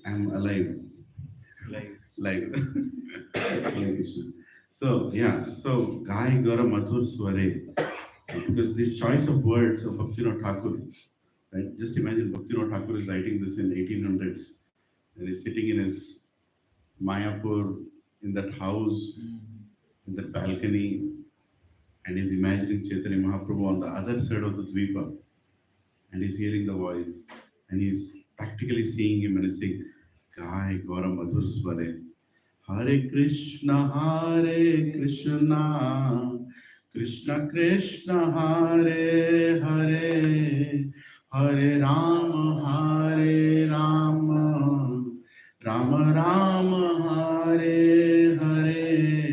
I'm alive. Live. So yeah, so Gai Gora Madhur Sware, because this choice of words of Bhaktivinoda Thakur, right? Just imagine Bhaktivinoda Thakur is writing this in 1800s, and he's sitting in his Mayapur in that house, in that balcony, and he's imagining Chaitanya Mahaprabhu on the other side of the Dvipa, and he's hearing the voice, and he's practically seeing him, and he's saying, Gai Gora Madhur Sware. Hare Krishna, Krishna Krishna, Hare Hare, Hare Rama, Rama Rama, Hare Hare.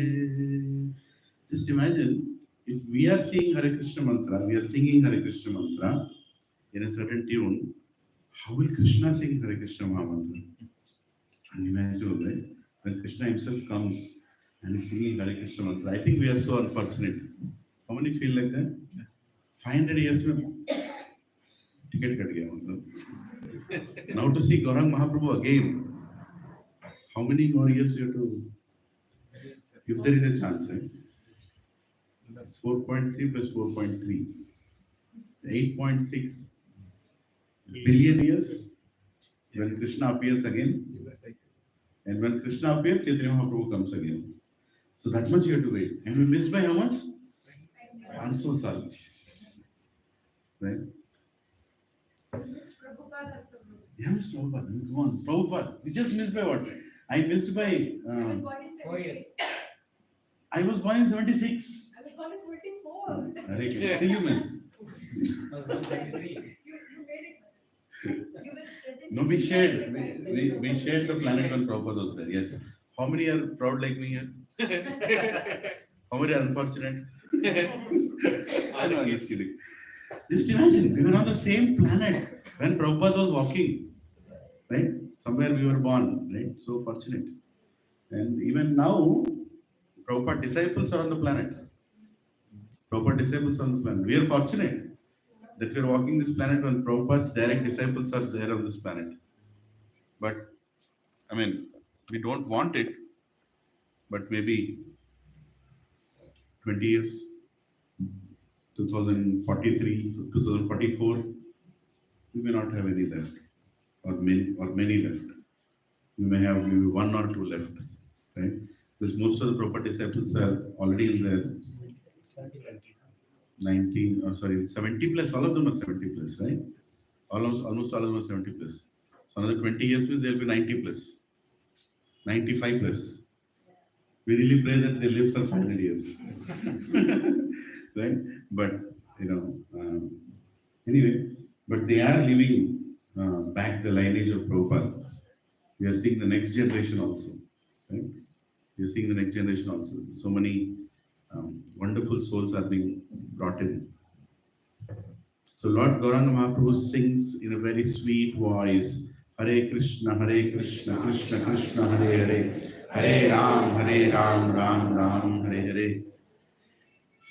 Just imagine if we are saying Hare Krishna mantra, we are singing Hare Krishna mantra in a certain tune. How will Krishna sing Hare Krishna Mahamantra? Unimaginable, right? When Krishna himself comes and is singing Hare Krishna mantra, I think we are so unfortunate. How many feel like that? 500 years में ticket cut गया मतलब. Now to see Gaurang Mahaprabhu again, how many more years you have to? If there is a chance, right? 4.3 plus 4.3, 8.6 billion years when Krishna appears again. And when Krishna appears, Chaitanya Mahaprabhu comes again. So that much you have to wait. And we missed by how much? 100 साल. Right? Yeah, Mr. Prabhupada. Come on, Prabhupada. We just missed by what? I missed by. 4 years. I was born in 76. I was born in 74. Still you missed. I was born in 73. You made it. You were present. No, we shared. We shared the planet when Prabhupada was there. Yes. How many are proud like me here? How many are unfortunate? I know, I'm just kidding. Just imagine, we were on the same planet when Prabhupada was walking. Right? Somewhere we were born. Right? So fortunate. And even now, Prabhupada disciples are on the planet. Prabhupada disciples on the planet. We are fortunate that we are walking this planet when Prabhupada's direct disciples are there on this planet. But, I mean, we don't want it, but maybe 20 years, 2043, 2044, we may not have any left, or many left. We may have maybe one or two left, right? Because most of the Prabhupada disciples are already in their 70 plus, all of them are 70 plus, right? Almost all of them are 70 plus. So another 20 years means they'll be 90 plus, 95 plus. We really pray that they live for 500 years, right? But, anyway, but they are living back the lineage of Prabhupada. We are seeing the next generation also, right? We are seeing the next generation also. So many wonderful souls are being brought in. So Lord Gauranga Mahaprabhu sings in a very sweet voice, Hare Krishna, Krishna Krishna, Hare Hare, Hare Ram, Ram Ram, Hare Hare.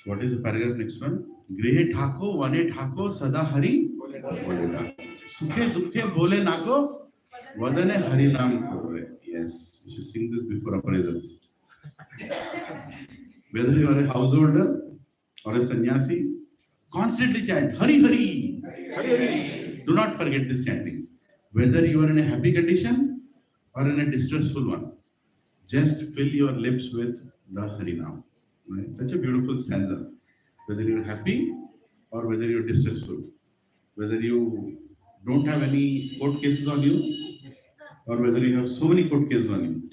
What is the paragraph next one? Grihe Thako, Vane Thako, Sada Hari, Bolela. Sukhe Dukhe Bole Nako, Vadane Hari Nam Kore. Yes, you should sing this before appraisals. Whether you are a householder or a sannyasi, constantly chant Hari Hari. Hari Hari. Do not forget this chanting. Whether you are in a happy condition or in a distressful one, just fill your lips with the Harinam. Right? Such a beautiful stanza. Whether you're happy or whether you're distressful, whether you don't have any court cases on you or whether you have so many court cases on you,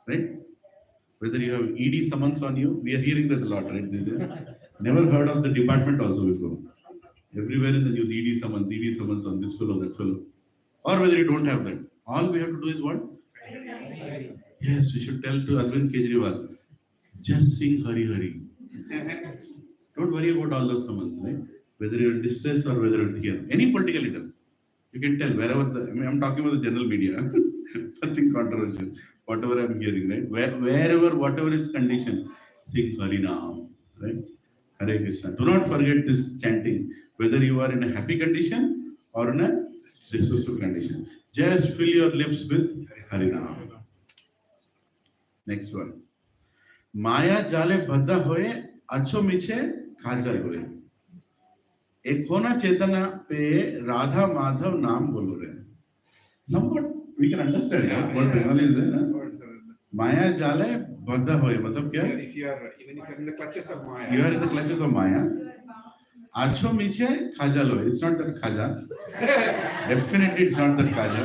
right? Whether you have ED summons on you, we are hearing that a lot, right? Never heard of the department also before. Everywhere in the news, ED summons on this fellow, that fellow. Or whether you don't have that. All we have to do is what? Yes, we should tell to Arvind Kejriwal, just sing Hari Hari. Don't worry about all those summons, right? Whether you're in distress or whether you're here. Any political leader, you can tell wherever I'm talking about the general media, nothing controversial. Whatever I'm hearing, right? Wherever, whatever is condition, sing Harinam, right? Hare Krishna. Do not forget this chanting, whether you are in a happy condition or in a This was the condition. Just fill your lips with Harinam. Next one. Maya jale badha hoye, acho miche khajal hoye. Ekona chetana pe Radha Madhav naam bolo rahe. Somewhat we can understand what Bengali is there. Maya jale badha hoye. Matlab kya? If you are even if you are in the clutches of Maya. You are in the clutches of Maya. Acho miche khajal hoye. It's not that khaja. Definitely it's not that khaja.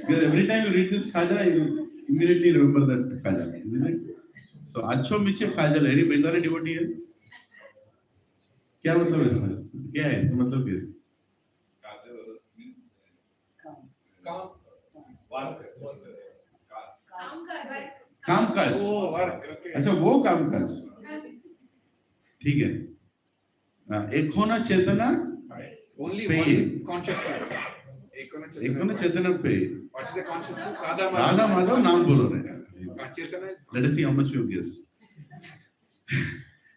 Because every time you read this khaja, you immediately remember that khaja, isn't it? So acho miche khajal. Any Bengali devotee है? क्या मतलब है इसमें? क्या है इसका मतलब क्या है? कामकाज। अच्छा वो कामकाज। ठीक है। एक होना चेतना। Only one consciousness. एक होना चेतना पे। What is the consciousness? Radha Madhav नाम बोलो रहे हैं। Chetana is. Let us see how much you guessed.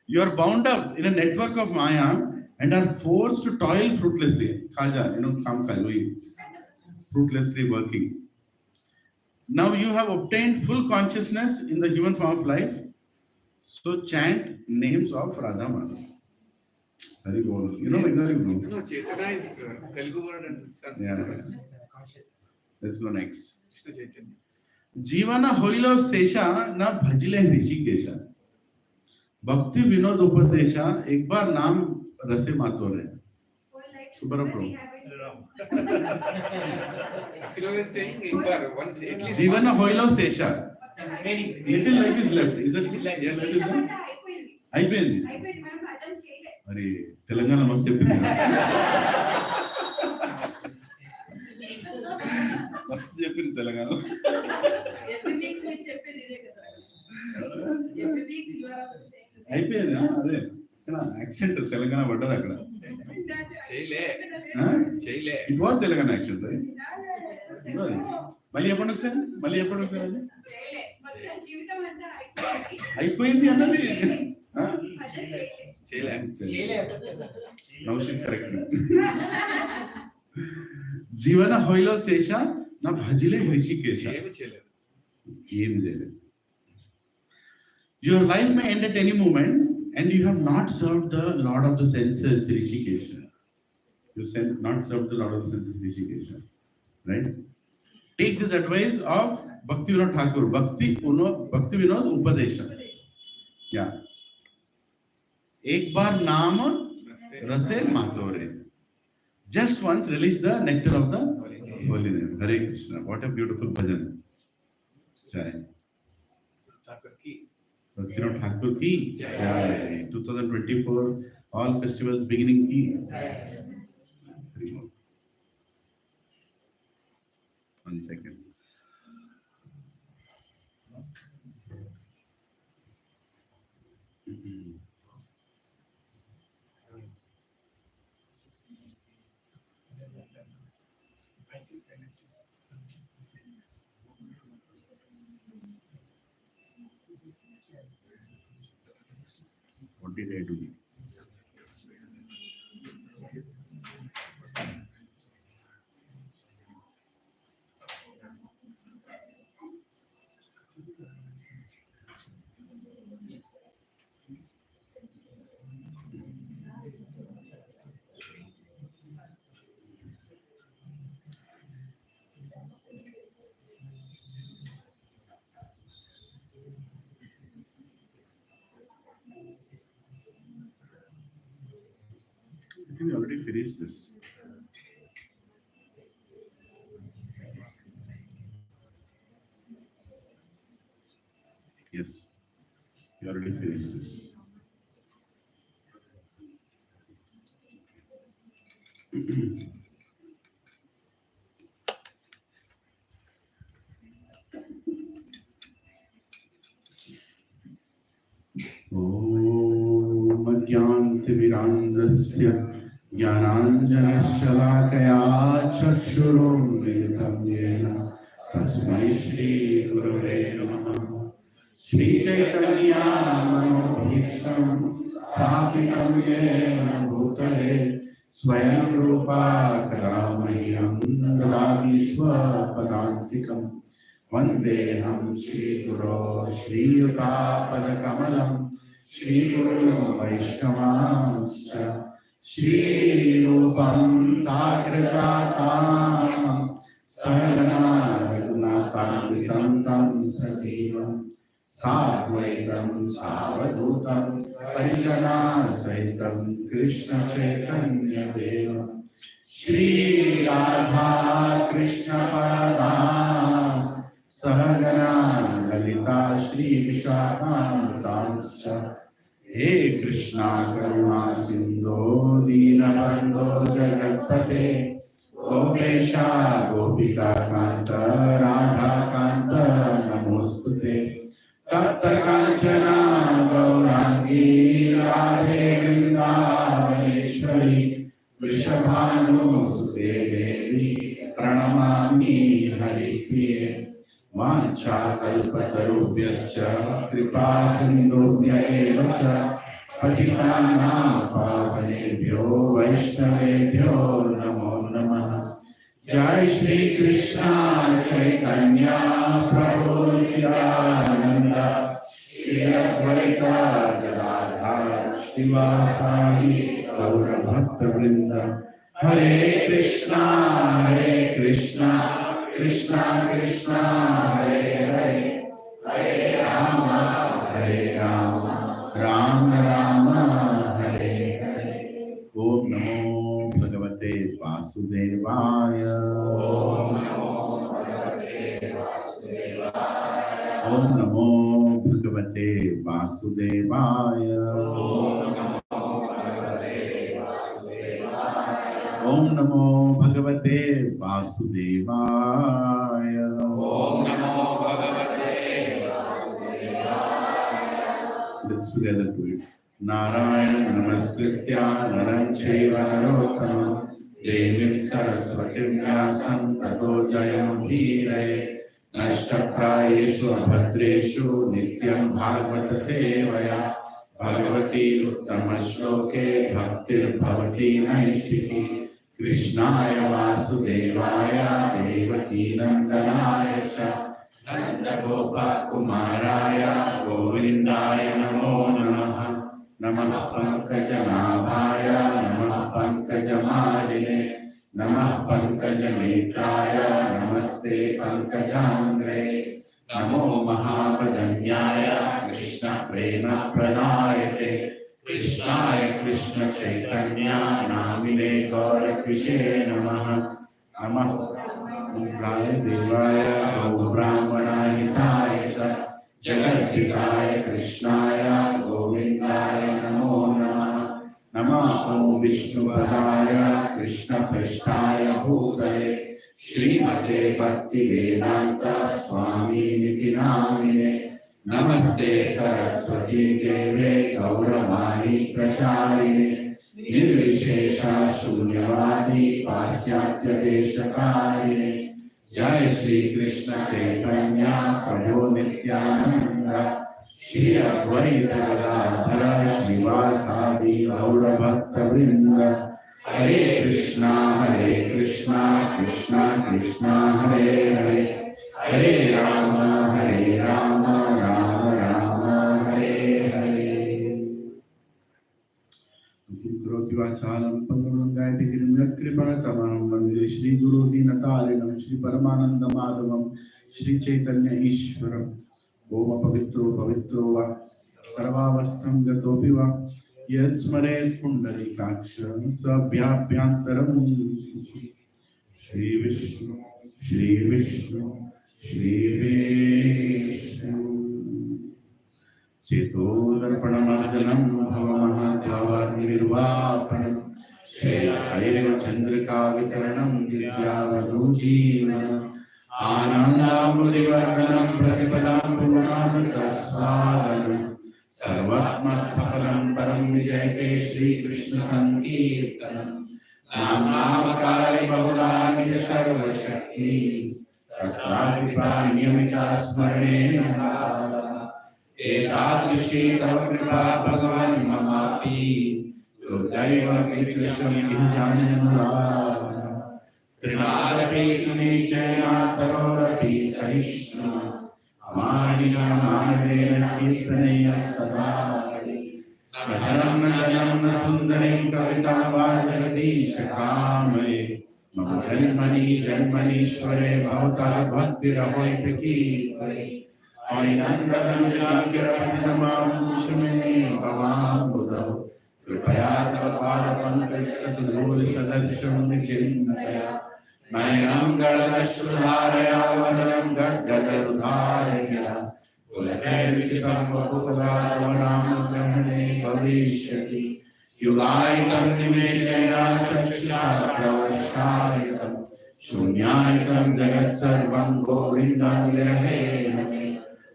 You are bound up in a network of Maya and are forced to toil fruitlessly. Khaja, kamkaj, fruitlessly working. Now you have obtained full consciousness in the human form of life. So chant names of Radha Madhav. Very good. You know exactly. No, Chetana is Telugu word and Sanskrit. Yeah. Let's go next. Jivana hoilo sesha na bhajile hrishikesha. Bhakti Vinod Upadesha, एक बार नाम रसे मातोर है. Super Jivana hoilo sesha. Little life is left. Is that yes? అయిపోయింది. అరే తెలంగాణ మస్తు చెప్పింది. మస్తు చెప్పింది తెలంగాణ. అయిపోయింది అదే ఇక్కడ యాక్సెంట్ తెలంగాణ పడ్డది అక్కడ. It was Telangana accent right. మళ్ళీ చెప్పండి ఒకసారి అది అయిపోయింది అన్నది. Now she is correct. జీవన హోయిలో శేష నా భజిలే హృషికేశ. ఏమి చేయలేదు. Your life may end at any moment, and you have not served the Lord of the senses, Rishikesha. You not served the Lord of the senses, Rishikesha. Right? Take this advice of Bhakti Vinod Thakur. Bhakti Vinod Upadesha. Yeah. Ek bar naam rase matore. Just once release the nectar of the holy name. Hare Krishna. What a beautiful bhajan. Jai. Bhakti Vinod Thakur ki Jai. 2024 all festivals beginning ki Jai. 1 second. What did I do? I think we already finished this. Yes, we already finished this. Om Ajnanatimirandasya Jnananjanashalaakaya Chakshurunmilitam Yena Tasmai Shri Gurave Namaha. Shri Chaitanya Manobhishtam Sthapitam Yena Bhutale स्वयं रूपा कदा मह्यं ददाति स्वपदान्तिकम् वन्देऽहं श्रीगुरो श्रीयुतापदकमलं श्रीगुरो वैष्णवांश्च श्रीरूपं साग्रजातां सहगना रघुनाथान्वितं तं सजीवं साद्वैतं सावधूतं परिजनासहितं कृष्ण चैतन्यदेवं श्री राधा कृष्ण पादान् सहगना ललिता श्री विशाखान्वितांश्च हे कृष्णा करुणा सिंधो दीनबंधो जगत्पते गोपेशा गोपिका कांत राधा कांत नमोस्तुते तप्त कांचना गौरांगी राधे वृंदावनेश्वरी वृषभानुसुते देवी प्रणमामि हरिप्रिये वाञ्छाकल्पतरुभ्यश्च कृपा सिन्धुभ्य एव च पतितानां पावनेभ्यो वैष्णवेभ्यो नमो नमः। जय श्री कृष्ण चैतन्य प्रभु नित्यानंद श्री अद्वैत गदाधर श्रीवासादि गौर भक्त वृंद हरे कृष्णा कृष्णा कृष्णा हरे हरे हरे राम राम राम हरे हरे। ओम नमो भगवते वासुदेवाय। ओम नमो भगवते वासुदेवाय। ओम नमो भगवते वासुदेवाय। ओम नमो भगवते वासुदेवाय। ओम नमो भगवते वासुदेवाय। Let's together do it. Narayan नमस्कृत्य नरं चैव नरोत्तमं देवीं सरस्वतीं व्यासं ततो जयमुदीरये। नष्टप्रायेषु अभद्रेषु नित्यं भागवत सेवया भगवती उत्तमश्लोके भक्तिर्भवति नैष्ठिकी। कृष्णाय वासुदेवाय देवकी नंदनाय च नन्दगोपकुमाराय गोविन्दाय नमो नमः। नमः पंकजनाभाय नमः पंकजमालिने नमः पंकजनेत्राय नमस्ते पंकजाङ्घ्रे। नमो महावदन्याय कृष्ण प्रेम प्रदायते कृष्णाय कृष्ण चैतन्य नामिने गौरकृषे नमः। नमः उग्राय देवाय गौब्राह्मणाहिताय च जगद्धिताय कृष्णाय गोविन्दाय नमो नमः। नमः ॐ विष्णुपदाय कृष्णपृष्ठाय भूतले श्रीमते भक्ति वेदांत स्वामिनिति नामिने। नमस्ते सरस्वती देवे गौरवाणी प्रचारिणे निर्विशेषा शून्यवादी पाश्चात्य देशकारिणे। जय श्री कृष्ण चैतन्य प्रभु नित्यानंद श्री अद्वैत गदाधर श्रीवासादि गौर भक्त वृंद। हरे कृष्णा कृष्णा कृष्णा हरे हरे हरे राम राम राम हरे हरे। करोति वाचालं पङ्गुं गायति गिरिं यत्कृपातमहं वन्दे श्रीगुरो दीनतारिणं श्री परमानन्दमाधवं श्री चैतन्य ईश्वरम्। ओम पवित्रो पवित्रो वा सर्वावस्थं गतोऽपि वा यत्स्मरेत् पुण्डरीकाक्षं सभ्याभ्यन्तरं। श्री विष्णु चेतोदर्पणमर्जनं भवमहाद्वाग्निर्वापनं श्रेयैर्व चन्द्रिकावितरणं विद्यावधूजीवनम् आनन्दामृतिवर्धनं प्रतिपदां पूर्णामृतस्वादनं सर्वात्मस्थफलं परं विजयते श्रीकृष्ण संकीर्तनं। नामकारि बहुलानि सर्वशक्ति तत्राकृपा नियमिता स्मरणेन एतादृशी तव कृपा भगवन् ममापि Daivam Vikrisham Gijanyanurara Trinadapi Sunichena Tarorapi Sahishna Amanina Manadena Kirtanaya Sadari Najanam Najanam Sundarim Kavitam Vajagadish Kamay Mama Janmani Janmanishware Bhavatar Bhakti Rahoitaki Lilananda Kirapatidamam Shame Bhavam Buddha Kripaya Tavapada Pankaj Sadarsham Nichintaya Nayanam Galadashudharaya Vadanam Gadgadadharaya Kulake Vichitam Vapukadavanam Brahmane Bhavishyati Yugaitam Nimeshena Chakshusha Pravashayatam Shunyaitam Jagat Sarvam Govindam Virahena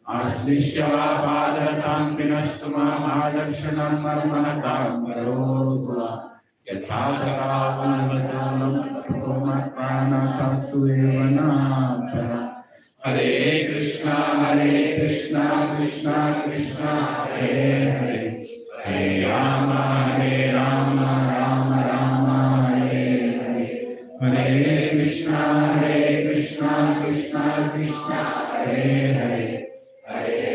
Aslishyava Padaratam Vinastumam Adarshanam Marmanatam Marodva Yathadakavanavatolam Pumat Pranatasu Evanapara Hare Krishna Krishna Krishna Hare Hare Hare Rama Rama Rama Hare Hare Hare Krishna Krishna Krishna Hare Hare Hare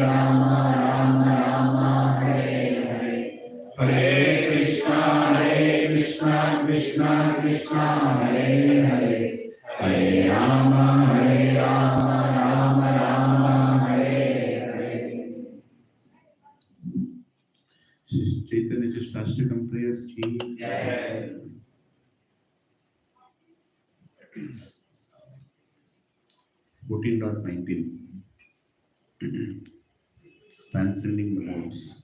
Rama Rama Hare Hare Hare Krishna Krishna Krishna Hare Hare Hare Rama Rama Hare Hare. Chaitanya Chashtastakam prayers ki jai. 14.19 Transcending the modes.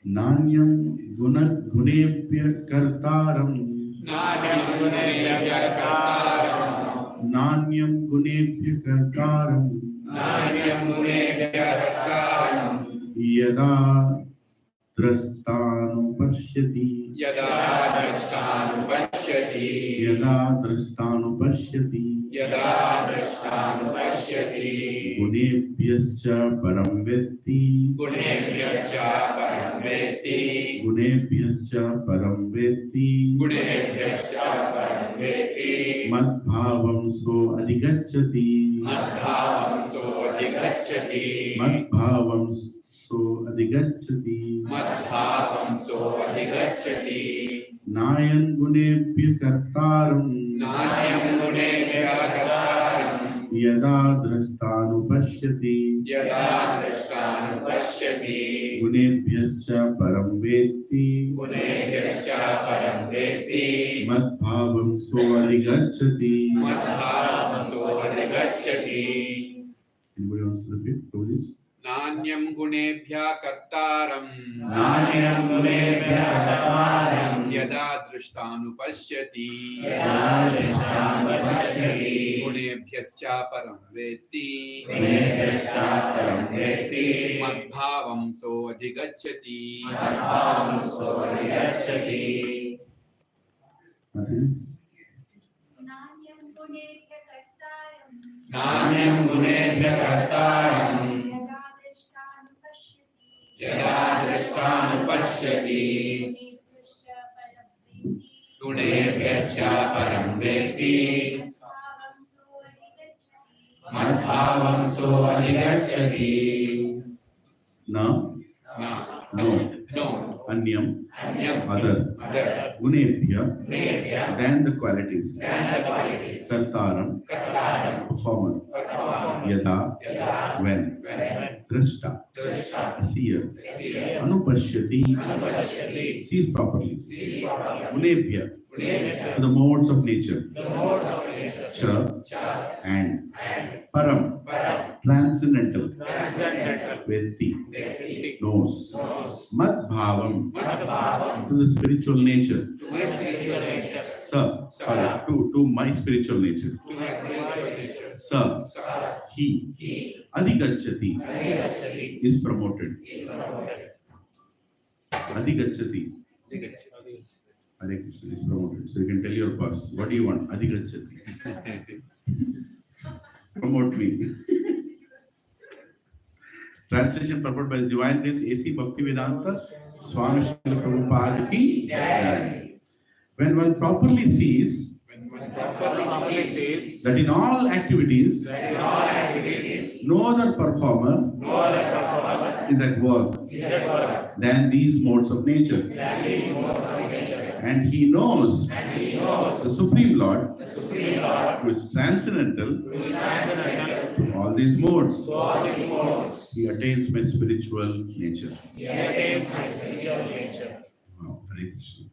Nanyam gunebhya kartaram Nanyam gunebhya kartaram Yada drastanu pashyati Yada drastanu pashyati Gunebhyascha param vetti Madbhavam so adhigacchati Nayan gunebhya kartaram Yada drastanu pashyati Gunebhyascha param vetti Madbhavam so adhigacchati Anybody wants to repeat? Please. Nanyam gunebhya kartaram Yada drishtanu pashyati Gunebhyascha param vetti Madbhavam so adhigacchati Nanyam gunebhya kartaram Yada drishtanu pashyati Gunebhyascha param vetti Madbhavam so adhigacchati. No. Anyam. Other. Gunebhya. Than the qualities. Kartaram. Performer. Yada. When. Drashta. A seer. Anupashyati. Sees properly. Gunebhya. To the modes of nature. Cha. And. Param. Transcendental. Vetti. Knows. Madbhavam. To the spiritual nature. To my spiritual nature. Sa. He. Adhigacchati. Is promoted. Adhigacchati. Hare Krishna is promoted. So you can tell your boss, what do you want? Adhigacchati. Promote me. Translation purport by His Divine Grace A.C. Bhakti Vedanta Swami Srila Prabhupada ki Jai. When one properly sees that in all activities, no other performer is at work than these modes of nature. And he knows the Supreme Lord, who is transcendental to all these modes. He attains my spiritual nature. Wow, Hare Krishna.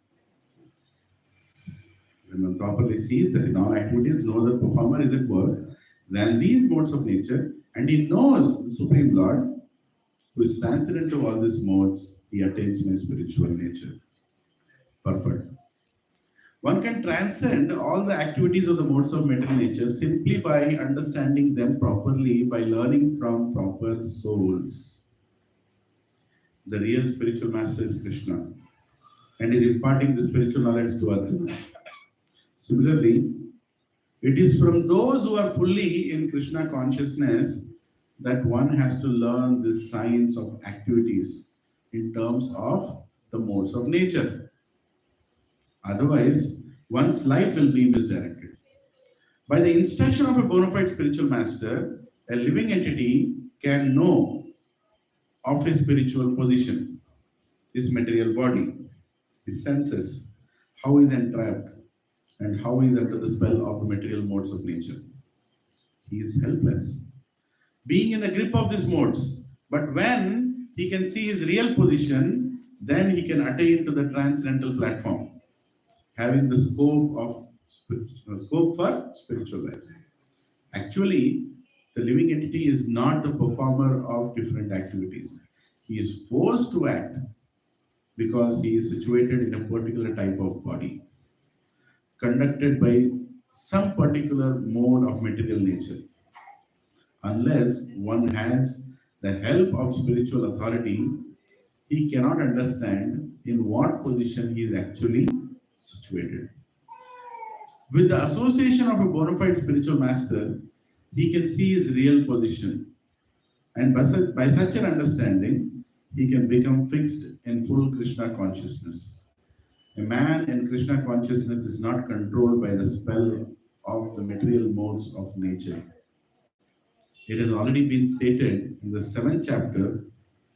When one properly sees that in all activities no other performer is at work than these modes of nature, and he knows the Supreme Lord, who is transcendent to all these modes, he attains my spiritual nature. Purport. One can transcend all the activities of the modes of material nature simply by understanding them properly, by learning from proper souls. The real spiritual master is Krishna and is imparting the spiritual knowledge to Arjuna. Similarly, it is from those who are fully in Krishna consciousness that one has to learn the science of activities in terms of the modes of nature. Otherwise, one's life will be misdirected. By the instruction of a bona fide spiritual master, a living entity can know of his spiritual position, his material body, his senses, how he is entrapped, and how he is under the spell of the material modes of nature. He is helpless, being in the grip of these modes. But when he can see his real position, then he can attain to the transcendental platform, having the scope for spiritual life. Actually, the living entity is not the performer of different activities. He is forced to act because he is situated in a particular type of body, conducted by some particular mode of material nature. Unless one has the help of spiritual authority, he cannot understand in what position he is actually situated. With the association of a bona fide spiritual master, he can see his real position. And by such an understanding, he can become fixed in full Krishna consciousness. A man in Krishna consciousness is not controlled by the spell of the material modes of nature. It has already been stated in the 7th chapter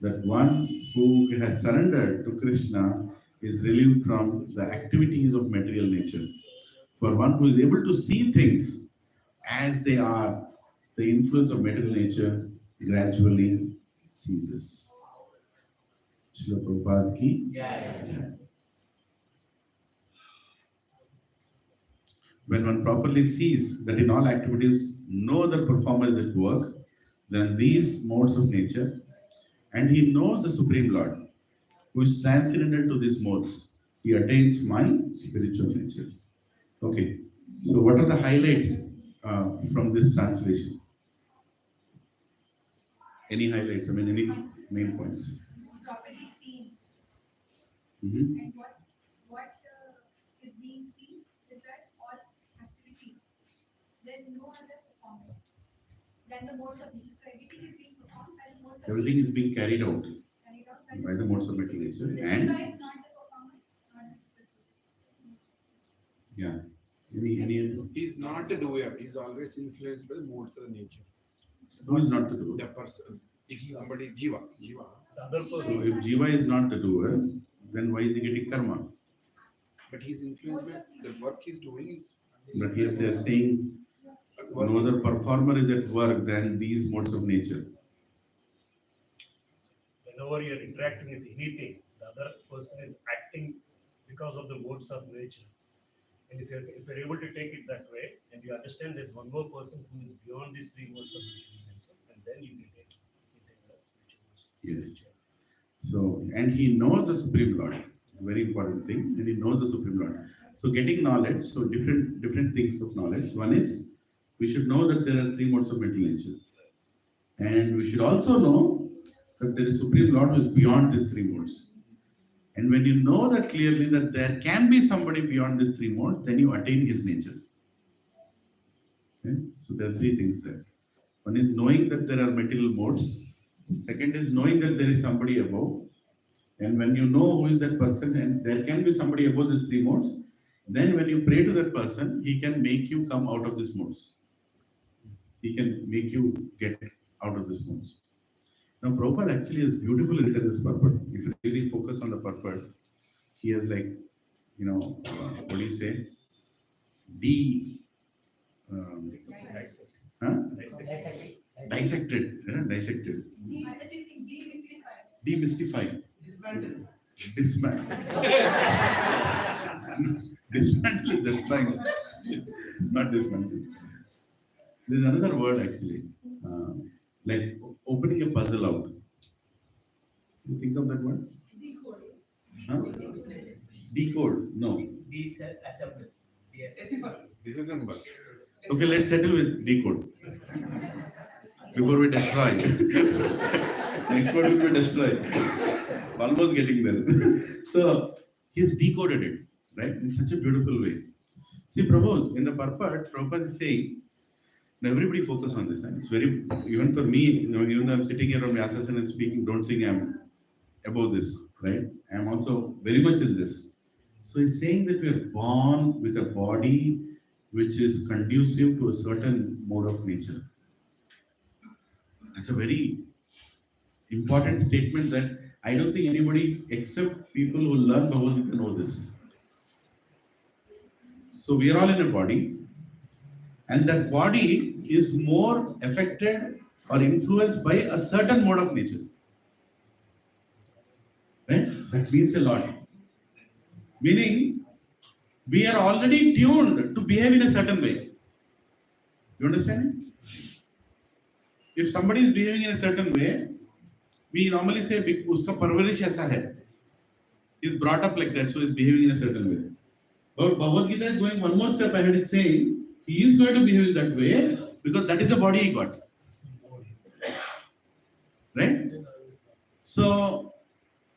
that one who has surrendered to Krishna is relieved from the activities of material nature. For one who is able to see things as they are, the influence of material nature gradually ceases. Srila Prabhupada ki Jai. When one properly sees that in all activities no other performer is at work than these modes of nature, and he knows the Supreme Lord, who is transcendental to these modes, he attains my spiritual nature. Okay, so what are the highlights from this translation? Any highlights? Any main points? Properly seen. Mm-hmm. And what is being seen is that all activities, there's no other performer than the modes of nature. So everything is being performed by the modes of Everything is being carried out nature. by the modes of material nature. The And Shiva is not the performer, not the super. yeah, any He's not a doer. He's always influenced by the modes of the nature. who is not the doer? The person, if somebody Jiva, The other So person. if Jiva is not the doer, then why is he getting karma? but he's influenced by the work he's doing is. But here they are saying work no is- other performer is at work than these modes of nature. Whenever you're interacting with anything, the other person is acting because of the modes of nature. And if you're able to take it that way, and you understand there's one more person who is beyond these three modes of nature, and then you can take it as Yes. So, and he knows the Supreme Lord. Very important thing. And he knows the Supreme Lord. So getting knowledge, so different things of knowledge. One is, we should know that there are three modes of mental nature. And we should also know that there is Supreme Lord who is beyond these three modes. And when you know that clearly that there can be somebody beyond these three modes, then you attain his nature. Okay? So there are three things there. One is knowing that there are material modes, Second is knowing that there is somebody above. And when you know who is that person, and there can be somebody above these three modes, then when you pray to that person, he can make you come out of these modes. He can make you get out of these modes. Now, Prabhupada actually has beautifully written this purport. If you really focus on the purport, he has like, what do you say? Dissected. Demystify. Dismantle. Dismantle is destroying. Not dismantle. There's another word actually, like opening a puzzle out. You think of that word? Huh? Decode. No. Disassemble. Disassemble. Okay, let's settle with decode. Before we destroy. Next word will be destroy. Almost getting there. So he's decoded it, right? In such a beautiful way. See, Prabhu, in the purport, Prabhupada is saying, now everybody focus on this. It's very, even for me, even though I'm sitting here on Vyasasana and speaking, don't think I'm above this, right? I'm also very much in this. So he's saying that we are born with a body which is conducive to a certain mode of nature. That's a very important statement that I don't think anybody except people who learn Bhagavad Gita know this. So we are all in a body, and that body is more affected or influenced by a certain mode of nature. Right? That means a lot. Meaning, we are already tuned to behave in a certain way. You understand? If somebody is behaving in a certain way, we normally say, uska parvarish aisa hai. He is brought up like that, so he is behaving in a certain way. But Bhagavad Gita is going one more step ahead. It's saying, he is going to behave in that way because that is the body he got. Right? So,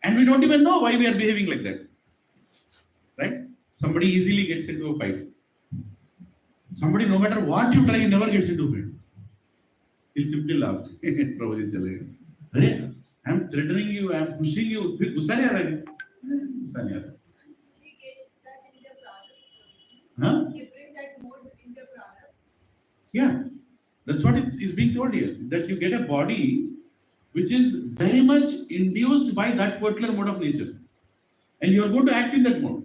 and we don't even know why we are behaving like that. Right? Somebody easily gets into a fight. Somebody, no matter what you try, he never gets into a fight. He'll simply laugh. I'm threatening you, I'm pushing you. He gets that in the product. Huh? They bring that mode in the product. Yeah, that's what is being told here. That you get a body which is very much induced by that particular mode of nature. And you are going to act in that mode.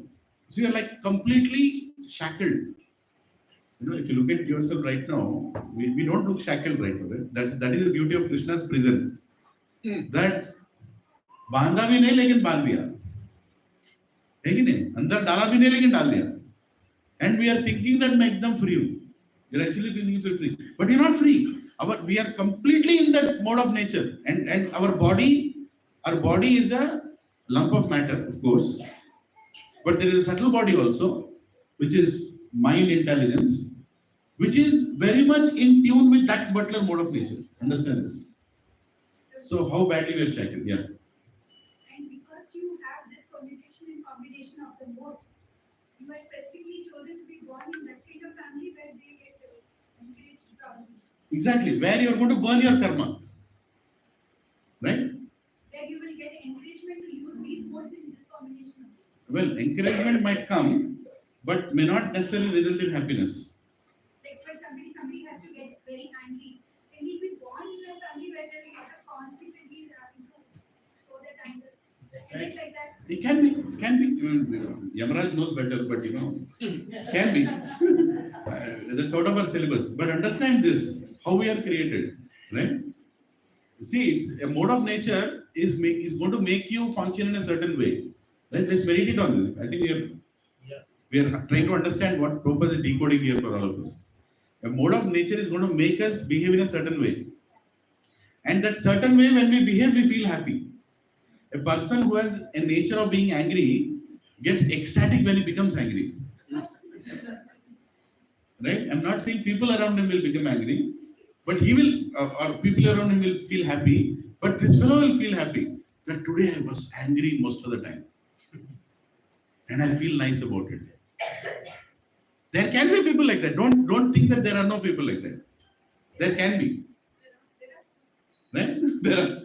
So you are like completely shackled. If you look at yourself right now, we don't look shackled right now. Right? That is the beauty of Krishna's prison. That बांधा भी नहीं लेकिन बांध दिया है कि नहीं अंदर डाला भी नहीं लेकिन डाल दिया and we are thinking that मैं एकदम free हूँ. You're actually thinking you're free, but you're not free. We are completely in that mode of nature, and our body is a lump of matter, of course, but there is a subtle body also, which is mind intelligence, which is very much in tune with that particular mode of nature. Understand this? So how badly we are shackled? Yeah. And because you have this permutation and combination of the modes, you are specifically chosen to be born in that kind of family where they get encouraged to come. Exactly. Where you are going to burn your karma. Right? Where you will get encouragement to use these modes in this combination. Well, encouragement might come, but may not necessarily result in happiness. Like for somebody has to get very angry. Can he be born in a family where there is a lot of conflict and he's having to show that anger? Is it like that? It can be. Yamaraj knows better, but can be. That's out of our syllabus. But understand this, how we are created, right? See, a mode of nature is going to make you function in a certain way. Right? Let's meditate on this. I think we are trying to understand what purpose is decoding here for all of us. A mode of nature is going to make us behave in a certain way. And that certain way, when we behave, we feel happy. A person who has a nature of being angry gets ecstatic when he becomes angry. Right? I'm not saying people around him will become angry, but he will, or people around him will feel happy, but this fellow will feel happy that today I was angry most of the time. And I feel nice about it. There can be people like that. Don't think that there are no people like that. There can be. Right? There are.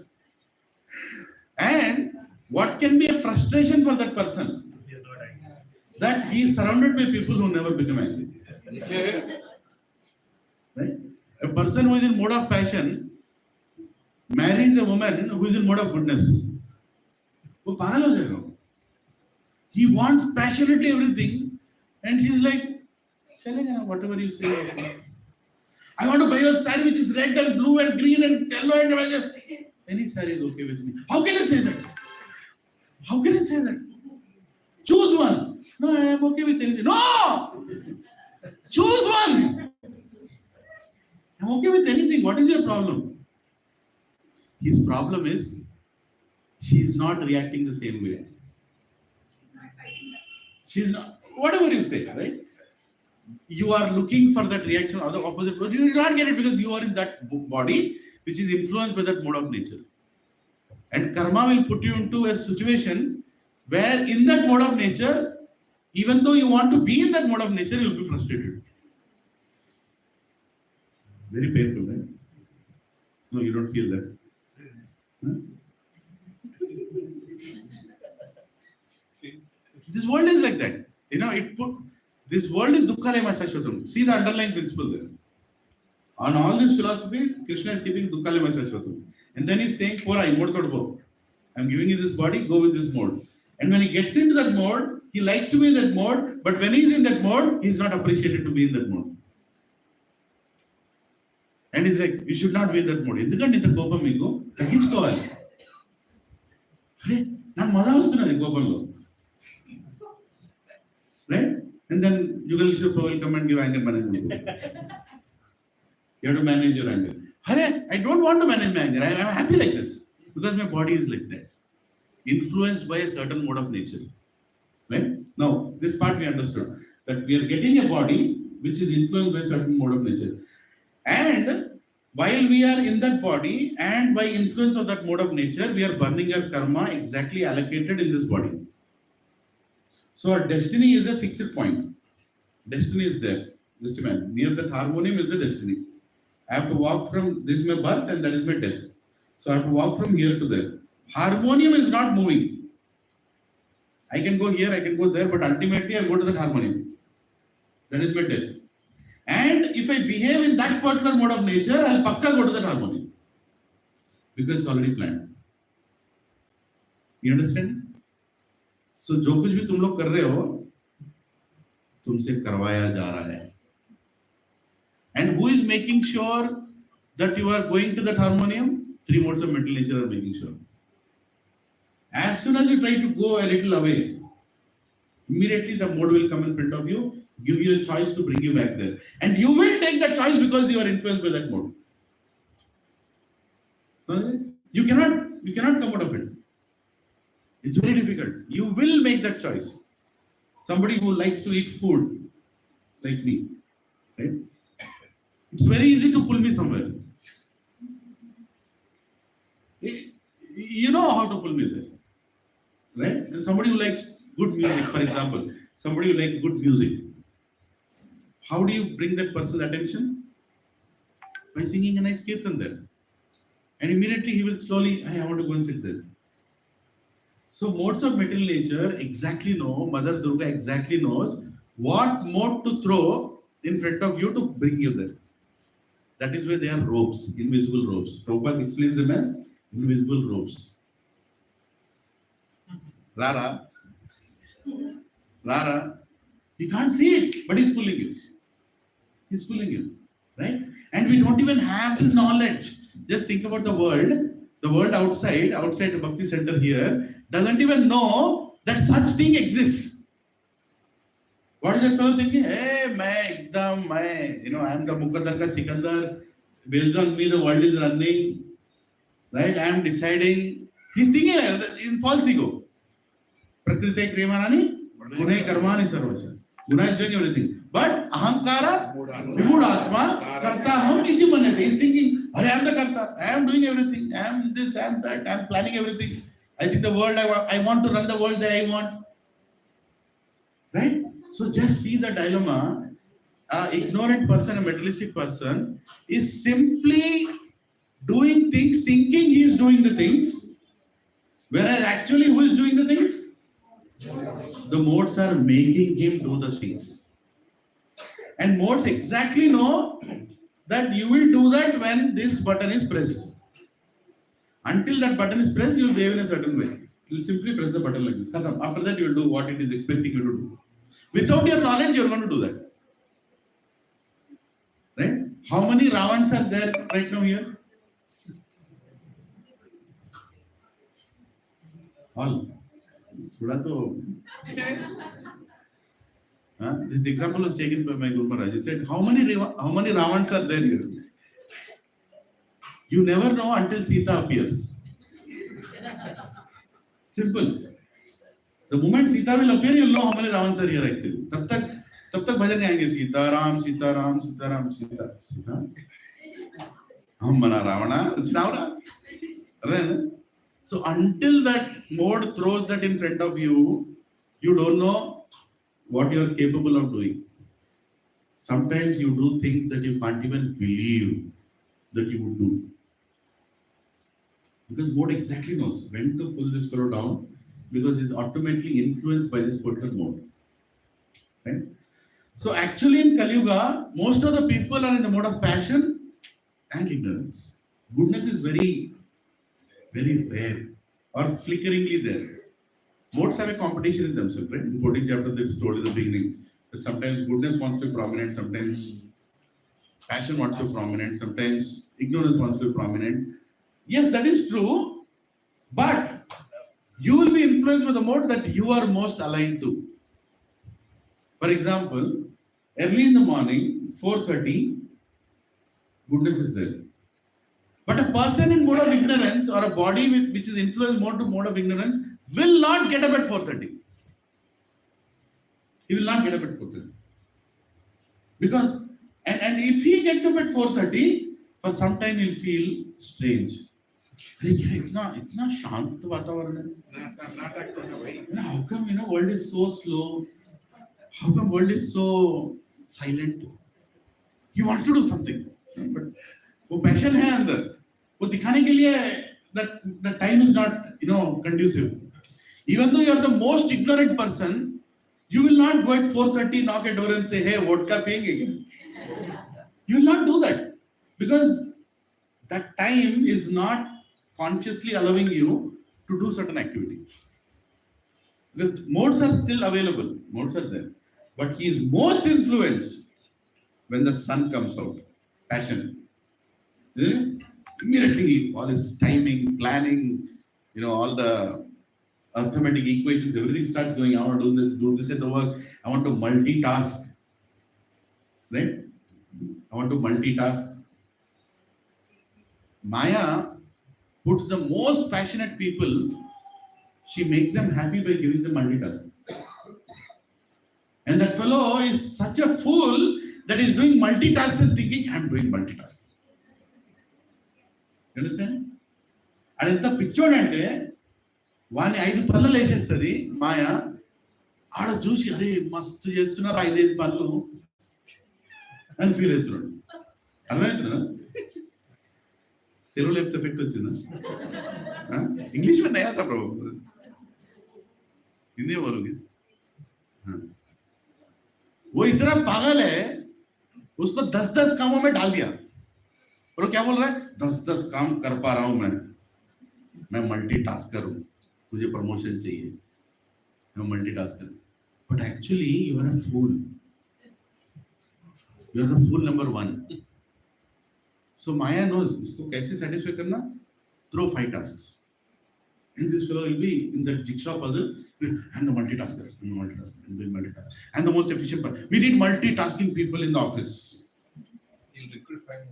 And what can be a frustration for that person? If he is not angry. That he is surrounded by people who never become angry. Right? A person who is in mode of passion marries a woman who is in mode of goodness. वो पागल हो जाएगा. He wants passionately everything, and she's like, "चलेगा ना, whatever you say." I want to buy a saree which is red and blue and green and yellow and any saree is okay with me. How can you say that? How can you say that? Choose one. No, I am okay with anything. No! Choose one. I'm okay with anything. What is your problem? His problem is she is not reacting the same way. She's not fighting that. She's not, whatever you say, right? You are looking for that reaction or the opposite, but you will not get it because you are in that body which is influenced by that mode of nature. And karma will put you into a situation where in that mode of nature, even though you want to be in that mode of nature, you will be frustrated. Very painful, right? No, you don't feel that. Huh? This world is like that. You know, this world is dukkhalema shashvatam. See the underlying principle there. On all this philosophy, Krishna is keeping dukkhalema shashvatam. And then he's saying, I'm giving you this body, go with this mode. And when he gets into that mode, he likes to be in that mode, but when he's in that mode, he's not appreciated to be in that mode. And he's like, you should not be in that mode. ఎందుకంటే ఇంత కోపం మీకు తగ్గించుకోవాలి. అరే నాకు మజా వస్తున్నది కోపంలో. Right? And then Yugal Kishore will come and give anger management. You have to manage your anger. Hare, I don't want to manage my anger. I am happy like this because my body is like that, influenced by a certain mode of nature. Right? Now, this part we understood that we are getting a body which is influenced by a certain mode of nature. And while we are in that body and by influence of that mode of nature, we are burning our karma exactly allocated in this body. So our destiny is a fixed point. Destiny is there. Just imagine, near that harmonium is the destiny. I have to walk from, this is my birth and that is my death. So I have to walk from here to there. Harmonium is not moving. I can go here, I can go there, but ultimately I'll go to that harmonium. That is my death. And if I behave in that particular mode of nature, I'll pakka go to that harmonium. Because it's already planned. You understand? So जो कुछ भी तुम लोग कर रहे हो, तुमसे करवाया जा रहा है. And who is making sure that you are going to that harmonium? Three modes of mental nature are making sure. As soon as you try to go a little away, immediately the mode will come in front of you, give you a choice to bring you back there. And you will take that choice because you are influenced by that mode. So you cannot come out of it. It's very difficult. You will make that choice. Somebody who likes to eat food, like me, right? It's very easy to pull me somewhere. You know how to pull me there, right? And somebody who likes good music, for example, somebody who likes good music, how do you bring that person's attention? By singing a nice kirtan there. And immediately he will slowly, I want to go and sit there. So modes of material nature exactly know, Mother Durga exactly knows what mode to throw in front of you to bring you there. That is why they are robes, invisible robes. Prabhupada explains them as invisible robes. Rara, you can't see it, but he's pulling you. He's pulling you, right? And we don't even have this knowledge. Just think about the world outside the Bhakti center here, doesn't even know that such thing exists. What is that fellow thinking? Hey, I am the Muqaddar ka Sikandar. Based on me, the world is running. Right? I am deciding. He's thinking in false ego. Prakriti Kremanani, Gunai Karmani Sarvasya. Guna is doing everything. But Ahankara, Vimud Karta Ham Iti Manate. He's thinking, I am the Karta. I am doing everything. I am this, I am that. I am planning everything. I think the world, I want to run the world that I want. Right? So just see the dilemma. An ignorant person, a materialistic person, is simply doing things, thinking he is doing the things, Whereas actually, who is doing the things? The modes are making him do the things. And modes exactly know that you will do that when this button is pressed. Until that button is pressed, you will behave in a certain way. You will simply press the button like this. Khatam. After that, you will do what it is expecting you to do. Without your knowledge, you are going to do that. Right? How many Ravans are there right now here? All. थोड़ा तो this example was taken by my Guru Maharaj. He said, how many Ravans are there here? You never know until Sita appears. Simple. The moment Sita will appear, you'll know how many Ravans are here actually. तब तक भजन आएंगे सीता राम सीता राम सीता राम सीता सीता हम बना रावणा चुनाव. So until that mode throws that in front of you, you don't know what you are capable of doing. Sometimes you do things that you can't even believe that you would do. Because mode exactly knows when to pull this fellow down, because it's automatically influenced by this particular mode. Right? So actually in Kali Yuga, most of the people are in the mode of passion and ignorance. Goodness is very, very rare or flickeringly there. Modes have a competition in themselves, right? In 14th chapter, they told in the beginning that sometimes goodness wants to be prominent, sometimes passion wants to be prominent, sometimes ignorance wants to be prominent. Yes, that is true, but you will be influenced by the mode that you are most aligned to. For example, early in the morning, 4:30, goodness is there. But a person in mode of ignorance or a body which is influenced more to mode of ignorance will not get up at 4:30. He will not get up at 4:30. Because, and if he gets up at 4:30, for some time he'll feel strange. इतना शांत वातावरण है. How come world is so slow? How come world is so silent? He wants to do something, but वो passion है अंदर. वो दिखाने के लिए that the time is not conducive. Even though you are the most ignorant person, you will not go at 4:30, knock a door and say, hey, vodka payenge. You will not do that because that time is not consciously allowing you to do certain activity. The modes are still available, modes are there, but he is most influenced when the sun comes out. Passion. Immediately, all his timing, planning, all the arithmetic equations, everything starts going. I want to do this at the work. I want to multitask. Right? I want to multitask. Maya puts the most passionate people, she makes them happy by giving them multitasking. And that fellow is such a fool that is doing multitasking, thinking, I'm doing multitasking. You understand? And in the picture, వాని 5 పనులు వేసేస్తుంది మాయ. ఆడ చూసి అరే మస్తు చేస్తున్నారు 5 పనులు అని ఫీల్ అవుతున్నాడు. అర్థమవుతున్నా? తెలుగులో చెప్తే ఎఫెక్ట్ వచ్చిందా? ఇంగ్లీష్ में नया था प्रभु, हिंदी में बोलोगे. वो इतना पागल है, उसको 10-10 कामों में डाल दिया. और वो क्या बोल रहा है? 10-10 काम कर पा रहा हूं मैं मल्टीटास्कर हूं, मुझे प्रमोशन चाहिए, मैं multitasker. But actually you are a fool. You are the fool number 1. So Maya knows इसको कैसे satisfy करना? Through 5 tasks. And this fellow will be in the jigsaw puzzle. I'm the multitasker. I'm doing multitask. I'm the most efficient person. We need multitasking people in the office.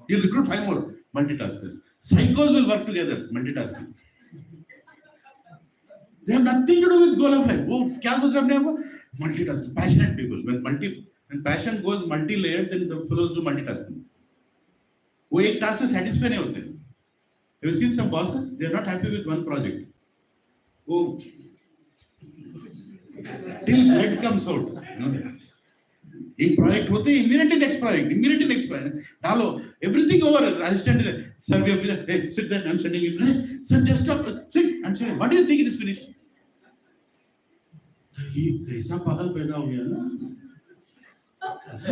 He'll recruit 5 more multitaskers. Psychos will work together, multitasking. They have nothing to do with goal of life. वो क्या सोच रहे हैं अपने आप? Multitasking. Passionate people. When passion goes multi-layered, then the fellows do multitasking. वो एक task से satisfy नहीं होते. Have you seen some bosses? They are not happy with one project. Till blood comes out. एक प्रोजेक्ट होते ही immediately next project डालो everything over assistant sir we have hey sit there I'm sending it hey, sir just stop sit I'm saying what do you think it is finished ये कैसा पागल पैदा हो गया ना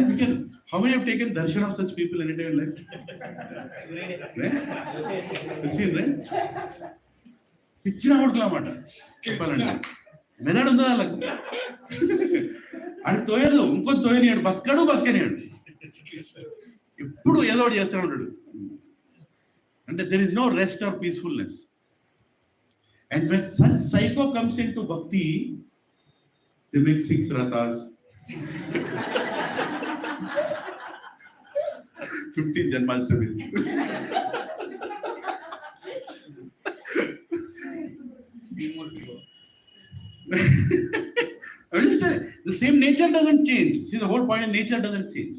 we can how many have taken darshan of such people any day in life right you see right పిచ్చిన కొడుకులమాట చెప్పాలంటే మెదడు ఉందా వాళ్ళకు అని తోయదు ఇంకో తోయనియాడు బతకనియాడు ఎప్పుడు ఏదో ఒకటి చేస్తూ ఉంటాడు అంటే there is no rest or peacefulness and when such psycho comes into bhakti they make 6 rathas 15 janmashtami Understand? The same nature doesn't change. See, the whole point is nature doesn't change.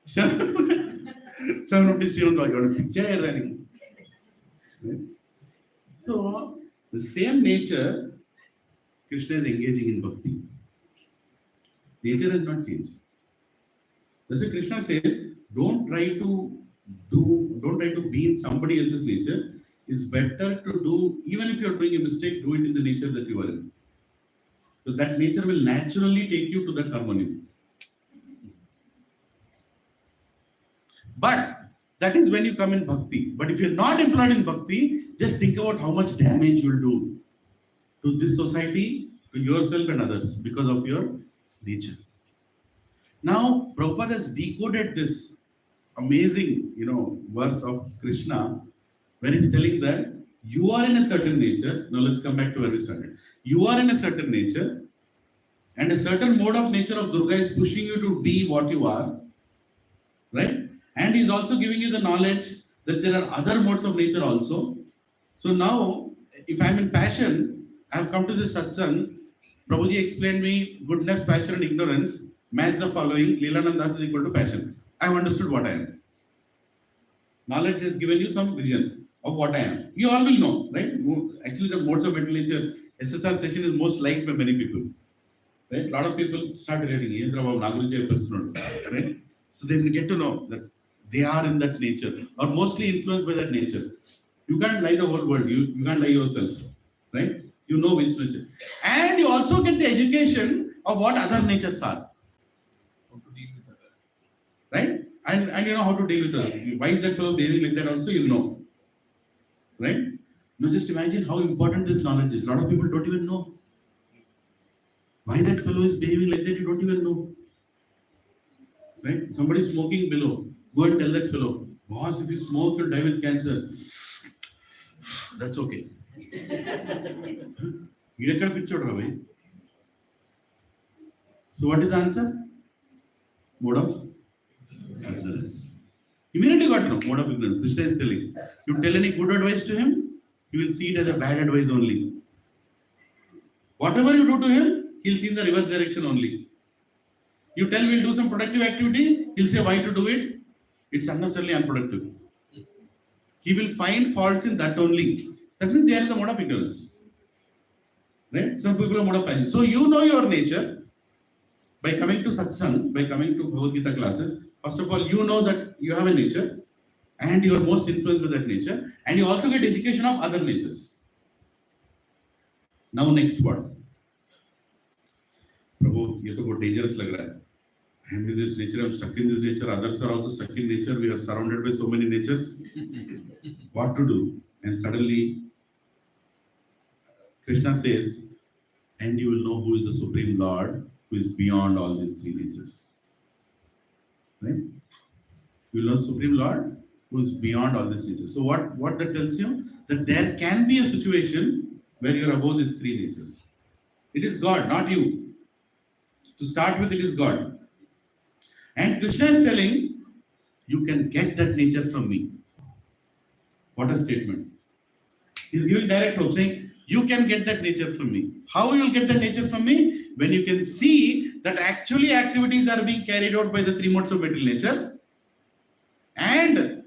750 students are going to picture running. So, the same nature, Krishna is engaging in bhakti. Nature has not changed. That's why Krishna says, don't try to be in somebody else's nature. It's better to do, even if you're doing a mistake, do it in the nature that you are in. So that nature will naturally take you to that harmony. But that is when you come in bhakti. But if you're not employed in bhakti, just think about how much damage you'll do to this society, to yourself and others because of your nature. Now, Prabhupada has decoded this amazing, verse of Krishna where he's telling that you are in a certain nature. Now let's come back to where we started. You are in a certain nature, and a certain mode of nature of Durga is pushing you to be what you are, right? And he's also giving you the knowledge that there are other modes of nature also. So now, if I'm in passion, I've come to this satsang. Prabhuji explained me goodness, passion, and ignorance. Match the following: Lilananda is equal to passion. I've understood what I am. Knowledge has given you some vision of what I am. You all will know, right? Actually, the modes of mental nature, SSR session is most liked by many people. Right? A lot of people start relating, right? So they get to know that they are in that nature or mostly influenced by that nature. You can't lie the whole world. You can't lie yourself, right? You know which nature. And you also get the education of what other natures are. How to deal with others. Right? And you know how to deal with others. Why is that fellow behaving like that also? You'll know. Right? Now just imagine how important this knowledge is. A lot of people don't even know. Why that fellow is behaving like that, you don't even know. Right? Somebody is smoking below. Go and tell that fellow, boss, if you smoke, you'll die with cancer. That's okay. So what is the answer? Mode of ignorance. Immediately got to know mode of ignorance. Krishna is telling. You tell any good advice to him, he will see it as a bad advice only. Whatever you do to him, he'll see in the reverse direction only. You tell we'll do some productive activity, he'll say why to do it? It's unnecessarily unproductive. He will find faults in that only. That means they are in the mode of ignorance. Right? Some people are mode of passion. So you know your nature by coming to satsang, by coming to Bhagavad Gita classes. First of all, you know that you have a nature and you are most influenced by that nature, and you also get education of other natures. Now next word. Prabhu, ये तो बहुत dangerous लग रहा है. I am in this nature, I am stuck in this nature, others are also stuck in nature, we are surrounded by so many natures. What to do? And suddenly, Krishna says, and you will know who is the Supreme Lord, who is beyond all these 3 natures. Right? You will know the Supreme Lord, who is beyond all these natures. So what that tells you? That there can be a situation where you are above these 3 natures. It is God, not you. To start with, it is God. And Krishna is telling, you can get that nature from me. What a statement. He's giving direct hope, saying, you can get that nature from me. How you will get that nature from me? When you can see that actually activities are being carried out by the 3 modes of material nature, and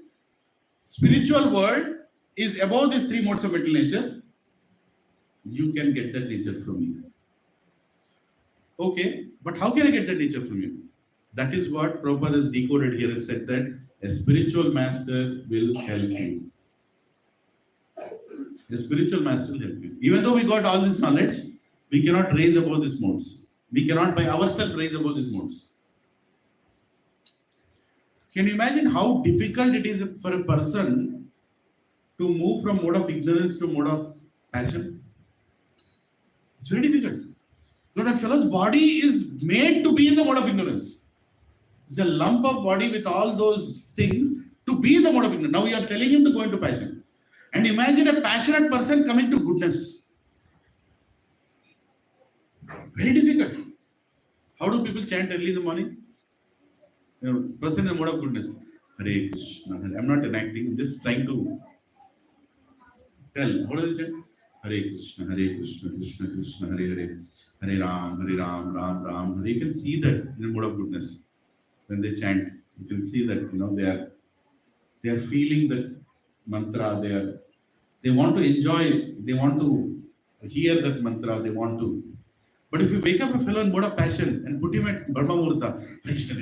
spiritual world is above these 3 modes of material nature, you can get that nature from me. Okay, But how can I get that nature from you? That is what Prabhupada has decoded here. Has said that a spiritual master will help you. The spiritual master will help you. Even though we got all this knowledge, we cannot raise above these modes. We cannot by ourselves raise above these modes. Can you imagine how difficult it is for a person to move from mode of ignorance to mode of passion? It's very difficult. Because that fellow's body is made to be in the mode of ignorance. It's a lump of body with all those things to be in the mode of ignorance. Now you are telling him to go into passion. And imagine a passionate person coming to goodness. Very difficult. How do people chant early in the morning? Person in the mode of goodness. Hare Krishna. I'm not enacting, I'm just trying to tell. What does it chant? Hare Krishna, Krishna Krishna, Hare Hare. Hare Ram, Ram Ram. You can see that in the mode of goodness. When they chant, you can see that they are feeling the mantra. They want to enjoy. They want to hear that mantra. They want to. But if you wake up a fellow in mode of passion and put him at Brahma Murta, Hare Krishna,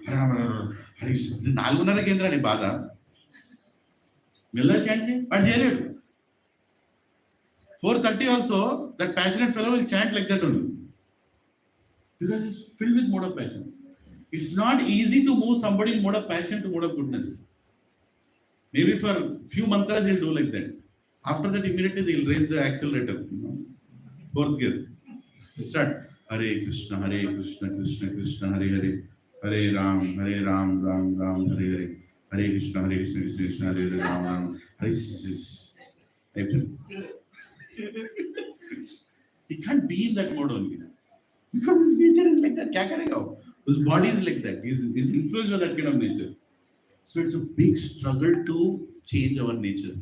Hare Ram, Hare Krishna, Nalunnara Kendra ni Bada. Milla chant, but here 4:30 also, that passionate fellow will chant like that only. Because it's filled with mode of passion. It's not easy to move somebody in mode of passion to mode of goodness. Maybe for few mantras he'll do like that. After that, immediately they'll raise the accelerator. Fourth gear. Start. Hare Krishna, Krishna Krishna, Hare Hare. Hare Ram, Ram Ram, Hare Hare. Hare Krishna, Krishna Hare Hare, Ram Ram. Hare He can't be in that mode only. Because his nature is like that. Kya karega? His body is like that. He's influenced by that kind of nature. So it's a big struggle to change our nature.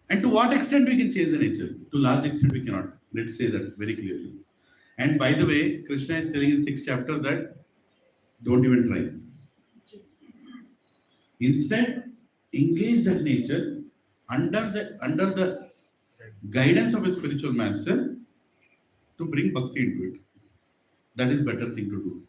And to what extent we can change the nature? To large extent we cannot. Let's say that very clearly. And by the way, Krishna is telling in 6th chapter that don't even try. Instead, engage that nature under the guidance of a spiritual master to bring bhakti into it. That is better thing to do.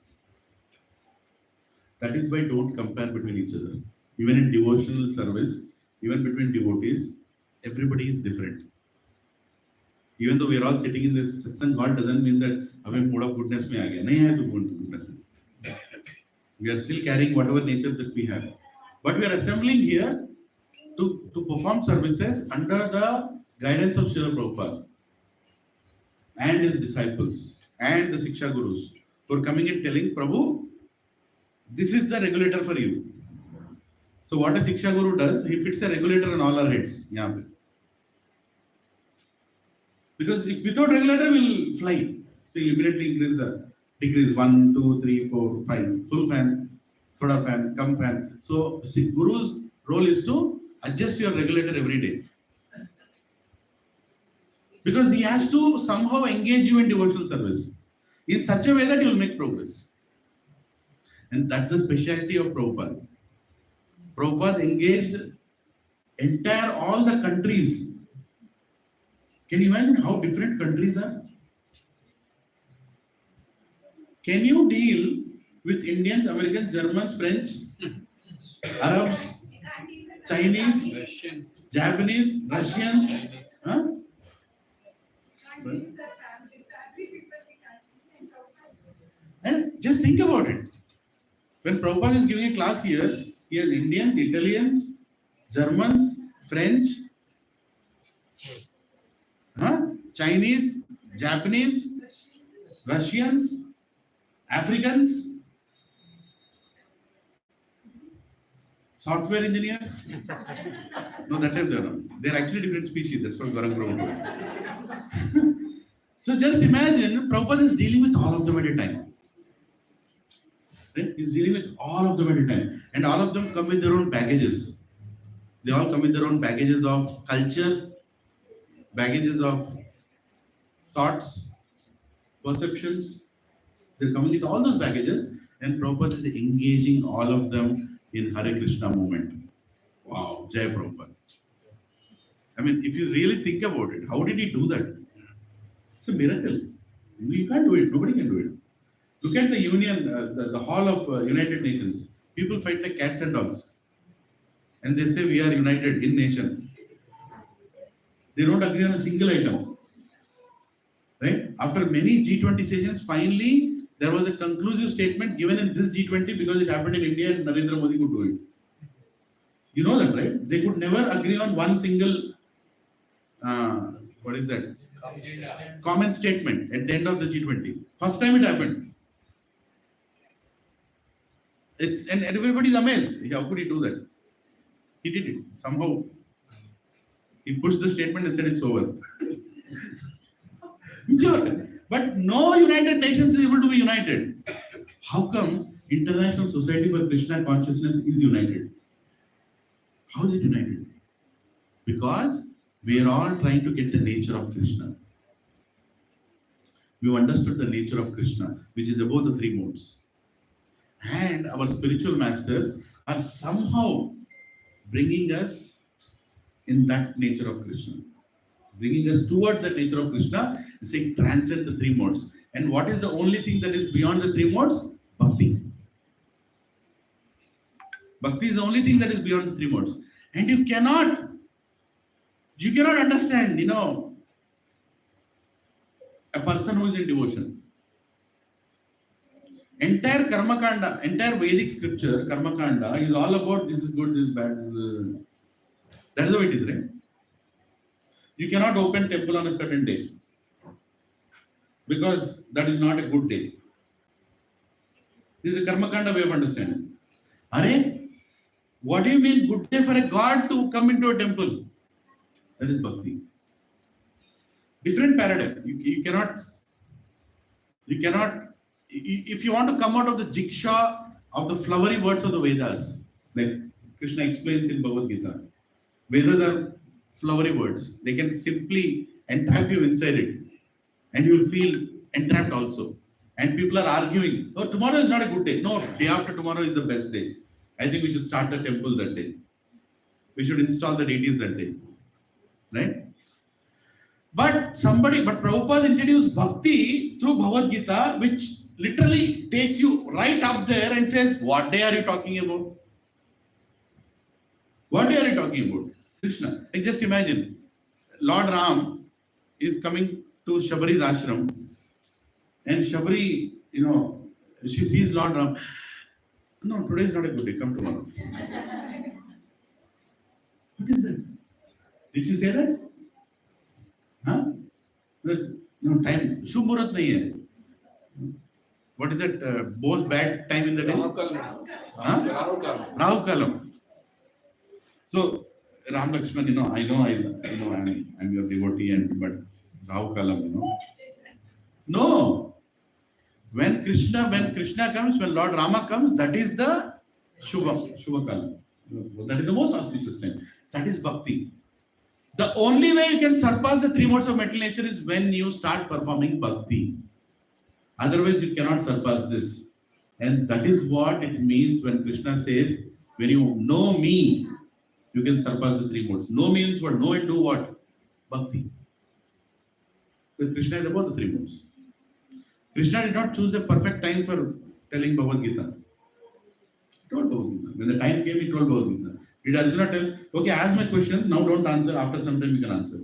That is why don't compare between each other. Even in devotional service, even between devotees, everybody is different. Even though we are all sitting in this satsang hall, doesn't mean that hame mode of goodness mein aa gaya. Nahi hai to go into goodness. We are still carrying whatever nature that we have. But we are assembling here to perform services under the guidance of Srila Prabhupada and his disciples and the Siksha Gurus who are coming and telling Prabhu, this is the regulator for you. So what a Siksha Guru does, he fits a regulator on all our heads. Because if without regulator, we'll fly. So you immediately increase the degrees 1, 2, 3, 4, 5. Full fan, thoda fan, come fan. So Guru's role is to adjust your regulator every day. Because he has to somehow engage you in devotional service in such a way that you will make progress. And that's the specialty of Prabhupada. Prabhupada engaged all the countries. Can you imagine how different countries are? Can you deal with Indians, Americans, Germans, French, Arabs, Chinese, Russians, Japanese, Russians? Chinese. Huh? And just think about it. When Prabhupada is giving a class here, Indians, Italians, Germans, French, Chinese, Japanese, Russians, Africans, software engineers. No, that time they are not. They are actually different species. That's what Gauranga Prabhupada told. So just imagine Prabhupada is dealing with all of them at a time. Right? He's dealing with all of them at a time. And all of them come with their own baggages. They all come with their own baggages of culture, baggages of thoughts, perceptions. They're coming with all those baggages, and Prabhupada is engaging all of them in Hare Krishna movement. Wow, Jai Prabhupada. I mean, if you really think about it, how did he do that? It's a miracle. You can't do it. Nobody can do it. Look at the union, the hall of United Nations. People fight like cats and dogs. And they say we are united in nation. They don't agree on a single item. Right? After many G20 sessions, finally, there was a conclusive statement given in this G20 because it happened in India and Narendra Modi could do it. You know that, right? They could never agree on one single, what is that? Common statement at the end of the G20. First time it happened. And everybody's amazed. How could he do that? He did it. Somehow, he pushed the statement and said it's over. Whichever. But no United Nations is able to be united. How come International Society for Krishna Consciousness is united? How is it united? Because we are all trying to get the nature of Krishna. We understood the nature of Krishna, which is above the three modes. And our spiritual masters are somehow bringing us in that nature of Krishna. Bringing us towards that nature of Krishna, saying transcend the three modes. And what is the only thing that is beyond the three modes? Bhakti. Bhakti is the only thing that is beyond the three modes. And you cannot understand, a person who is in devotion. Entire Karma Kanda, entire Vedic scripture, Karma Kanda, is all about this is good, this is bad, this is... That is how it is, right? You cannot open temple on a certain day because that is not a good day. This is a Karma Kanda way of understanding. Are, what do you mean good day for a god to come into a temple? That is Bhakti. Different paradigm. You cannot, if you want to come out of the jigsaw of the flowery words of the Vedas, like Krishna explains in Bhagavad Gita, Vedas are flowery words. They can simply entrap you inside it. And you will feel entrapped also. And people are arguing, oh, tomorrow is not a good day. No, day after tomorrow is the best day. I think we should start the temple that day. We should install the deities that day. Right? But Prabhupada introduced Bhakti through Bhagavad Gita, which literally takes you right up there and says, what day are you talking about? What day are you talking about? Krishna. Like just imagine, Lord Ram is coming to Shabari's ashram, and Shabari, she sees Lord Ram. No, today is not a good day. Come tomorrow. What is that? Did she say that? Huh? No time. Shubh Muhurat nahi hai. What is that? Most bad time in the day? Rahu Kalam. Rahu Kalam. So Ram Lakshman, I know I'm your devotee, but Rahu Kalam, No. When Krishna comes, when Lord Rama comes, that is the Shubha Kalam. That is the most auspicious time. That is Bhakti. The only way you can surpass the three modes of mental nature is when you start performing Bhakti. Otherwise, you cannot surpass this. And that is what it means when Krishna says, when you know me, you can surpass the three modes. Know means what? Know and do what? Bhakti. Because Krishna is above the three modes. Krishna did not choose a perfect time for telling Bhagavad Gita. He told Bhagavad Gita. When the time came, he told Bhagavad Gita. Did Arjuna tell, okay, ask my question, now don't answer, after some time you can answer.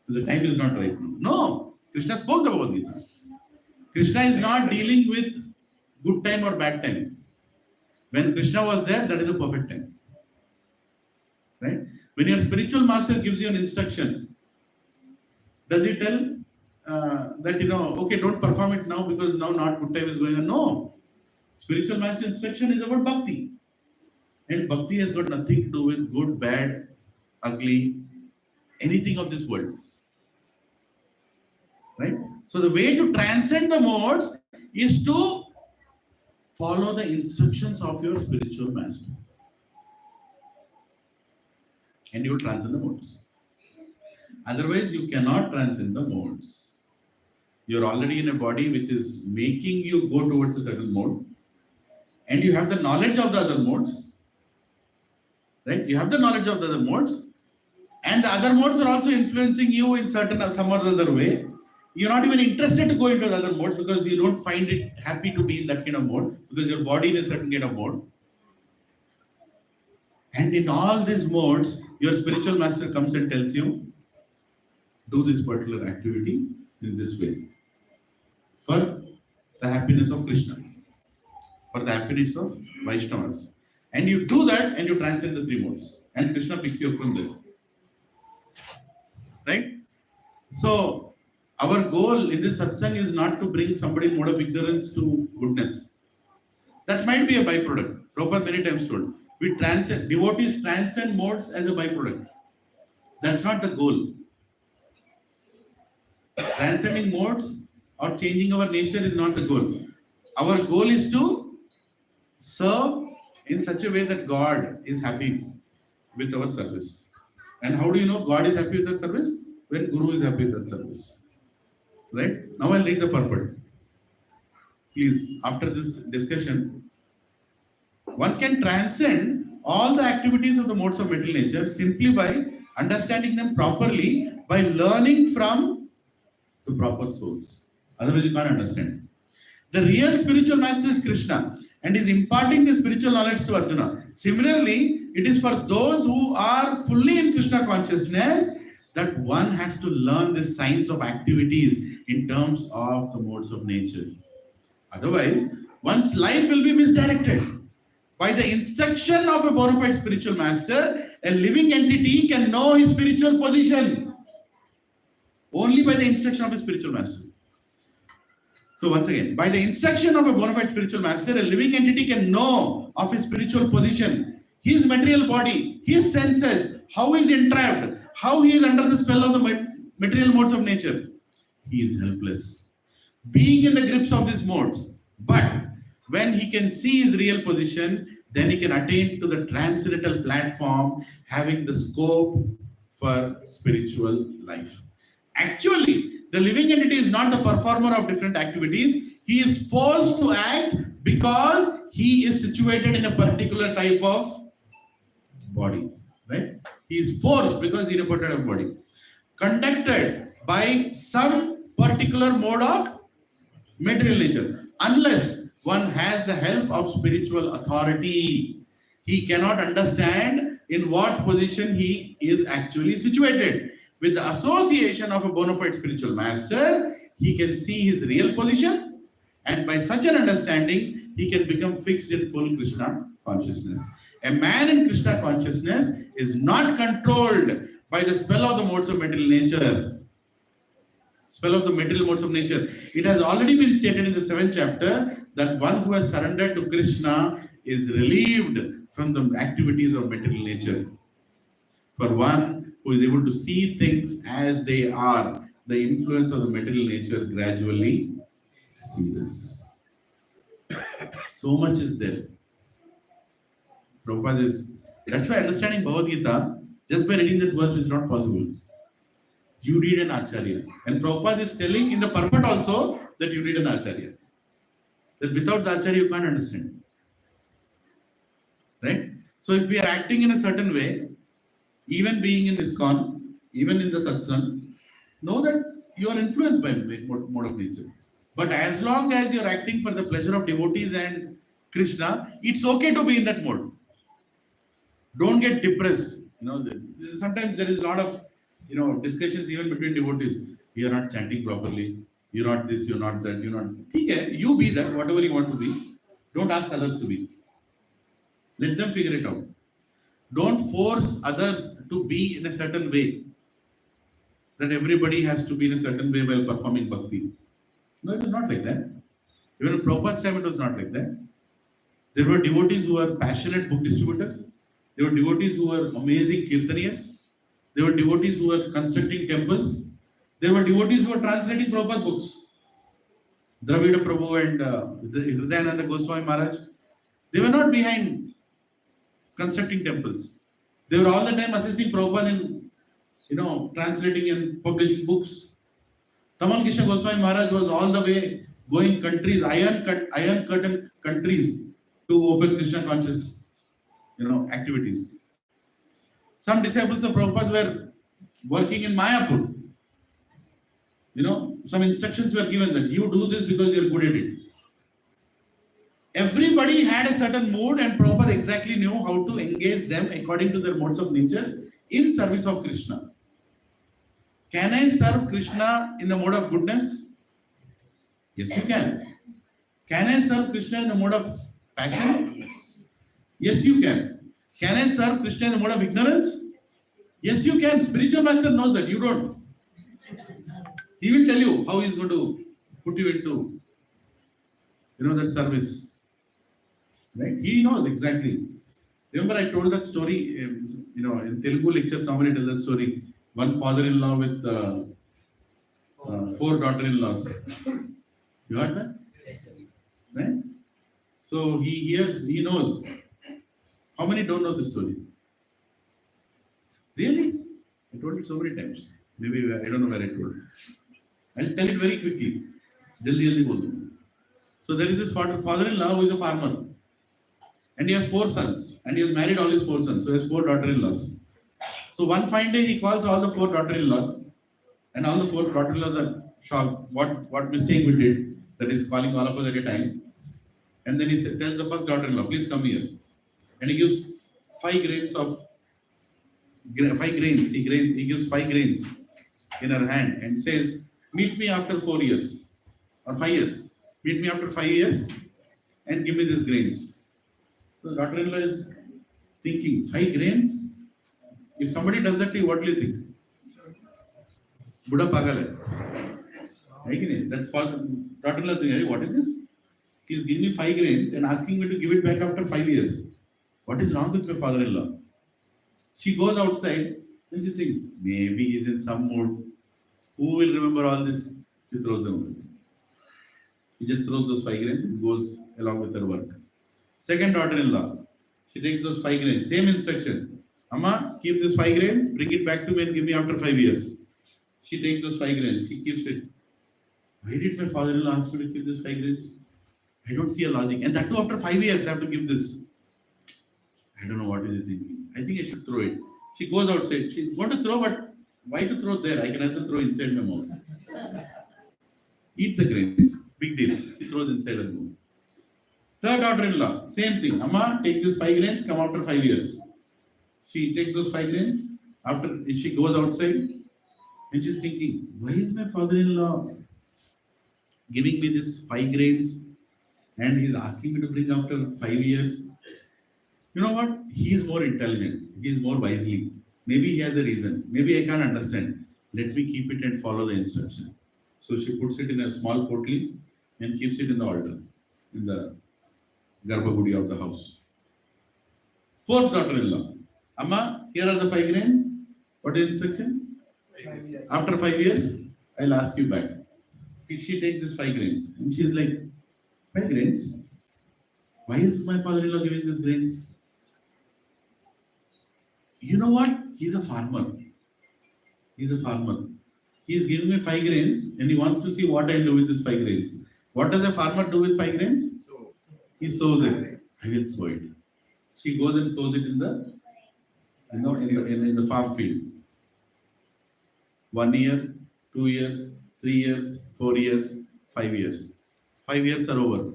The time is not right now. No, Krishna spoke the Bhagavad Gita. Krishna is not dealing with good time or bad time. When Krishna was there, that is a perfect time. Right? When your spiritual master gives you an instruction, does he tell that, okay, don't perform it now because now not good time is going on? No. Spiritual master instruction is about Bhakti. And Bhakti has got nothing to do with good, bad, ugly, anything of this world. Right? So the way to transcend the modes is to follow the instructions of your spiritual master. And you will transcend the modes. Otherwise, you cannot transcend the modes. You're already in a body which is making you go towards a certain mode. And you have the knowledge of the other modes. Right? You have the knowledge of the other modes. And the other modes are also influencing you in some or other way. You're not even interested to go into the other modes because you don't find it happy to be in that kind of mode because your body in a certain kind of mode. And in all these modes, your spiritual master comes and tells you, do this particular activity in this way for the happiness of Krishna, for the happiness of Vaishnavas. And you do that and you transcend the three modes. And Krishna picks you up from there. Right? So, our goal in this satsang is not to bring somebody in mode of ignorance to goodness. That might be a byproduct. Prabhupada many times told. We transcend, devotees transcend modes as a byproduct. That's not the goal. Transcending modes or changing our nature is not the goal. Our goal is to serve in such a way that God is happy with our service. And how do you know God is happy with our service? When Guru is happy with our service. Right? Now I'll read the purport. Please, after this discussion, one can transcend all the activities of the modes of material nature simply by understanding them properly, by learning from the proper source. Otherwise, you can't understand. The real spiritual master is Krishna and is imparting the spiritual knowledge to Arjuna. Similarly, it is for those who are fully in Krishna consciousness that one has to learn the science of activities in terms of the modes of nature. Otherwise, one's life will be misdirected. By the instruction of a bona fide spiritual master, a living entity can know his spiritual position. Only by the instruction of a spiritual master. So once again, by the instruction of a bona fide spiritual master, a living entity can know of his spiritual position, his material body, his senses, how he is entrapped, how he is under the spell of the material modes of nature. He is helpless, being in the grips of these modes. But when he can see his real position, then he can attain to the transcendental platform, having the scope for spiritual life. Actually, the living entity is not the performer of different activities. He is forced to act because he is situated in a particular type of body. Right? He is forced because he is in a particular body. Conducted by some particular mode of material nature. Unless one has the help of spiritual authority, he cannot understand in what position he is actually situated. With the association of a bona fide spiritual master, he can see his real position, and by such an understanding, he can become fixed in full Krishna consciousness. A man in Krishna consciousness is not controlled by the spell of the modes of material nature. Spell of the material modes of nature. It has already been stated in the 7th chapter that one who has surrendered to Krishna is relieved from the activities of material nature. For one who is able to see things as they are, the influence of the material nature gradually ceases. So much is there. Prabhupada is, that's why understanding Bhagavad Gita just by reading that verse is not possible. You need an Acharya. And Prabhupada is telling in the purport also that you need an Acharya. That without the Acharya you can't understand. Right? So if we are acting in a certain way, even being in ISKCON, even in the satsang, know that you are influenced by mode of nature. But as long as you are acting for the pleasure of devotees and Krishna, it's okay to be in that mode. Don't get depressed. Sometimes there is a lot of discussions even between devotees. You're not chanting properly. You're not this, you're not that, you're not. Okay, you be that, whatever you want to be. Don't ask others to be. Let them figure it out. Don't force others to be in a certain way. That everybody has to be in a certain way while performing bhakti. No, it was not like that. Even in Prabhupada's time, it was not like that. There were devotees who were passionate book distributors. There were devotees who were amazing kirtaniyas. There were devotees who were constructing temples. There were devotees who were translating Prabhupada books. Dravida Prabhu and Lilananda Goswami Maharaj, they were not behind constructing temples. They were all the time assisting Prabhupada in translating and publishing books. Tamal Krishna Goswami Maharaj was all the way going countries, iron curtain countries to open Krishna conscious activities. Some disciples of Prabhupada were working in Mayapur. some instructions were given that you do this because you're good at it. Everybody had a certain mood and Prabhupada exactly knew how to engage them according to their modes of nature in service of Krishna. Can I serve Krishna in the mode of goodness? Yes, you can. Can I serve Krishna in the mode of passion? Yes, you can. Can I serve Krishna in the mode of ignorance? Yes, you can. Spiritual master knows that. You don't. He will tell you how he is going to put you into, that service. Right? He knows exactly. Remember, I told that story. In Telugu lectures, normally tell that story. One father-in-law with 4 daughter-in-laws. You heard that? Right? So he hears, he knows. How many don't know this story? Really? I told it so many times. Maybe I don't know where I told it. I'll tell it very quickly. Jaldi bol do. So there is this father-in-law who is a farmer. And he has 4 sons. And he has married all his 4 sons. So he has 4 daughter-in-laws. So one fine day he calls all the 4 daughter-in-laws. And all the 4 daughter-in-laws are shocked. What mistake we did that is calling all of us at a time. And then he tells the first daughter-in-law, please come here. And he gives 5 grains. He gives 5 grains in her hand and says, meet me after 4 years or 5 years. Meet me after 5 years and give me these grains. So the daughter-in-law is thinking, 5 grains? If somebody does that to you, what do you think? Buddha pagal hai. That daughter-in-law thinking, what is this? He's giving me 5 grains and asking me to give it back after 5 years. What is wrong with my father-in-law? She goes outside and she thinks, maybe he's in some mood. Who will remember all this? She throws them away. She just throws those 5 grains and goes along with her work. Second daughter-in-law, she takes those 5 grains, same instruction. Amma, keep this 5 grains, bring it back to me and give me after 5 years. She takes those 5 grains, she keeps it. Why did my father-in-law ask me to keep this 5 grains? I don't see a logic. And that too after 5 years, I have to give this. I don't know what is he thinking. I think I should throw it. She goes outside. She's going to throw, but why to throw there? I can also throw inside my mouth. Eat the grains. Big deal. She throws inside her mouth. Third daughter-in-law, same thing. Amma, take these 5 grains, come after 5 years. She takes those 5 grains. After she goes outside and she's thinking, why is my father-in-law giving me this 5 grains and he's asking me to bring after 5 years? You know what? He is more intelligent. He is more wisely. Maybe he has a reason. Maybe I can't understand. Let me keep it and follow the instruction. So she puts it in a small potli and keeps it in the altar, in the Garbhagudi of the house. Fourth daughter-in-law. Amma, here are the 5 grains. What is the instruction? 5 years. After 5 years, I'll ask you back. She takes this 5 grains and she's like, 5 grains? Why is my father-in-law giving these grains? You know what? He's a farmer. He's a farmer. He is giving me 5 grains and he wants to see what I'll do with these 5 grains. What does a farmer do with 5 grains? He sows it. I will sow it. She goes and sows it in the farm field. 1 year, 2 years, 3 years, 4 years, 5 years. 5 years are over.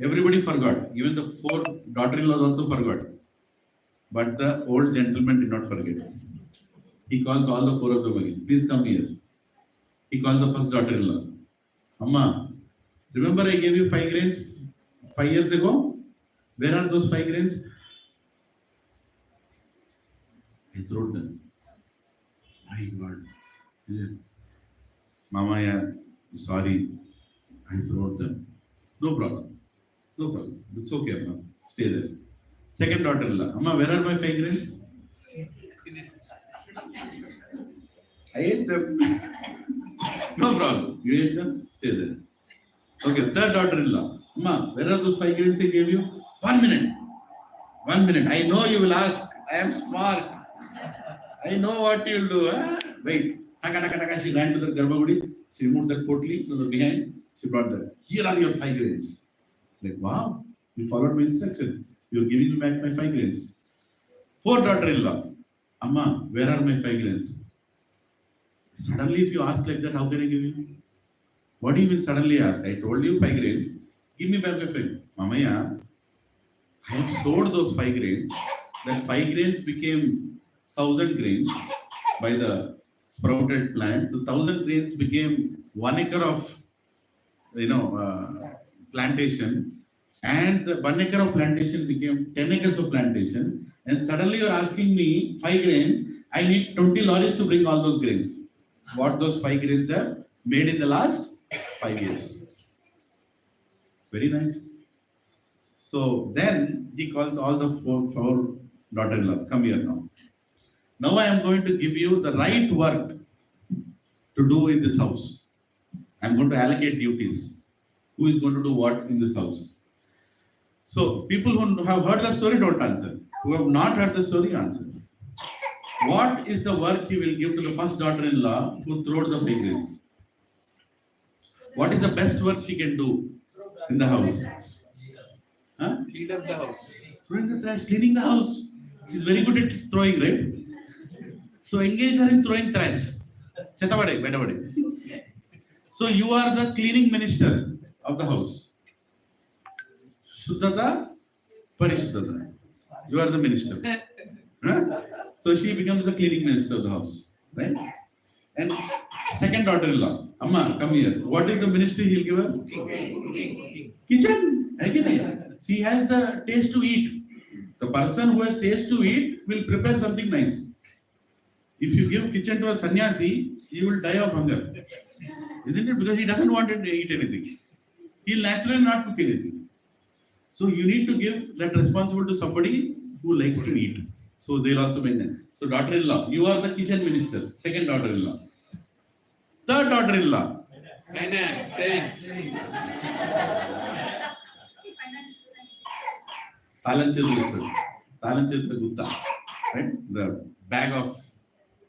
Everybody forgot. Even the 4 daughter-in-laws also forgot. But the old gentleman did not forget. He calls all the 4 of them again. Please come here. He calls the first daughter-in-law. Amma, remember I gave you 5 grains 5 years ago? Where are those 5 grains? I threw them. My God. Yeah. Mama, yeah, sorry. I threw them. No problem. No problem. It's okay, Amma. Stay there. Second daughter-in-law. Amma, where are my 5 grains? I ate them. No problem. You ate them? Stay there. Okay, third daughter-in-law. Amma, where are those 5 grains I gave you? 1 minute. 1 minute. I know you will ask. I am smart. I know what you will do. Huh? Wait. She ran to the Garbhagudi. She removed that potli from the behind. She brought that. Here are your 5 grains. Like, wow. You followed my instruction. You are giving me back my 5 grains. Fourth daughter-in-law. Amma, where are my 5 grains? Suddenly, if you ask like that, how can I give you? What do you mean suddenly ask? I told you 5 grains. Give me back my 5. Mamaya, I have sowed those 5 grains. That 5 grains became 1,000 grains by the sprouted plant. So 1,000 grains became 1 acre of, plantation. And the 1 acre of plantation became 10 acres of plantation. And suddenly you're asking me 5 grains. I need 20 lorries to bring all those grains. What those 5 grains have made in the last 5 years. Very nice. So then he calls all the four daughter-in-laws. Come here now. Now I am going to give you the right work to do in this house. I am going to allocate duties. Who is going to do what in this house? So people who have heard the story don't answer. Who have not heard the story answer. What is the work he will give to the first daughter-in-law who threw the 5 grains? What is the best work she can do in the house? Huh? Clean up the house. Throwing the trash, cleaning the house. She's very good at throwing, right? So engage her in throwing trash. Chetabade, bedabade. So you are the cleaning minister of the house. Shuddhata, Parishuddhata. You are the minister. Huh? So she becomes the cleaning minister of the house, right? And second daughter-in-law, Amma, come here. What is the ministry he'll give her? Cooking. Kitchen. Again, she has the taste to eat. The person who has taste to eat will prepare something nice. If you give kitchen to a sannyasi, he will die of hunger. Isn't it? Because he doesn't want to eat anything. He'll naturally not cook anything. So you need to give that responsibility to somebody who likes to eat. So they'll also maintain. So daughter-in-law, you are the kitchen minister. Second daughter-in-law. Third daughter-in-law. Finance, savings. Talanchitra Gupta. Right? The bag of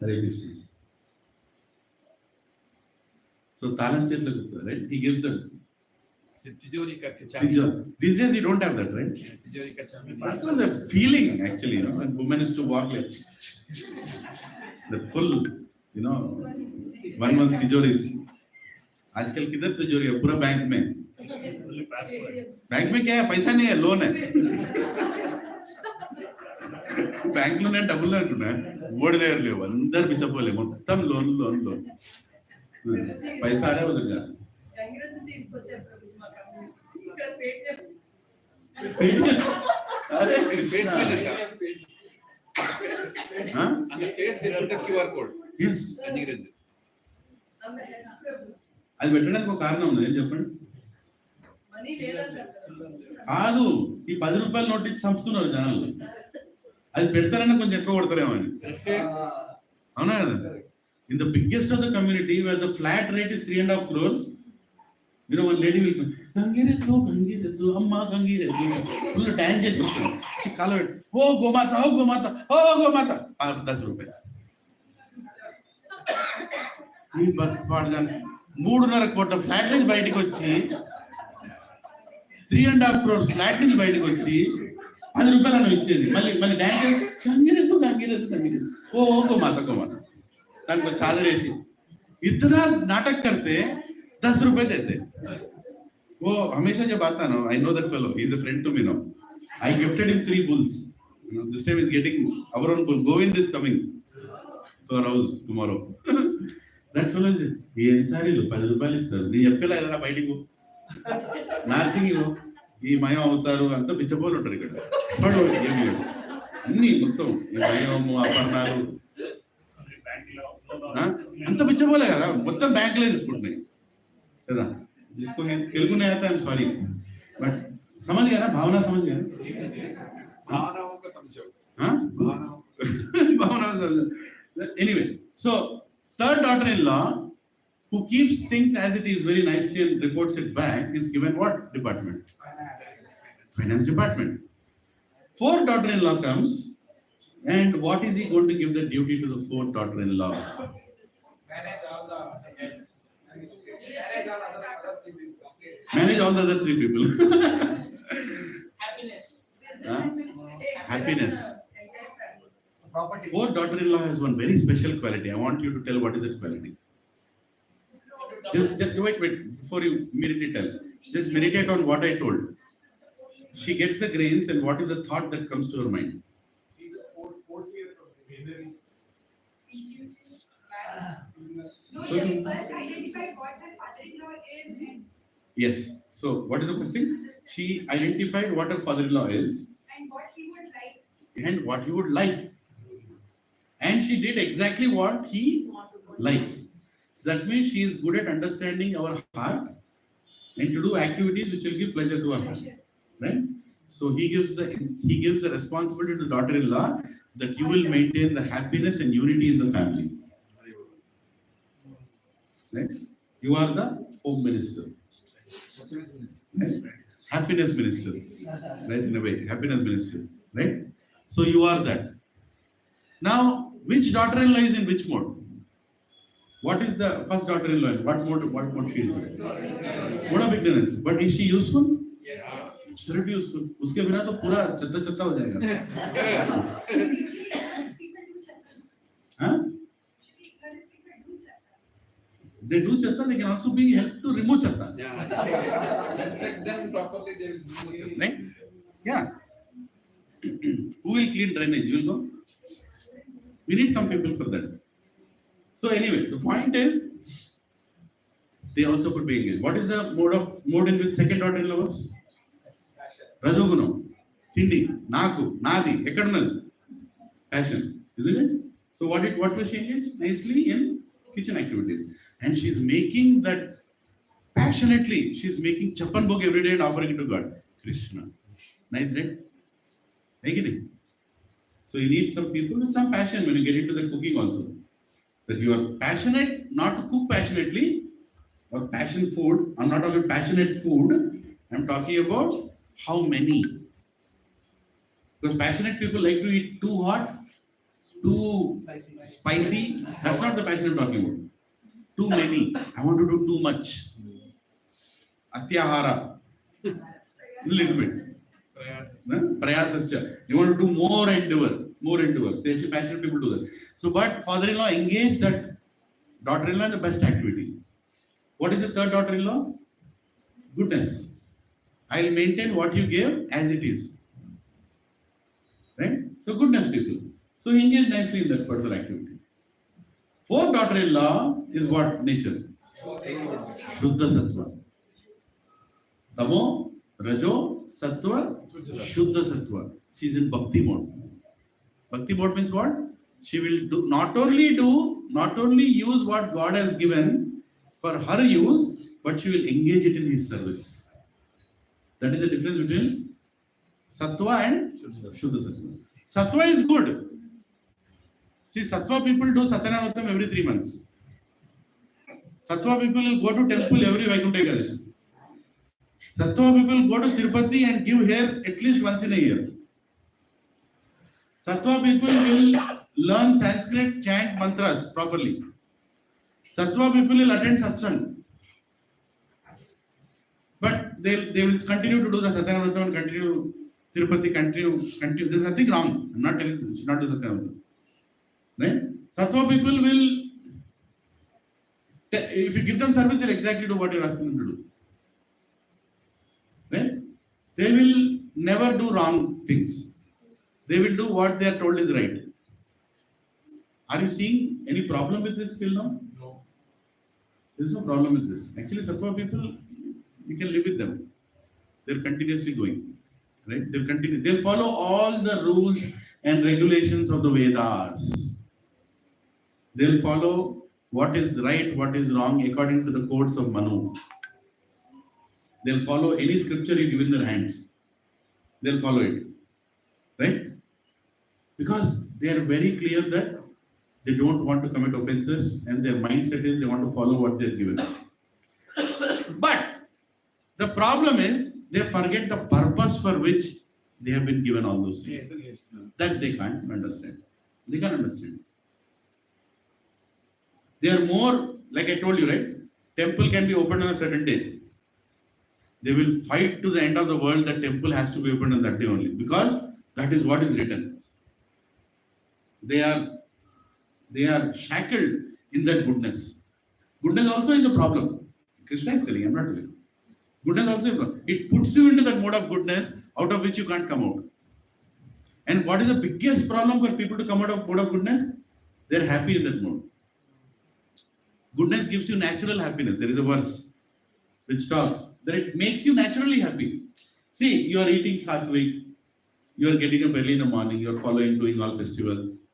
Hare. So Talanchitra Gupta, right? He gives the Tijori ka chabi. Tijori. These days you don't have that, right? Tijori ka chabi. That was a feeling actually, when women used to walk like the full, 1 month tijoris. आजकल किधर तिजोरी है? पूरा bank में. Only password. Bank में क्या है? पैसा नहीं है, लोन है. बैंक लोन है, डबल लोन है. वोट देर ले अंदर बिचपोले మొత్తం లోన్. पैसा आ रहा है उधर जा. On the face में लगा. हाँ? On the face they put a QR code. Yes. Anigranj. అది పెట్టడానికి ఒక కారణం ఉంది. ఏం చెప్పండి? కాదు, ఈ 10 రూపాయల నోట్ ఇచ్చి చంపుతున్నారు జనాలు. అది పెడతారన్నా కొంచెం ఎక్కువ కొడతారేమో అని. అవునా కదా? In the biggest of the community where the flat rate is 3.5 crores, one lady will come, Gangirettu, Amma Gangirettu, full tangent. She call it, oh Gomata, 10 rupees. ఈ పాడగా 3.5 కోట్ల ఫ్లాట్ నుంచి బయటకు వచ్చి 3.5 crores ఫ్లాట్ నుంచి బయటకు వచ్చి 10 రూపాయలు అని ఇచ్చేది. మళ్ళీ డాన్స్ గంగిరెద్దు ఓ గోమాత దానికి చాదर ऐसी इतना नाटक करते 10 रुपए देते. वो हमेशा जब आता ना, I know that fellow, he is a friend to me now. I gifted him 3 bulls. This time he is getting our own bull. Govind is coming to our house tomorrow. That fellow is, ఈ ఎన్సారీలు 10 రూపాయలు ఇస్తారు. నీ చెప్పేలా ఎదరా బయటికి నార్సింగ్ ఈ మయం అవుతారు. అంతా పిచ్చపోలు ఉంటారు ఇక్కడ. ఏమి అన్ని మొత్తం ఈ మయము అపర్ణాలు అంత పిచ్చపోలే కదా, మొత్తం బ్యాంకులే తీసుకుంటున్నాయి కదా. जिसको तेलुगु नहीं आता, आई एम सॉरी, बट समझ गया ना, भावना समझ गया. भावनाओं का समझो. हाँ, भावनाओं समझो. Anyway, so third daughter-in-law who keeps things as it is very nicely and reports it back is given what department? Finance department. Fourth daughter-in-law comes, and what is he going to give the duty to the fourth daughter-in-law? Manage all the other 3 people. Happiness. Property. Fourth daughter-in-law has one very special quality. I want you to tell what is that quality. Just wait, before you immediately tell. Just meditate on what I told. She gets the grains, and what is the thought that comes to her mind? He's a four-year visionary. No, she first identified what her father-in-law is and Yes. So, what is the first thing? She identified what her father-in-law is what he would like. and what he would like. And she did exactly what he likes. So that means she is good at understanding our heart and to do activities which will give pleasure to our heart. Right? So he gives the responsibility to daughter-in-law that you will maintain the happiness and unity in the family. Right? You are the home minister. Right? Happiness minister. Right? In a way, happiness minister. Right? So you are that. Now, which daughter-in-law is in which mode? What is the first daughter-in-law in? What mode she is in? Mode of ignorance. But is she useful? Yes. Absolutely useful. उसके बिना तो पूरा चत्ता हो जाएगा. Usually, ignorant people do chakra. Huh? Usually, ignorant people do chakra. They do chatta, they can also be helped to remove chatta. Yeah. Instruct them properly, they will do it. Right? Yeah. Who will clean drainage? You will go? We need some people for that. So anyway, the point is, they also could be engaged. What is the mode in which second daughter-in-law was? Rajogunam, Tindi, Naku, Nadi, Ekadnal, passion, isn't it? So what was she engaged? Nicely in kitchen activities. And she's making that passionately, she's making chapan bhog every day and offering it to God. Krishna. Nice, right? Again. So you need some people with some passion when you get into the cooking also. That you are passionate, not to cook passionately, or passion food. I'm not talking passionate food. I'm talking about how many. Because passionate people like to eat too hot, too spicy. That's not the passion I'm talking about. Too many. I want to do too much. Atyahara. Little bit. Prayasascha. You want to do more endeavor. Passionate people do that. So, but father-in-law engaged that daughter-in-law in the best activity. What is the third daughter-in-law? Goodness. I will maintain what you gave as it is. Right? So, goodness people. So, he engaged nicely in that particular activity. Fourth daughter-in-law is what nature? Shuddha Sattva. Tamo, Rajo, Sattva, Shuddha Sattva. She is in Bhakti mode. Bhakti mode means what? She will do not only use what God has given for her use, but she will engage it in His service. That is the difference between Sattva and Shuddha Sattva. Sattva is good. See, Sattva people do Satyanavatam every 3 months. Sattva people will go to temple every Vaikuntha Ekadashi. Sattva people go to Tirupati and give hair at least once in a year. Sattva people will learn Sanskrit, chant mantras properly. Sattva people will attend satsang. But they will continue to do the Satyanavatam and continue Tirupati, continue. There's nothing wrong. I'm not telling you should not do Satyanavatam. Right? Sattva people will, if you give them service, they'll exactly do what you're asking them to do. Right? They will never do wrong things. They will do what they are told is right. Are you seeing any problem with this till now? No. There's no problem with this. Actually, Sattva people, you can live with them. They're continuously going. Right? They'll continue. They'll follow all the rules and regulations of the Vedas. They'll follow what is right, what is wrong according to the codes of Manu. They'll follow any scripture you give in their hands. They'll follow it. Right? Because they are very clear that they don't want to commit offenses and their mindset is they want to follow what they're given. But the problem is they forget the purpose for which they have been given all those things. Yes. That they can't understand. They can't understand. They are more, like I told you, right? Temple can be opened on a certain day. They will fight to the end of the world that temple has to be opened on that day only. Because that is what is written. They are shackled in that goodness. Goodness also is a problem. Krishna is telling, I'm not telling. Goodness also, it puts you into that mode of goodness out of which you can't come out. And what is the biggest problem for people to come out of mode of goodness? They're happy in that mode. Goodness gives you natural happiness. There is a verse which talks that it makes you naturally happy. See, you are eating sattvic, you are getting up early in the morning, you are following, doing all festivals.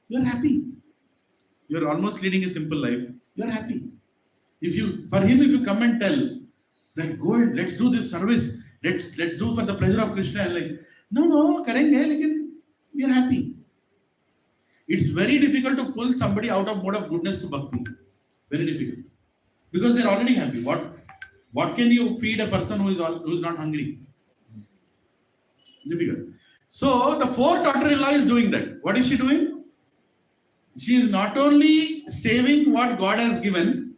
You are happy. You are almost leading a simple life. You are happy. If you come and tell that go and let's do this service, let's do for the pleasure of Krishna, like, no, karenge, lekin we are happy. It's very difficult to pull somebody out of mode of goodness to bhakti. Very difficult. Because they're already happy. What can you feed a person who is not hungry? Difficult. So the fourth daughter-in-law is doing that. What is she doing? She is not only saving what God has given,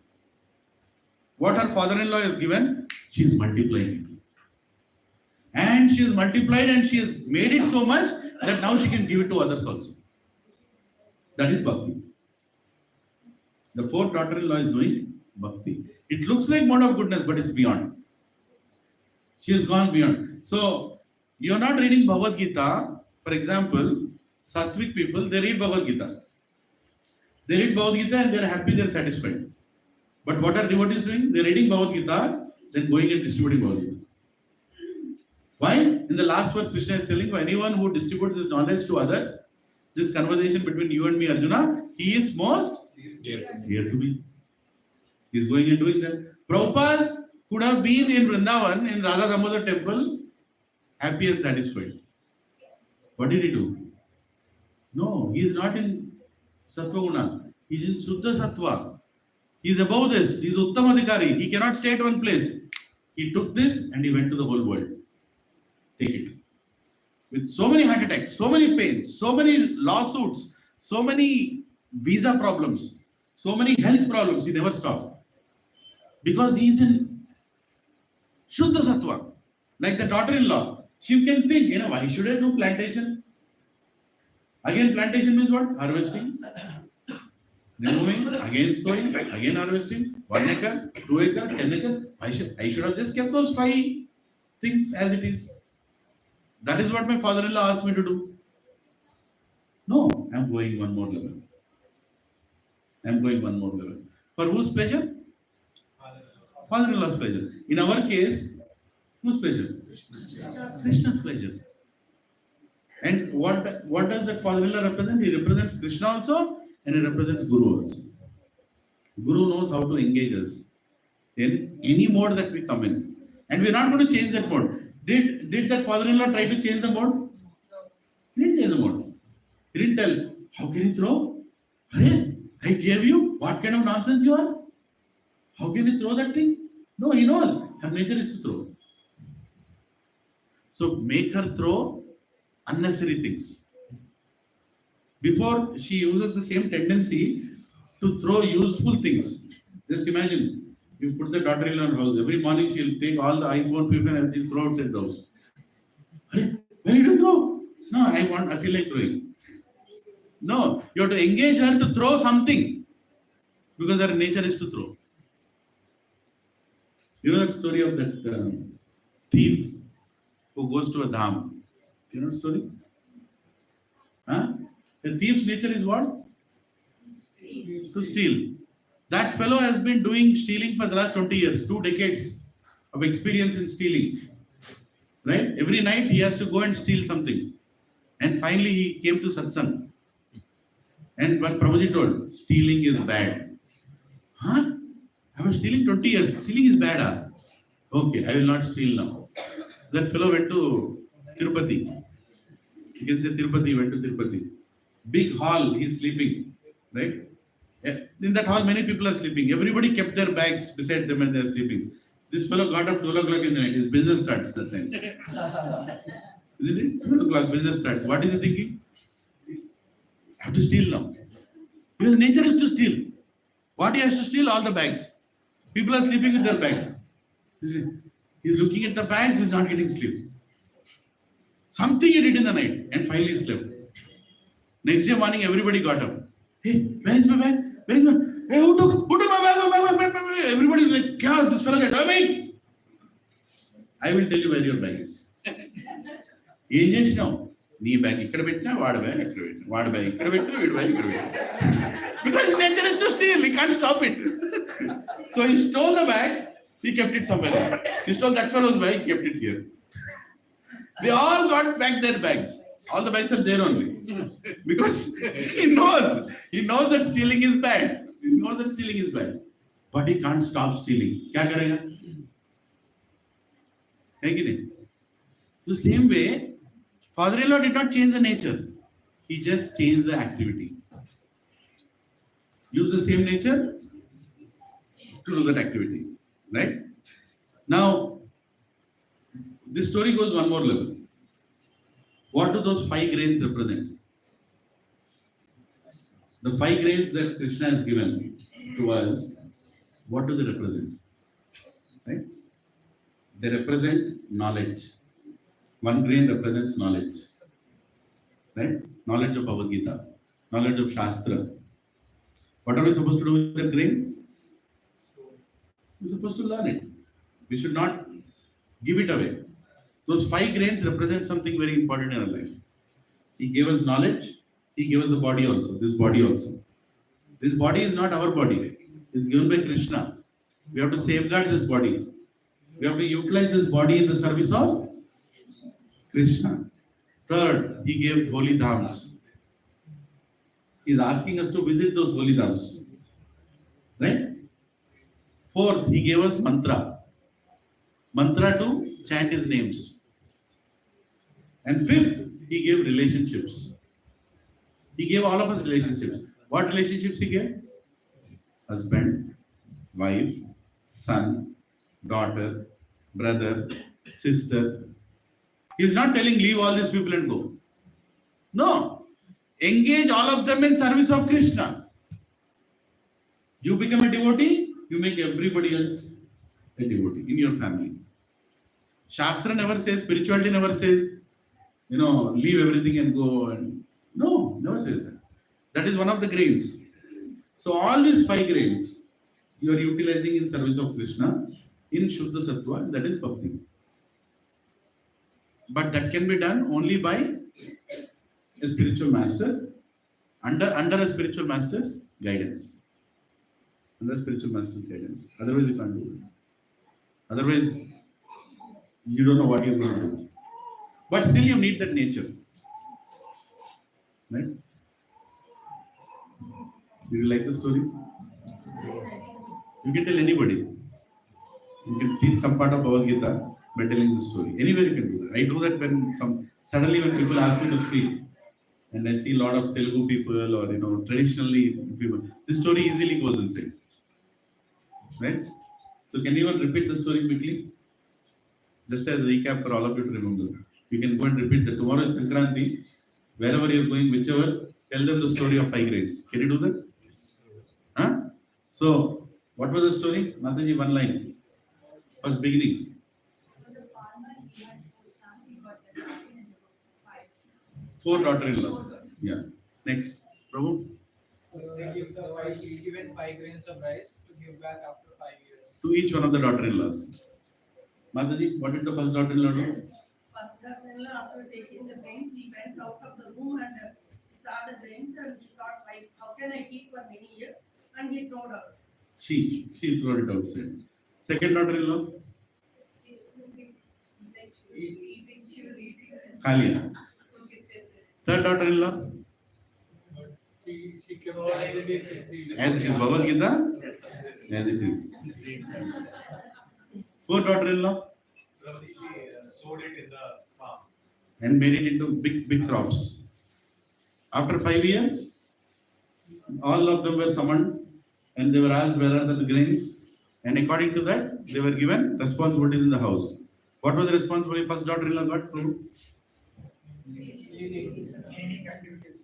what her father-in-law has given, she is multiplying it. And she has multiplied and she has made it so much that now she can give it to others also. That is bhakti. The fourth daughter-in-law is doing bhakti. It looks like mode of goodness, but it's beyond. She has gone beyond. So, you are not reading Bhagavad Gita. For example, Sattvic people, they read Bhagavad Gita. They read Bhagavad Gita and they are happy, they are satisfied. But what are devotees doing? They are reading Bhagavad Gita, then going and distributing Bhagavad Gita. Why? In the last verse, Krishna is telling, for anyone who distributes his knowledge to others, this conversation between you and me, Arjuna, he is most dear to me. He is going and doing that. Prabhupada could have been in Vrindavan, in Radha Damodar temple, happy and satisfied. What did he do? No, he is not in Sattva Guna. He is in Suddha Sattva. He is above this. He is Uttamadhikari. He cannot stay at one place. He took this and he went to the whole world. Take it. With so many heart attacks, so many pains, so many lawsuits, so many visa problems, so many health problems, he never stopped. Because he is in Shuddha Sattva. Like the daughter-in-law. She can think, why should I do plantation? Again, plantation means what? Harvesting. Removing, again sowing, again harvesting. 1 acre, 2 acre, 10 acre. I should have just kept those 5 things as it is. That is what my father-in-law asked me to do. No, I am going one more level. For whose pleasure? Father-in-law's pleasure. In our case, whose pleasure? Krishna's pleasure. And what does that father-in-law represent? He represents Krishna also and he represents Guru also. Guru knows how to engage us in any mode that we come in. And we are not going to change that mode. Did that father-in-law try to change the mode? He didn't change the mode. He didn't tell, how can you throw? Hare, I gave you, what kind of nonsense you are? How can you throw that thing? No, he knows. Her nature is to throw. So make her throw unnecessary things. Before she uses the same tendency to throw useful things. Just imagine. You put the daughter-in-law in her house. Every morning she'll take all the iPhone, FIFA and everything, throw outside the house. Hey, where did you throw? No, I feel like throwing. No, you have to engage her to throw something. Because her nature is to throw. You know that story of that thief who goes to a dham? You know the story? Huh? The thief's nature is what? To steal. That fellow has been doing stealing for the last 20 years, 2 decades of experience in stealing. Right? Every night he has to go and steal something. And finally he came to satsang. And when Prabhuji told, stealing is bad. Huh? I was stealing 20 years. Stealing is bad. Huh? Okay, I will not steal now. That fellow went to Tirupati. You can say Tirupati, went to Tirupati. Big hall, he's sleeping. Right? In that hall, many people are sleeping. Everybody kept their bags beside them and they are sleeping. This fellow got up 12 o'clock in the night. His business starts that time. Isn't it? 12 o'clock, business starts. What is he thinking? I have to steal now. Because nature is to steal. What he has to steal? All the bags. People are sleeping with their bags. He's looking at the bags, he's not getting sleep. Something he did in the night and finally he slept. Next day morning, everybody got up. Hey, where is my bag? Where is my... Hey, who took my bag? everybody is like, chaos, this fellow is coming. I will tell you where your bag is. ఏం చేసినావు నీ bag ఇక్కడ పెట్టినా వాడి bag ఎక్కడ పెట్టినా వాడి bag ఇక్కడ పెట్టినా వీడి బ్యాగ్ ఇక్కడ పెట్టినా because nature is to steal, he can't stop it. So he stole the bag, he kept it somewhere else. He stole that fellow's bag, he kept it here. They all got back their bags. All the bags are there only. Because he knows that stealing is bad. He knows that stealing is bad. But he can't stop stealing. क्या करेगा? है कि नहीं? The same way, father-in-law did not change the nature. He just changed the activity. Use the same nature to do that activity. Right? Now, this story goes one more level. What do those 5 grains represent? The 5 grains that Krishna has given to us, what do they represent? Right? They represent knowledge. 1 grain represents knowledge. Right? Knowledge of Bhagavad Gita, knowledge of Shastra. What are we supposed to do with that grain? We're supposed to learn it. We should not give it away. Those 5 grains represent something very important in our life. He gave us knowledge. He gave us the body also. This body also. This body is not our body. It's given by Krishna. We have to safeguard this body. We have to utilize this body in the service of Krishna. Third, he gave holy dhams. He's asking us to visit those holy dhams. Right? Fourth, he gave us mantra. Mantra to chant his names. And fifth, he gave relationships. He gave all of us relationships. What relationships he gave? Husband, wife, son, daughter, brother, sister. He's not telling leave all these people and go. No. Engage all of them in service of Krishna. You become a devotee, you make everybody else a devotee in your family. Shastra never says, spirituality never says, leave everything and go. And no, never says that. That is one of the grains. So all these 5 grains you are utilizing in service of Krishna in Shuddha Sattva, that is Bhakti. But that can be done only by a spiritual master, under a spiritual master's guidance. Under spiritual master's guidance. Otherwise you can't do it. Otherwise, you don't know what you're going to do. But still you need that nature. Right? Did you like the story? You can tell anybody. You can teach some part of Bhagavad Gita by telling the story. Anywhere you can do that. I do that when suddenly when people ask me to speak, and I see a lot of Telugu people or traditionally people, this story easily goes inside. Right? So can you repeat the story quickly? Just as a recap for all of you to remember. You can go and repeat that. Tomorrow is Sankranti. Wherever you're going, whichever, tell them the story of 5 grains. Can you do that? Huh? So, what was the story? Mataji, one line. First beginning. Was a farmer, he had 4 sons, he got them married and there were 5. 4 daughter-in-laws. Yeah. Next. Prabhu. They give the wife is given 5 grains of rice to give back after 5 years. To each one of the daughter-in-laws. Mataji, what did the first daughter-in-law do? First daughter-in-law, after taking the grains, he went out of the room and saw the grains and he thought, like, how can I keep for many years? And he threw it out. She threw it outside. Second daughter-in-law? Kalia. Third daughter-in-law? She kept as it is. As it is. Bhagavad Gita? As it is. Fourth daughter-in-law? She sowed it in the farm. And made it into big crops. After 5 years, all of them were summoned and they were asked where are the grains, and according to that they were given responsibilities in the house. What was the responsibility first daughter-in-law got? Cleaning activities.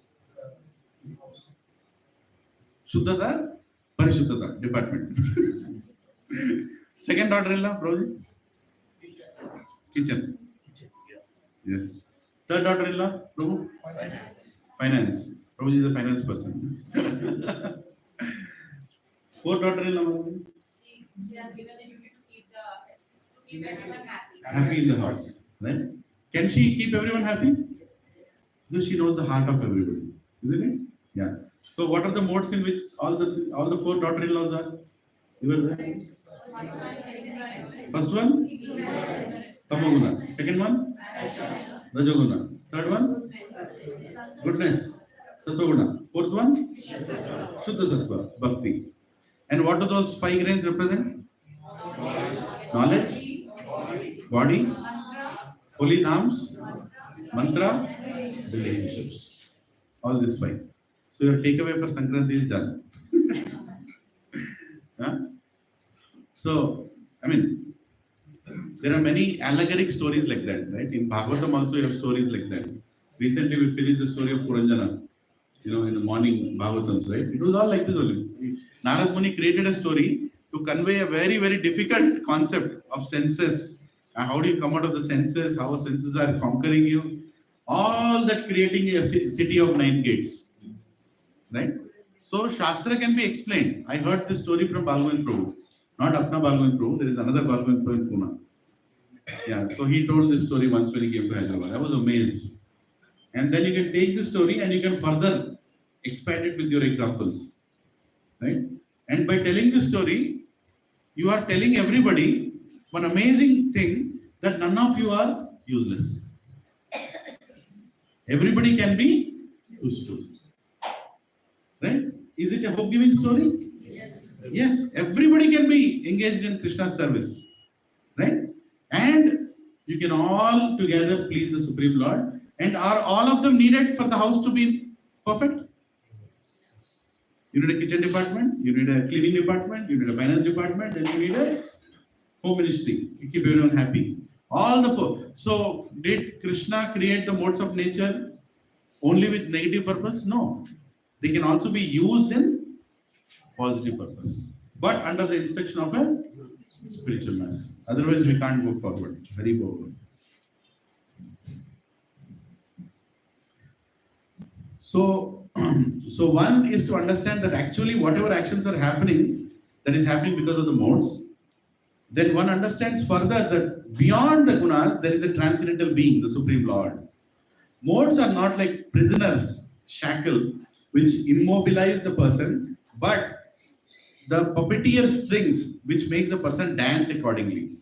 Shuddhata, Parishuddhata department. Second daughter-in-law, Prabhuji? Kitchen. Yes. Third daughter-in-law, Prabhu? Finance. Prabhuji is a finance person. Fourth daughter-in-law, She has given the duty to keep everyone happy. Happy in the house, right? Can she keep everyone happy? Because she knows the heart of everybody, isn't it? Yeah. So what are the modes in which all the four daughter-in-laws are? You were there? First one, Tamoguna. Second one, Rajoguna. Third one, goodness, Sattva. Fourth one, Shuddha Sattva, Bhakti. And what do those 5 grains represent? Knowledge, body, holy names, mantra, relationships. All this 5. So your takeaway for Sankranti is done. Huh? So, I mean, there are many allegoric stories like that, right? In Bhagavatam also you have stories like that. Recently we finished the story of Puranjana, in the morning Bhagavatams, right? It was all like this only. Narad Muni created a story to convey a very, very difficult concept of senses. How do you come out of the senses? How senses are conquering you? All that creating a city of 9 gates, right? So Shastra can be explained. I heard this story from Balgovind Prabhu, not Apna Balgovind Prabhu. There is another Balgovind Prabhu in Pune. Yeah, so he told this story once when he came to Hyderabad. I was amazed. And then you can take the story and you can further expand it with your examples, right? And by telling the story, you are telling everybody one amazing thing, that none of you are useless. Everybody can be useful, right? Is it a hope-giving story? Yes, everybody can be engaged in Krishna's service, right? And you can all together please the Supreme Lord. And are all of them needed for the house to be perfect? You need a kitchen department, you need a cleaning department, you need a finance department, and you need a home ministry. You keep everyone happy. All the 4. So, did Krishna create the modes of nature only with negative purpose? No. They can also be used in positive purpose, but under the instruction of a spiritual master. Otherwise, we can't go forward. Very forward. So one is to understand that actually whatever actions are happening, that is happening because of the modes. Then one understands further that beyond the gunas, there is a transcendental being, the Supreme Lord. Modes are not like prisoners, shackled, which immobilize the person, but the puppeteer strings, which makes the person dance accordingly.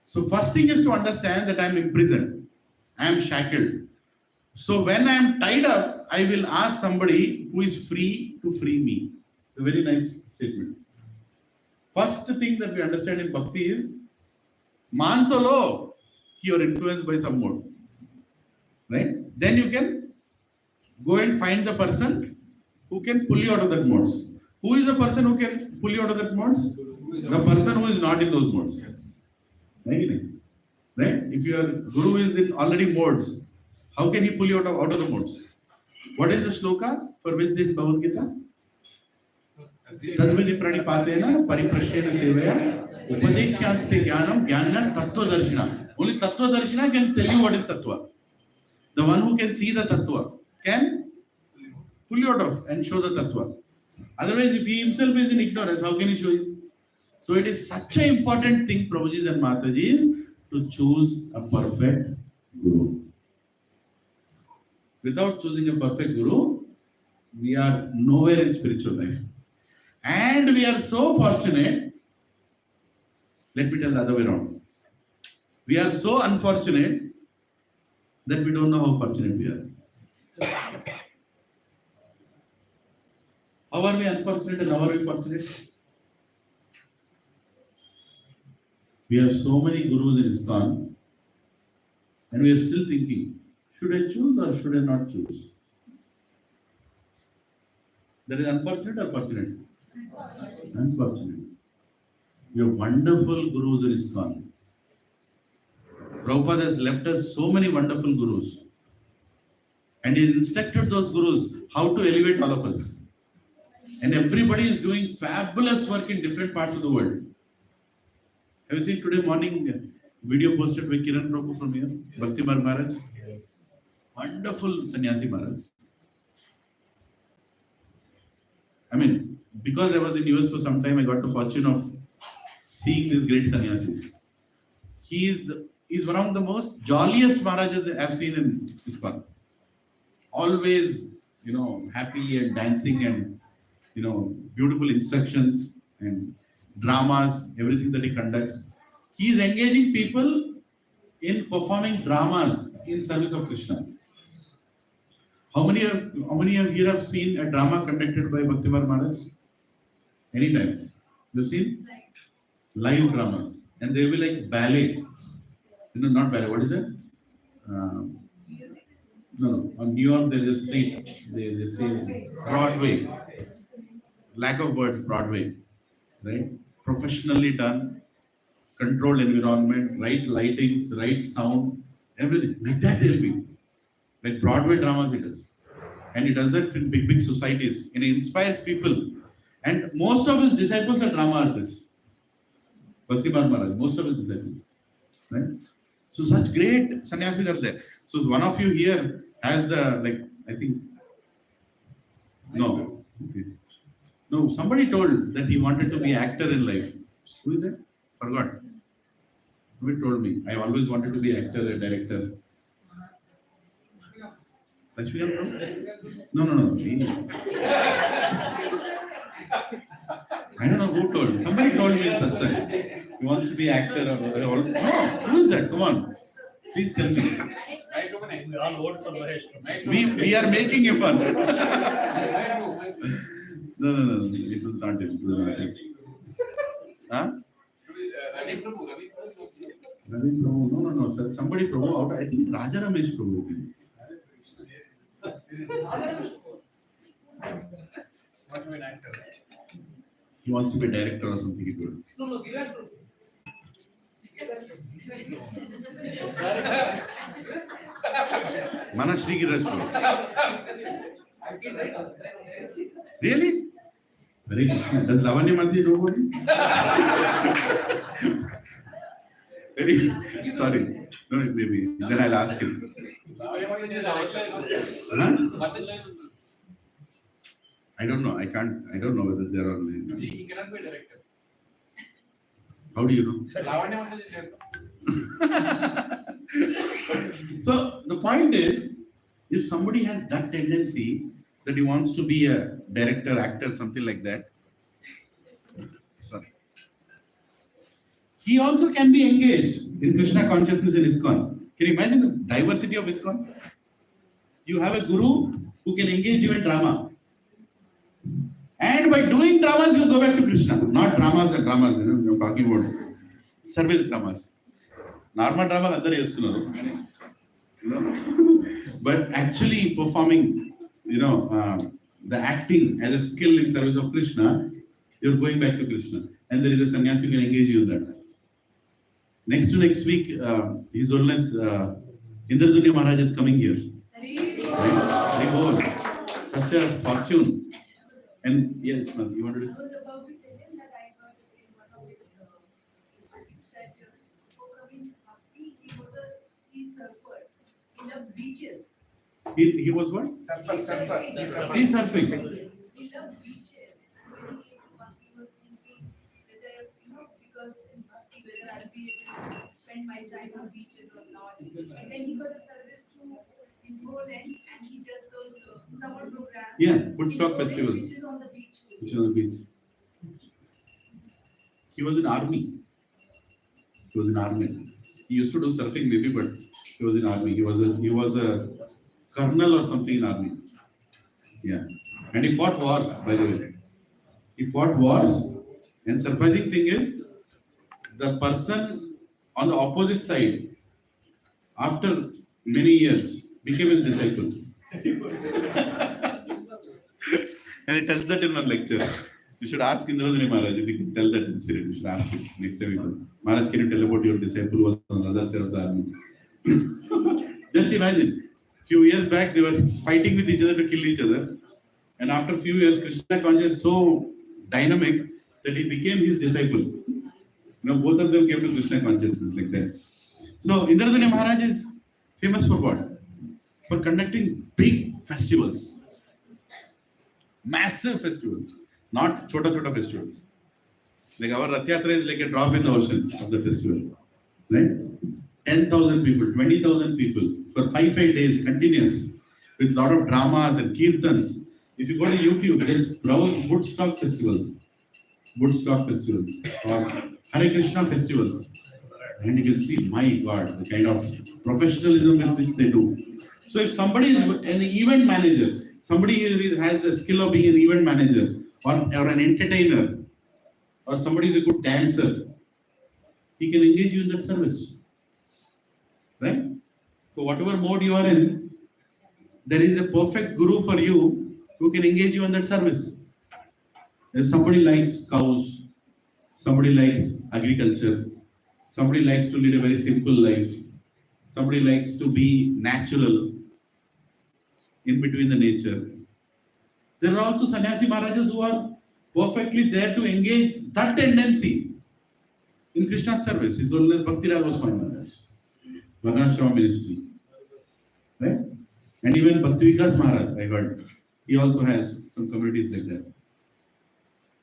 So first thing is to understand that I am imprisoned, I am shackled. So when I am tied up, I will ask somebody who is free to free me. A very nice statement. First thing that we understand in Bhakti is, Mantolo, you are influenced by some mode. Right? Then you can go and find the person who can pull you out of that modes. Who is the person who can pull you out of that modes? The person who is not in those modes. Right? If your guru is in already modes, how can he pull you out of the modes? What is the shloka for which this Bhagavad Gita? Tadvidi pranipatena pariprashyena sevaya upadeshyante jnanam jnanas tattva darshina. Only tattva darshina can tell you what is tattva. The one who can see the tattva can pull you out of and show the tattva. Otherwise, if he himself is in ignorance, how can he show you? So it is such an important thing, Prabhujis and Matajis, to choose a perfect guru. Without choosing a perfect guru, we are nowhere in spiritual life. And we are so fortunate, let me tell the other way around. We are so unfortunate that we don't know how fortunate we are. How are we unfortunate and how are we fortunate? We have so many gurus in ISKCON and we are still thinking, should I choose or should I not choose? That is unfortunate or fortunate? Unfortunate. We have wonderful gurus in ISKCON. Prabhupada has left us so many wonderful gurus. And he instructed those gurus how to elevate all of us. And everybody is doing fabulous work in different parts of the world. Have you seen today morning video posted by Kiran Prabhu from here? Bhakti Maharaj? Yes. Wonderful Sannyasi Maharaj. I mean, because I was in US for some time, I got the fortune of seeing these great sannyasis. He's one of the most jolliest Maharajas I've seen in ISKCON. Always, happy and dancing and, beautiful instructions and dramas, everything that he conducts. He is engaging people in performing dramas in service of Krishna. How many of you have seen a drama conducted by Bhakti Maharaj? Anytime. You've seen? Live dramas. And they'll be like ballet. Not ballet, what is it? No. On New York, there is a street. They say Broadway. Lack of words, Broadway. Right? Professionally done. Controlled environment, right lightings, right sound, everything. Like that they'll be. Like Broadway dramas it is. And he does that in big societies. And he inspires people. And most of his disciples are drama artists. Bhakti Maharaj, most of his disciples. Right? So such great sannyasis are there. So one of you here has the, I think, no. Okay. No, somebody told that he wanted to be an actor in life. Who is it? Forgot. Somebody told me. I always wanted to be an actor, a director. No. I don't know who told. Somebody told me in satsang. He wants to be an actor or no. Who is that? Come on. Please tell me. We all vote for Mahesh. We are making a fun. No. It was not him. Huh? Ravi Prabhu. No. Somebody Prabhu out. I think Raja Ramesh Prabhu. He wants to be a director or something. He told. No, Giriraj Mana Shri Giraj Prabhu. Really? Very good. Does Lavanya Mati know about it? Very sorry. No, maybe. Then I'll ask him. Huh? I don't know. I don't know whether they're on. He cannot be a director. How do you know? So the point is, if somebody has that tendency that he wants to be a director, actor, something like that, sorry, he also can be engaged in Krishna consciousness in ISKCON. Can you imagine the diversity of ISKCON? You have a guru who can engage you in drama. And by doing dramas, you go back to Krishna. Not dramas and dramas, you're talking about service dramas. Normal drama, but actually performing, the acting as a skill in service of Krishna, you're going back to Krishna. And there is a sannyasi who can engage you in that. Next week, His Holiness Indraduni Maharaj is coming here. Right? Such a fortune. And yes, ma'am, you wanted to. I was about to tell him that I heard in one of his that before coming to Bhakti, he was a sea surfer. He loved beaches. He was what? Surfer. Sea surfing. He loved beaches. And when he came to Bhakti, he was thinking whether, because in Bhakti, whether I'll be able to spend my time on beaches or not. And then he got a service to in Poland, and he does those summer programs. Yeah, Woodstock festivals. Which is on the beach. Which is on the beach. He was in army. He used to do surfing maybe, but he was in army. He was a colonel or something in army. Yeah. And he fought wars, by the way. He fought wars. And surprising thing is, the person on the opposite side, after many years, became his disciple. And he tells that in one lecture. You should ask Indraduni Maharaj if he can tell that incident. You should ask him next time you go. Maharaj, can you tell about your disciple who was on the other side of the army? Just imagine. Few years back, they were fighting with each other to kill each other. And after a few years, Krishna consciousness is so dynamic that he became his disciple. Both of them came to Krishna consciousness like that. So, Indraduni Maharaj is famous for what? For conducting big festivals. Massive festivals. Not chota festivals. Like our Rath Yatra is like a drop in the ocean of the festival. Right? 10,000 people, 20,000 people for 5 days continuous with lot of dramas and kirtans. If you go to YouTube, just browse Woodstock festivals or Hare Krishna festivals. And you can see, my God, the kind of professionalism with which they do. So if somebody is an event manager, somebody has the skill of being an event manager or an entertainer, or somebody is a good dancer, he can engage you in that service. Right? So whatever mode you are in, there is a perfect guru for you who can engage you in that service. If somebody likes cows, somebody likes agriculture, somebody likes to lead a very simple life, somebody likes to be natural in between the nature. There are also sannyasi Maharajas who are perfectly there to engage that tendency in Krishna's service. His own as Bhakti Swami Maharaj, Varnashrama ministry. Right? And even Bhakti Vikas Maharaj, I heard, he also has some communities like that.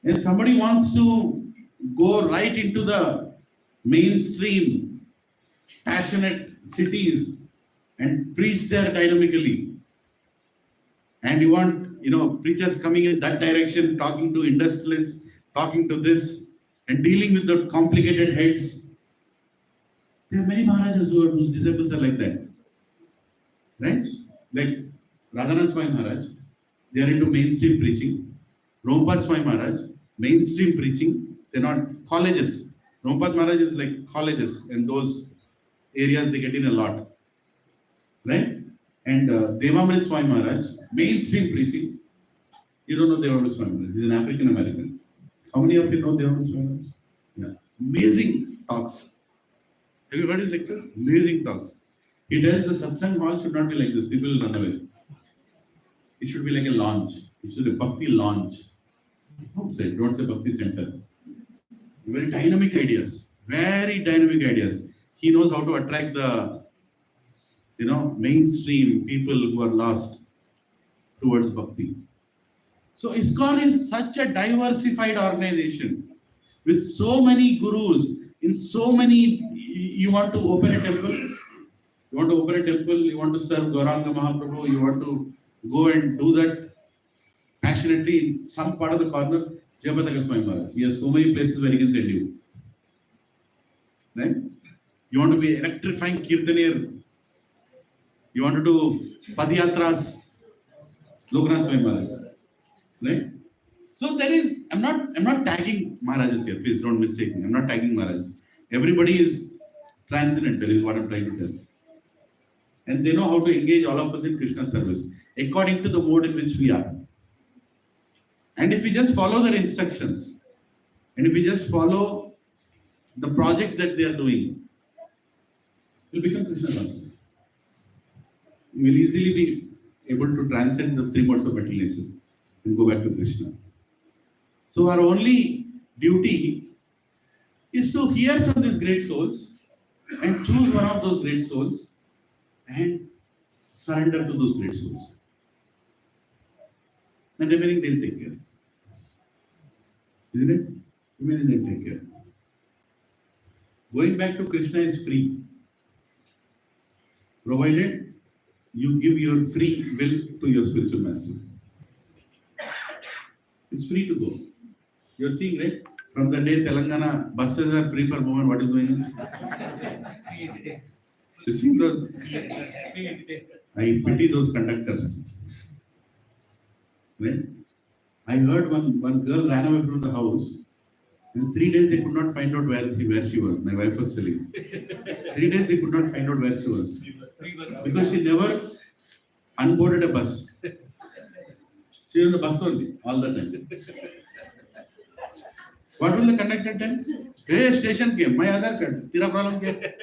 And somebody wants to go right into the mainstream, passionate cities and preach there dynamically. And you want, preachers coming in that direction, talking to industrialists, talking to this, and dealing with the complicated heads. There are many Maharajas whose disciples are like that. Right? Like Radhanath Swami Maharaj, they are into mainstream preaching. Rompad Swami Maharaj, mainstream preaching. They're not colleges. Rompad Maharaj is like colleges, and those areas they get in a lot. Right? And Devamrit Swami Maharaj, mainstream preaching. You don't know Devamrit Swami Maharaj. He's an African American. How many of you know Devamrit Swami Maharaj? Yeah. Amazing talks. Have you heard his lectures? Amazing talks. He tells the satsang hall should not be like this. People will run away. It should be like a lounge. It should be a Bhakti lounge. Don't say Bhakti center. Very dynamic ideas. Very dynamic ideas. He knows how to attract the mainstream people who are lost towards Bhakti. So ISKCON is such a diversified organization with so many gurus in so many. You want to open a temple, you want to serve Gauranga Mahaprabhu, you want to go and do that passionately in some part of the corner, Jayapataka Swami Maharaj. He has so many places where he can send you. Right? You want to be electrifying Kirtanir, you want to do Padiyatras, Lokanath Swami Maharaj. Right? So there is, I'm not tagging Maharajas here, please don't mistake me. I'm not tagging Maharajas. Everybody is transcendental, is what I'm trying to tell. And they know how to engage all of us in Krishna service according to the mode in which we are. And if we just follow their instructions, and if we just follow the project that they are doing, we'll become Krishna conscious. We will easily be able to transcend the 3 modes of material nature and go back to Krishna. So our only duty is to hear from these great souls and choose one of those great souls and surrender to those great souls. And remaining they'll take care. Isn't it? Remaining they'll take care. Going back to Krishna is free, provided you give your free will to your spiritual master. It's free to go. You're seeing, right? From the day Telangana buses are free for movement, what is going on? You see those? I pity those conductors. Right? I heard one girl ran away from the house. In 3 days, they could not find out where she was. My wife was telling. 3 days, they could not find out where she was. Because she never unboarded a bus. She was on the bus only, all the time. What will the conductor tell? Hey, station came, my Aadhaar card. Tira problem kya?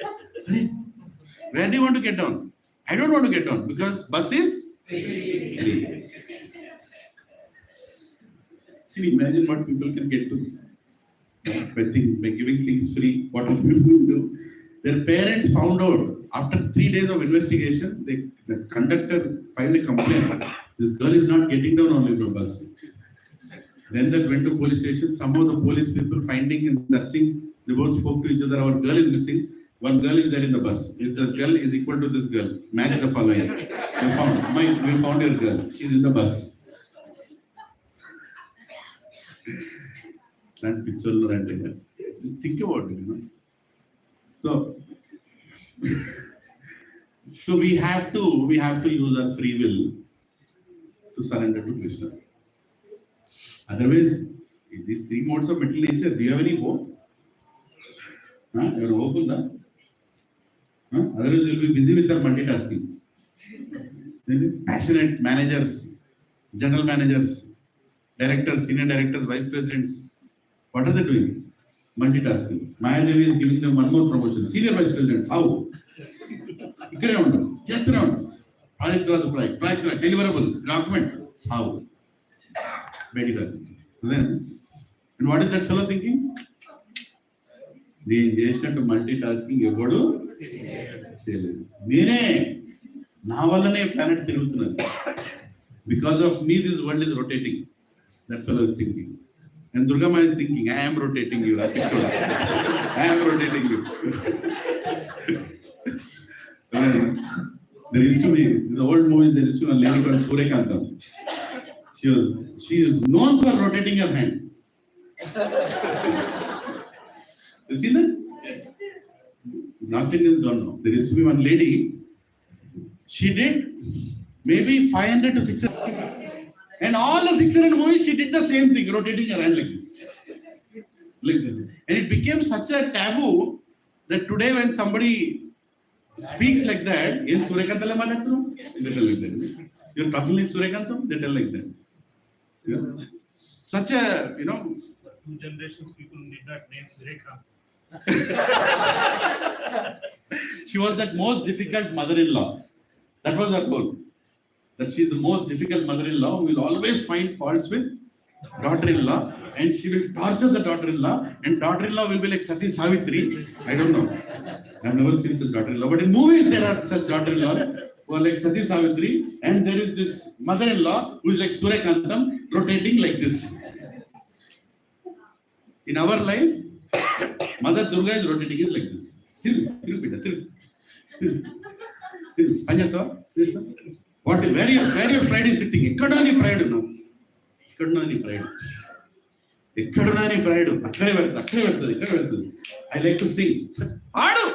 Where do you want to get down? I don't want to get down because bus is free. Can you imagine what people can get to? By giving things free, what will people do? Their parents found out after 3 days of investigation, the conductor filed a complaint. This girl is not getting down only from bus. Then that went to police station. Somehow the police people finding and searching, they both spoke to each other. Our girl is missing. One girl is there in the bus. If the girl is equal to this girl, match the following. We found your girl. She's in the bus. That picture, just think about it, So, so we have to use our free will to surrender to Krishna. Otherwise, these three modes of mental nature, do you have any hope? You have hope in that? Otherwise, you'll be busy with your multitasking. Passionate managers, general managers, directors, senior directors, vice presidents. What are they doing? Multitasking. Mayadevi is giving them one more promotion. Senior vice presidents, how? Just around. Project, deliverable, document. How? Very good. Then, and what is that fellow thinking? The to multitasking, evodu? Planet because of me, this world is rotating. That fellow is thinking. And Durgama is thinking, I am rotating you. I am rotating you. There used to be, in the old movies, there used to be a lady called Surekantam. She is known for rotating her hand. You see that? Yes. North Indians don't know. There used to be one lady, she did maybe 500 to 600. And all the 600 movies, she did the same thing, rotating her hand like this. Like this. And it became such a taboo that today when somebody speaks like that, in Surekantam, they tell like that. You're talking like Surekantam, they tell like that. Yeah. Such a, 2 generations people did not name Surekantam. She was that most difficult mother-in-law. That was her goal. That she is the most difficult mother-in-law who will always find faults with daughter-in-law, and she will torture the daughter-in-law, and daughter-in-law will be like Sati Savitri. I don't know. I have never seen such daughter-in-law, but in movies there are such daughter-in-law who are like Sati Savitri, and there is this mother-in-law who is like Surekantam, rotating like this. In our life, Mother Durga is rotating it like this. Where your pride is sitting? Ekkadani pride no. Ekkadani pride. Ekkadani pride. Akkade vedtadu. I like to sing. Paadu.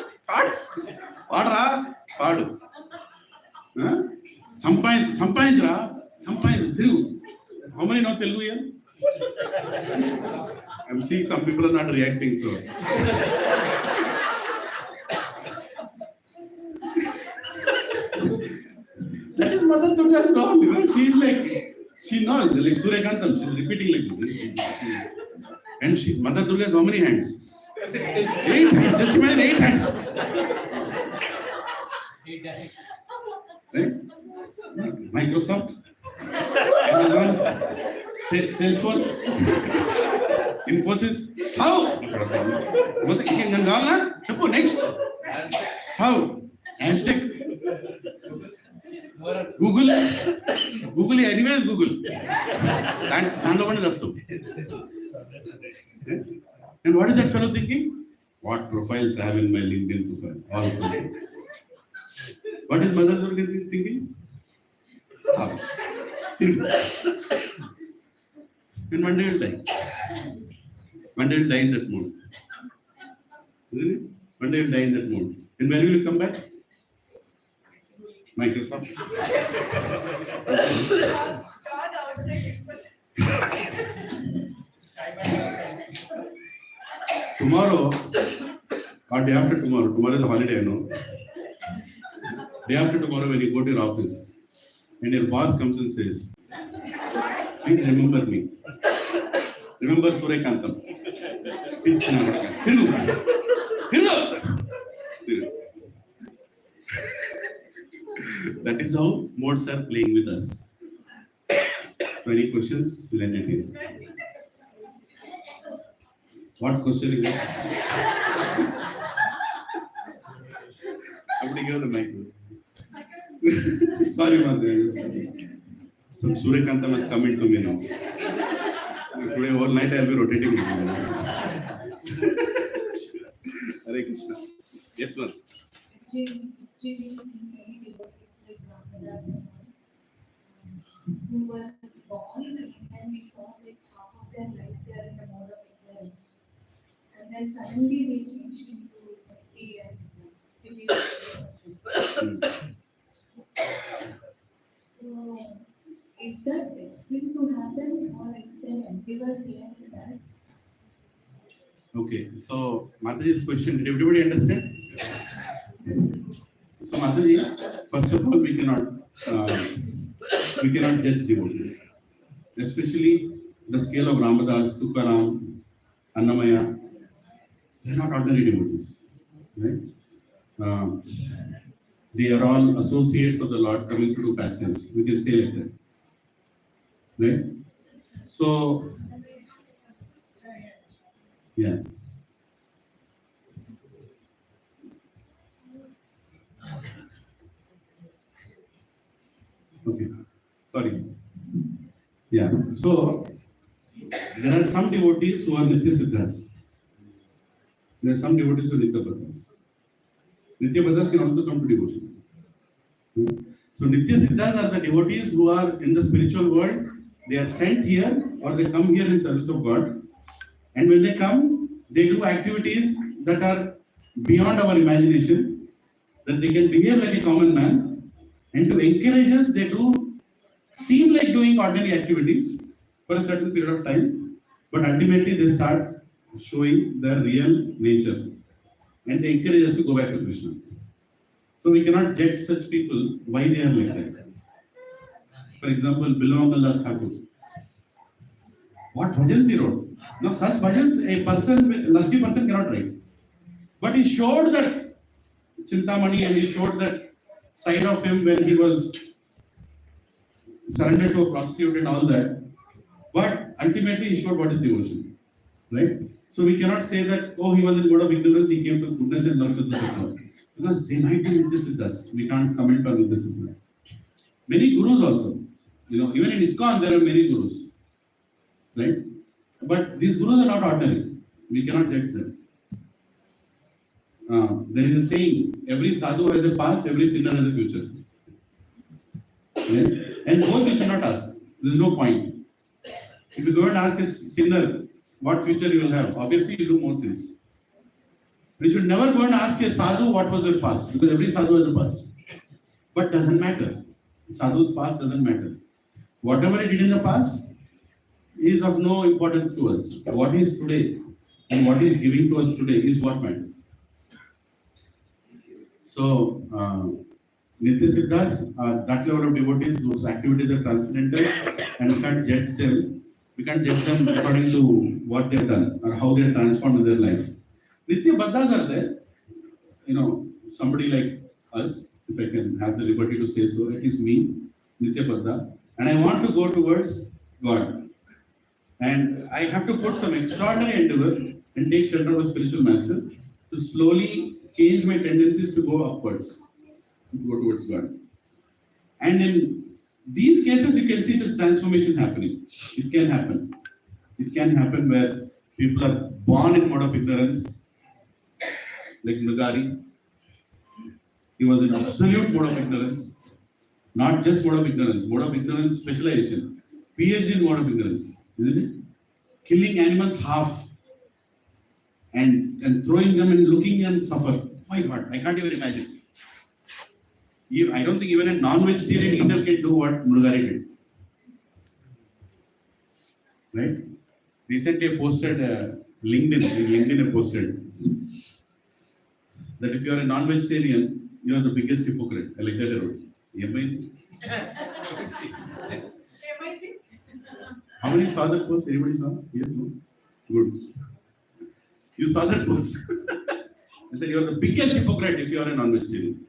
Sampayinchra. Thirugu. How many know Telugu here? I'm seeing some people are not reacting, so. That is Mother Durga's role, She's like, she knows, like Surekantam, she's repeating like this. And Mother Durga has how many hands? 8 hands, just imagine 8 hands. Right? Microsoft, Amazon, Salesforce, Infosys. How? Next. How? Hashtag. Google, anyways Google. And what is that fellow thinking? What profiles I have in my LinkedIn profile? All profiles. What is Mother Durga thinking? How? And one day will die. One day will die in that mood. Isn't it? One day will die in that mood. And when will you come back? Microsoft. God outside. Tomorrow, or day after tomorrow is a holiday, I know. Day after tomorrow, when you go to your office, and your boss comes and says, please remember me. Remember Surekantam. That is how modes are playing with us. So any questions? We'll end it here. What question is it? Somebody give the mic. Sorry, Mother. Some Surekantam has come into me now. Today whole night I'll be rotating. Hare Krishna. Yes, ma'am. History we see many devotees like Brahmadas and all, who were born and we saw like half of their life they are in the mode of ignorance. And then suddenly they changed into Bhakti and believe. So, is that destined to happen or is there endeavor there in that? Okay, so Mataji's question, did everybody understand? So Mataji, first of all, we cannot judge devotees, especially the scale of Ramadas, Tukaram, Annamaya. They are not ordinary devotees, right? They are all associates of the Lord coming to do pastimes. We can say like that, right? So, yeah. Okay, sorry. Yeah, so there are some devotees who are Nitya Siddhas. There are some devotees who are Nitya Bhadas. Nitya Bhadas can also come to devotion. So Nitya Siddhas are the devotees who are in the spiritual world. They are sent here or they come here in service of God. And when they come, they do activities that are beyond our imagination, that they can behave like a common man. And to encourage us, they do seem like doing ordinary activities for a certain period of time, but ultimately they start showing their real nature. And they encourage us to go back to Krishna. So we cannot judge such people why they are like that. For example, Lilananda Das Thakur. What bhajans he wrote? Now such bhajans a lusty person cannot write. But he showed that Chintamani and he showed that side of him when he was surrendered to a prostitute and all that. But ultimately he showed what is devotion. Right? So we cannot say that, oh, he was in mode of ignorance, he came to goodness and love Siddha Siddha. Because they might be Nitya Siddhas. We can't comment on Nitya Siddhas. Many gurus also. Even in ISKCON there are many gurus. Right? But these gurus are not ordinary. We cannot judge them. There is a saying, every sadhu has a past, every sinner has a future. Right? And both you should not ask. There is no point. If you go and ask a sinner what future you will have, obviously you do more sins. We should never go and ask a sadhu what was your past, because every sadhu has a past. But doesn't matter. Sadhu's past doesn't matter. Whatever he did in the past is of no importance to us. What he is today and what he is giving to us today is what matters. So, Nitya Siddhas are that level of devotees whose activities are transcendental and we can't judge them. We can't judge them according to what they've done or how they're transformed in their life. Nitya Baddhas are there. Somebody like us, if I can have the liberty to say so, it is me, Nitya Baddha, and I want to go towards God. And I have to put some extraordinary endeavor and take shelter of a spiritual master to slowly change my tendencies to go upwards, to go towards God. And in these cases, you can see such transformation happening. It can happen. It can happen where people are born in mode of ignorance, like Mrigari. He was in absolute mode of ignorance, not just mode of ignorance specialization, PhD in mode of ignorance, isn't it? Killing animals half and throwing them and looking them suffer. My God, I can't even imagine. I don't think even a non-vegetarian eater can do what Mrigari did. Right? Recently I posted LinkedIn I posted that if you are a non-vegetarian, you are the biggest hypocrite. I like that word. How many saw that post? Anybody saw? Yes, no? Good. You saw that post. I said you are the biggest hypocrite if you are a non-vegetarian.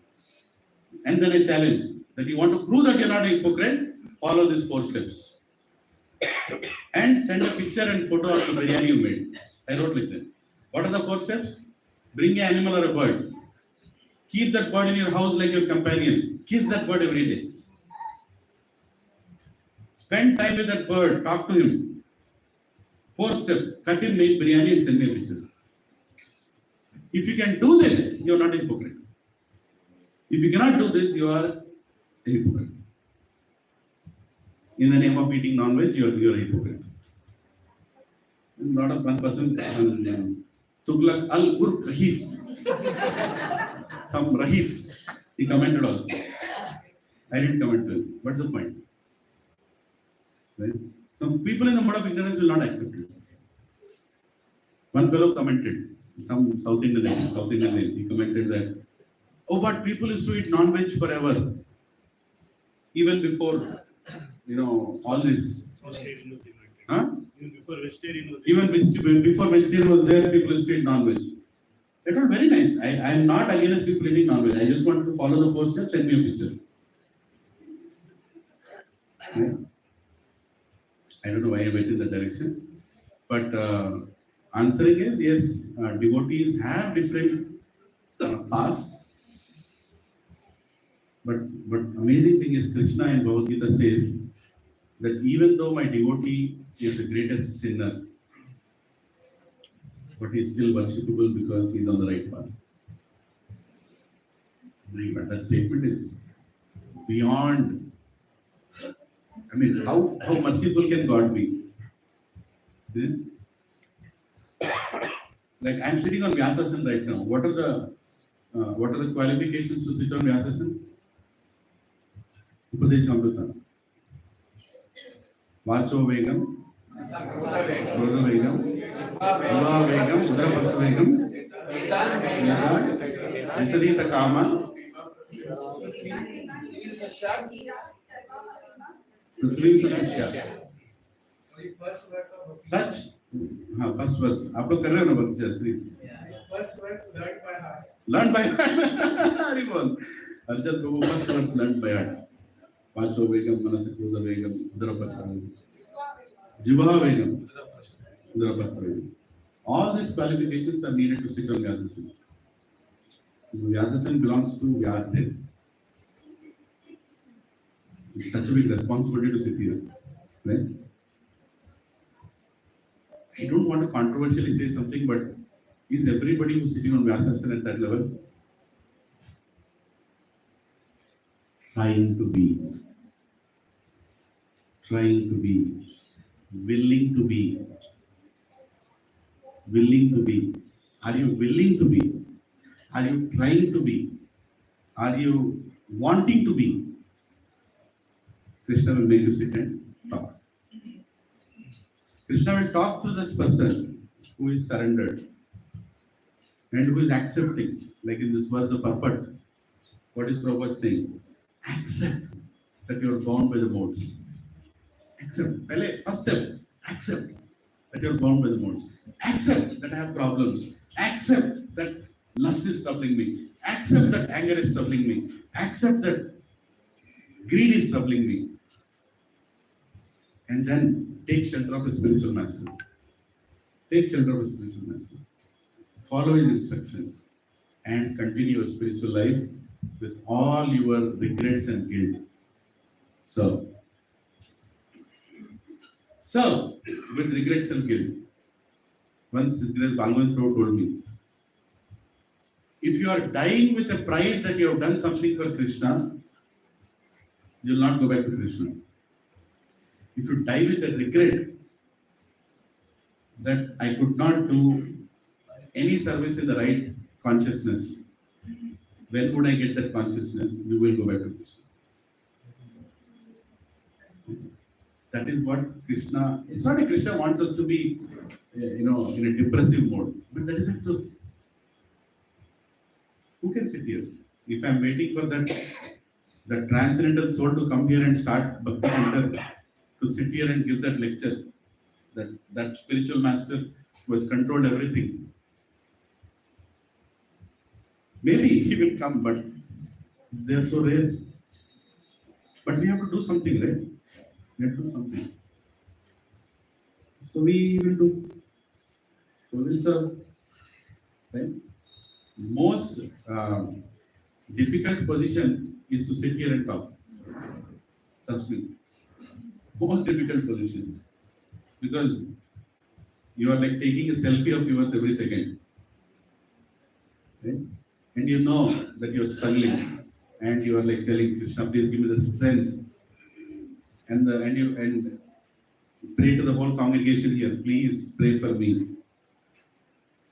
And then I challenge that you want to prove that you are not a hypocrite, follow these 4 steps. And send a picture and photo of the biryani you made. I wrote like that. What are the 4 steps? Bring an animal or a bird. Keep that bird in your house like your companion. Kiss that bird every day. Spend time with that bird. Talk to him. Fourth step, cut in, make biryani and send me a picture. If you can do this, you are not a hypocrite. If you cannot do this, you are a hypocrite. In the name of eating non-veg, you are a hypocrite. Not of one person, Tughlaq al-Gur Kahif. Some Rahif, he commented also. I didn't comment to him. What's the point? Right? Some people in the mode of ignorance will not accept it. One fellow commented, some South Indian name, he commented that, oh, but people used to eat non-veg forever. Even before, all this. Vegetarian was invented. Huh? Even before vegetarian was Even before vegetarian was there, people used to eat non-veg. That was very nice. I am not against people eating non-veg. I just want to follow the 4 steps, send me a picture. Yeah. I don't know why I went in that direction. But answering is yes, devotees have different paths. But amazing thing is Krishna in Bhagavad Gita says that even though my devotee is the greatest sinner, but he is still worshipable because he is on the right path. But that statement is beyond. I mean, how merciful can God be? Yeah? Like I'm sitting on Vyasasana right now. What are the qualifications to sit on Vyasasana? Upadeshamrita. Vacho Vegam, Krodha Vegam, Jiva Vegam, Udarapastha Vegam, Visadita Kama, Prithvim Sasya. Such, first verse. आप लोग कर रहे हो ना भक्ति Shastri? First verse learned by heart. Learned by heart. Very well. Arshad Prabhu first verse learned by heart. Vacho Vegam, Manasa Krodha Vegam, Udarapastha Vegam. Jiva Vegam, Udarapastha Vegam. All these qualifications are needed to sit on Vyasasana. Vyasasana belongs to Vyasdev. It's such a big responsibility to sit here, right? I don't want to controversially say something, but is everybody who's sitting on Vyasasana at that level? Trying to be, willing to be. Are you willing to be? Are you trying to be? Are you wanting to be? Krishna will make you sit and talk. Krishna will talk to that person who is surrendered and who is accepting. Like in this verse of purport, what is Prabhupada saying? Accept that you are bound by the modes. Accept. First step, accept that you are bound by the modes. Accept that I have problems. Accept that lust is troubling me. Accept that anger is troubling me. Accept that greed is troubling me. And then take shelter of a spiritual master. Take shelter of a spiritual master. Follow his instructions and continue your spiritual life with all your regrets and guilt. Serve. Serve with regrets and guilt. Once His Grace Bhagavad told me, if you are dying with a pride that you have done something for Krishna, you will not go back to Krishna. If you die with a regret that I could not do any service in the right consciousness, when would I get that consciousness? You will go back to Krishna. That is what Krishna, it's not that Krishna wants us to be, in a depressive mode, but that is the truth. Who can sit here? If I am waiting for that transcendental soul to come here and start Bhakti Center, to sit here and give that lecture, that spiritual master who has controlled everything, maybe he will come, but they are so rare. But we have to do something, right? We have to do something. So we will do. So we'll serve. Right? Most difficult position is to sit here and talk. Trust me. Most difficult position. Because You are like taking a selfie of yours every second. Right? And you know that you're struggling and you are like telling Krishna, please give me the strength. And pray to the whole congregation here, please pray for me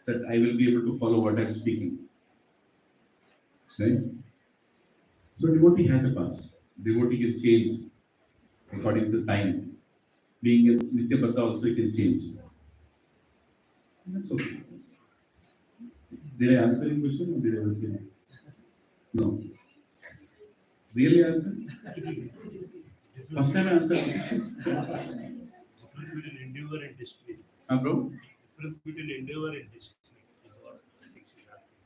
that I will be able to follow what I'm speaking. Right? So devotee has a past. Devotee can change according to time. Being a Nitya Bhatta also can change. That's okay. Did I answer your question or did I answer? No. Really answer? First time I answered. Difference between endeavor and destiny. Bro? Difference between endeavor and destiny is what I think she's asking.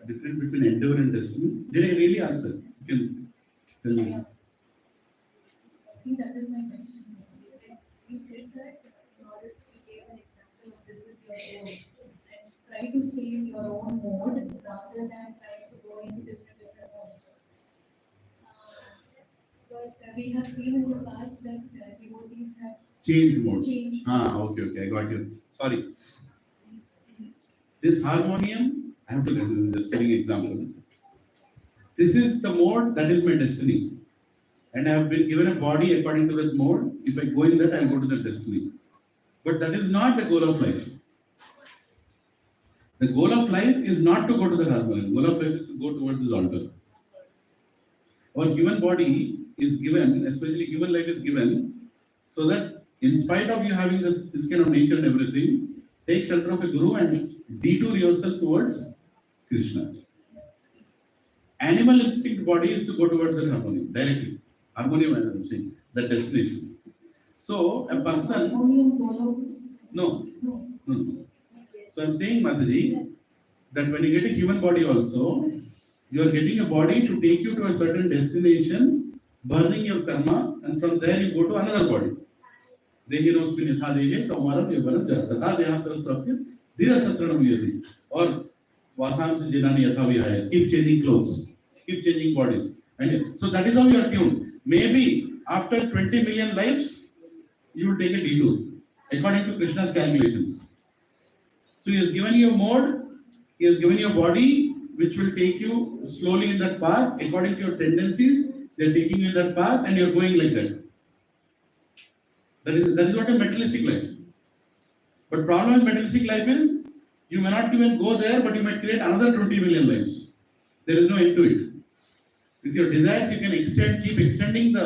Difference between endeavor and destiny. Did I really answer? You can tell me. I think that is my question. You said that in order to give an example of this is your goal and try to stay in your own mode rather than try to go into different modes. But we have seen in the past that devotees have Change mode. changed. Okay, I got you. Sorry. This harmonium, I have to just giving example. This is the mode that is my destiny. And I have been given a body according to that mode. If I go in that, I'll go to the destiny. But that is not the goal of life. The goal of life is not to go to the harmonium. The goal of life is to go towards this altar. Our human body is given, especially human life is given, so that in spite of you having this kind of nature and everything, take shelter of a guru and detour yourself towards Krishna. Animal instinct body is to go towards the harmonium directly. Harmonium, I am saying, the destination. So a person. No. So I'm saying, Mataji, that when you get a human body also, you are getting a body to take you to a certain destination, burning your karma, and from there you go to another body. Or Vasam Jinani Yathavihaya, keep changing clothes, keep changing bodies. And so that is how you are tuned. Maybe after 20 million lives, you will take a detour, according to Krishna's calculations. So he has given you a mode, he has given you a body, which will take you slowly in that path, according to your tendencies, they are taking you in that path and you are going like that. That is what a materialistic life. But problem with materialistic life is, you may not even go there, but you might create another 20 million lives. There is no end to it. With your desires, you can keep extending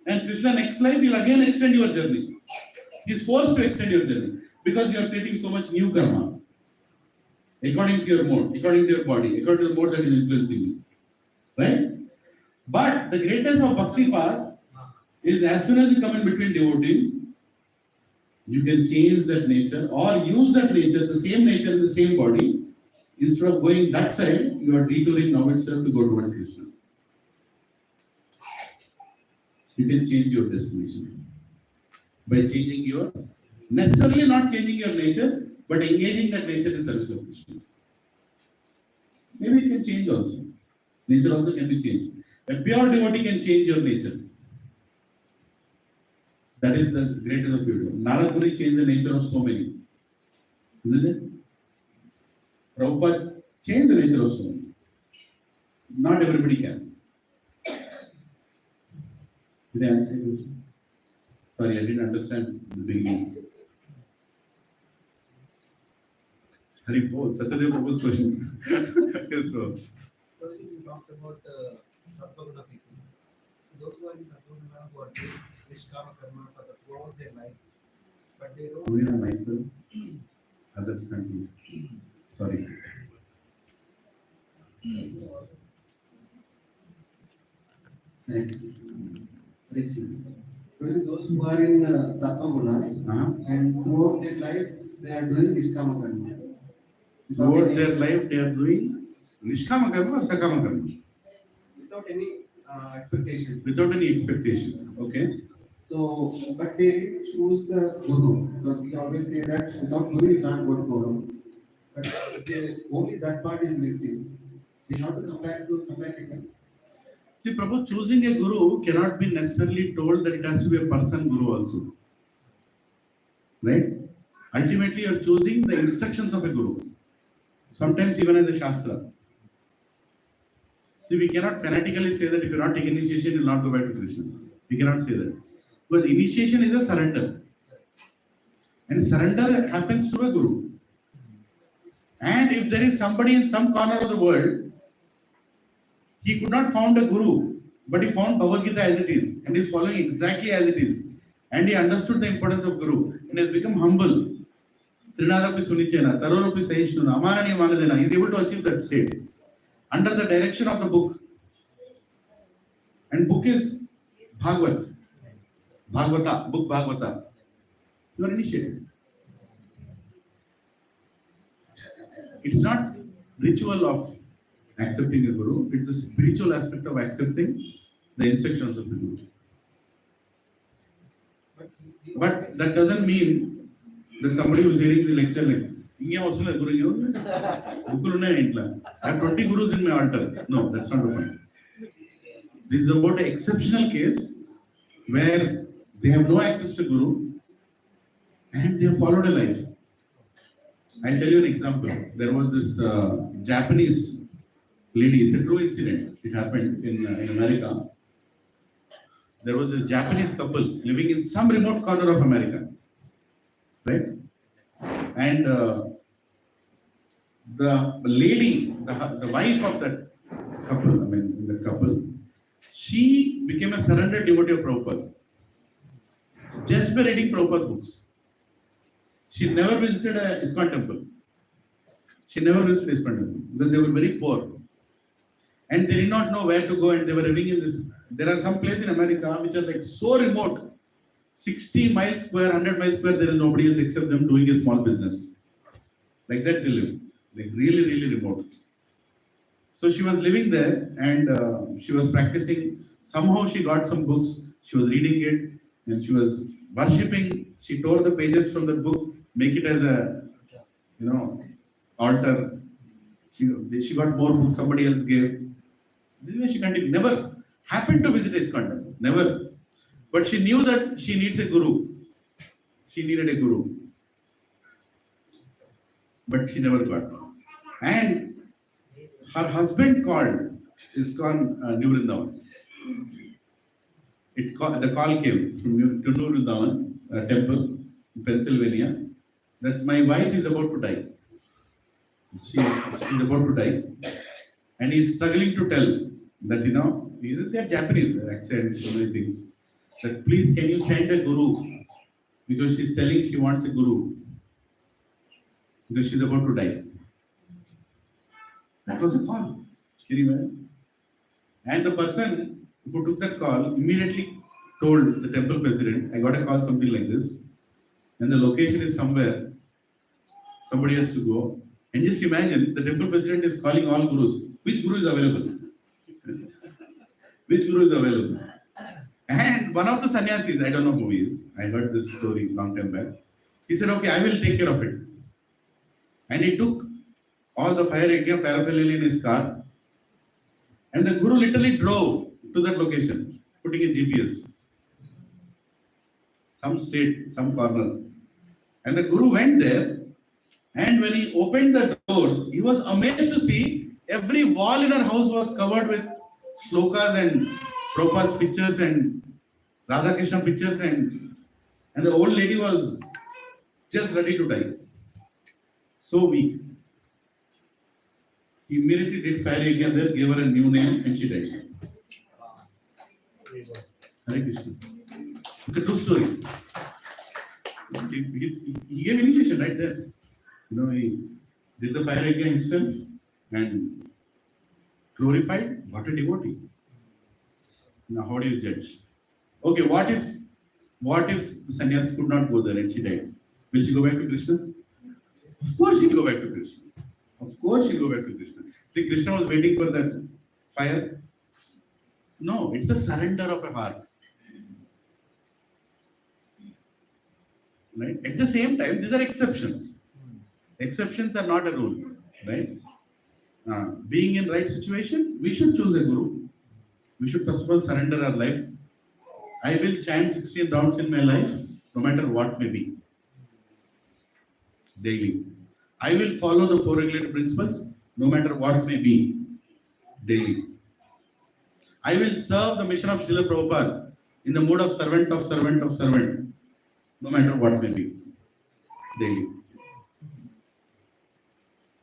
and Krishna next life will again extend your journey. He is forced to extend your journey because you are creating so much new karma. According to your mode, according to your body, according to the mode that is influencing you. Right? But the greatest of bhakti path is as soon as you come in between devotees, you can change that nature or use that nature, the same nature in the same body. Instead of going that side, you are detouring now itself to go towards Krishna. You can change your destination by changing necessarily not changing your nature, but engaging that nature in service of Krishna. Maybe you can change also. Nature also can be changed. A pure devotee can change your nature. That is the greatest of beauty. Narad Muni changed the nature of so many. Isn't it? Prabhupada changed the nature of so many. Not everybody can. Did I answer your question? Sorry, I didn't understand the beginning. Hari Bol, Satyadev Prabhu's question. Yes, bro. First, you talked about Sattva-guna people. So those who are in Sattva-guna who are doing Nishkama karma for throughout their life, but they don't. Somebody are mindful. Others can't be. Sorry. Those who are in Sattva-guna and throughout their life they are doing Nishkama karma. Throughout their life, they are doing Nishkama karma or Sakama karma? Without any expectation. Without any expectation. Okay. So, but they didn't choose the Guru because we always say that without Guru you can't go to Guru. But only that part is missing. They have to come back again. See, Prabhu, choosing a guru cannot be necessarily told that it has to be a person guru also. Right? Ultimately, you are choosing the instructions of a guru. Sometimes even as a shastra. See, we cannot fanatically say that if you not take initiation, you will not go back to Krishna. We cannot say that. Because initiation is a surrender. And surrender happens to a guru. And if there is somebody in some corner of the world, he could not found a guru, but he found Bhagavad Gita as it is, and is following exactly as it is. And he understood the importance of guru, and has become humble. Trinadapi Sunichena, Tarorapi Sahishnuna, Amanani Manadena. He is able to achieve that state under the direction of the book. And book is Bhagavad. Bhagavata, book Bhagavata. You are initiated. It's not ritual of accepting a guru, it's the spiritual aspect of accepting the instructions of the guru. But that doesn't mean that somebody who is hearing the lecture like, I have 20 gurus in my altar. No, that's not the point. This is about an exceptional case where they have no access to guru and they have followed a life. I'll tell you an example. There was this Japanese lady, it's a true incident. It happened in America. There was this Japanese couple living in some remote corner of America. Right? And the lady, the wife of that couple, she became a surrendered devotee of Prabhupada. Just by reading Prabhupada books. She never visited a ISKCON temple. She never visited ISKCON temple because they were very poor. And they did not know where to go, and they were living in this. There are some places in America which are like so remote, 60 miles square, 100 miles square, there is nobody else except them doing a small business. Like that they live, like really, really remote. So she was living there and she was practicing. Somehow she got some books, she was reading it, and she was worshipping. She tore the pages from the book, make it as a, altar. She got more books somebody else gave. This is why she continued. Never happened to visit ISKCON temple. Never. But she knew that she needs a guru. She needed a guru. But she never got. And her husband called ISKCON New Vrindavan. The call came from New Vrindavan temple in Pennsylvania that my wife is about to die. She's about to die. And he's struggling to tell that, they're Japanese, accent, so many things. That please, can you send a guru? Because she's telling she wants a guru. Because she's about to die. That was a call. And the person who took that call immediately told the temple president, I got a call something like this. And the location is somewhere. Somebody has to go. And just imagine, the temple president is calling all gurus. Which guru is available? Which guru is available? And one of the sannyasis, I don't know who he is. I heard this story long time back. He said, okay, I will take care of it. And he took all the fire yajna paraphernalia in his car. And the guru literally drove to that location, putting a GPS. Some state, some corner. And the guru went there. And when he opened the doors, he was amazed to see every wall in her house was covered with shlokas and Prabhupada's pictures and Radha Krishna pictures, and the old lady was just ready to die. So weak. He immediately did fire yajna there, gave her a new name, and she died. Hare Krishna. It's a true story. He gave initiation right there. He did the fire yajna himself and glorified. What a devotee. Now, how do you judge? Okay, what if the sannyasi could not go there and she died? Will she go back to Krishna? Of course she'll go back to Krishna. Of course she'll go back to Krishna. Think Krishna was waiting for that fire? No, it's a surrender of a heart. Right? At the same time, these are exceptions. Exceptions are not a rule. Right? Being in right situation, we should choose a guru. We should first of all surrender our life. I will chant 16 rounds in my life, no matter what may be. daily. I will follow the four regulated principles no matter what may be, daily. I will serve the mission of Srila Prabhupada in the mode of servant, no matter what may be, daily.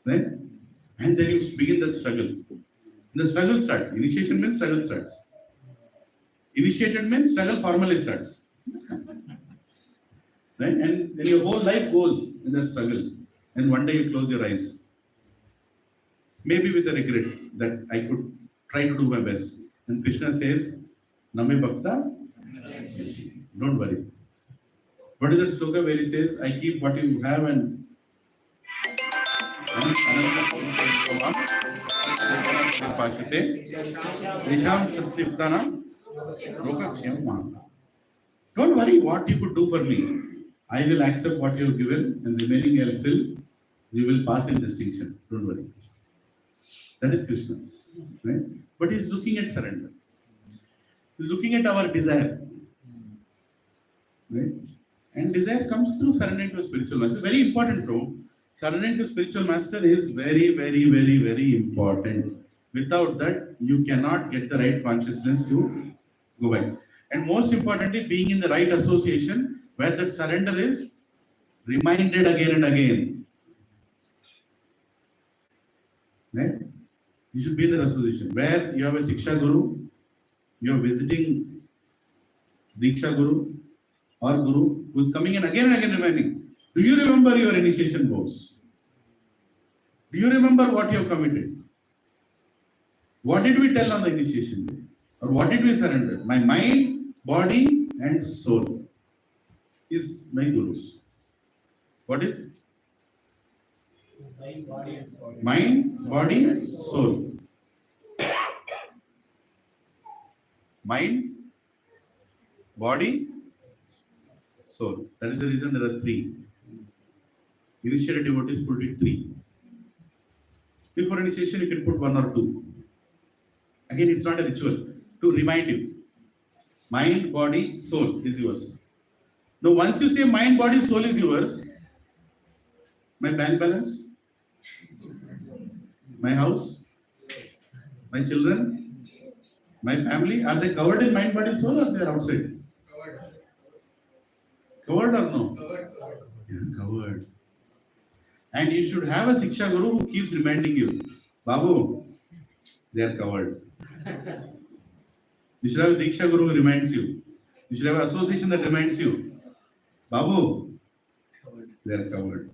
Right? And then you begin the struggle. The struggle starts. Initiation means struggle starts. Initiated means struggle formally starts. Right? And then your whole life goes in that struggle. And one day you close your eyes. Maybe with a regret that I could try to do my best. And Krishna says, Name Bhakta, don't worry. What is that sloka where he says, I keep what you have and don't worry what you could do for me. I will accept what you have given and remaining I will fill. We will pass in distinction. Don't worry. That is Krishna. Right? But he is looking at surrender. He is looking at our desire. Right? And desire comes through surrendering to a spiritual master. Very important, bro. Surrendering to spiritual master is very, very, very, very important. Without that, you cannot get the right consciousness to go back. And most importantly, being in the right association where that surrender is reminded again and again. Right? You should be in that association where you have a Siksha Guru, you are visiting Diksha Guru or Guru who is coming in again and again reminding. Do you remember your initiation vows? Do you remember what you have committed? What did we tell on the initiation day? Or what did we surrender? My mind, body, and soul is my Guru's. What is? Mind, body, soul. Mind, body, soul. That is the reason there are three. Initiated devotees put it three. Before initiation, you can put one or two. Again, it's not a ritual. To remind you, mind, body, soul is yours. Now, once you say mind, body, soul is yours, my bank balance, my house, my children, my family, are they covered in mind, body, soul, or they are outside? Covered or no? Yeah, covered. And you should have a Siksha Guru who keeps reminding you, Babu, they are covered. You should have a Diksha Guru who reminds you. You should have an association that reminds you, Babu, they are covered.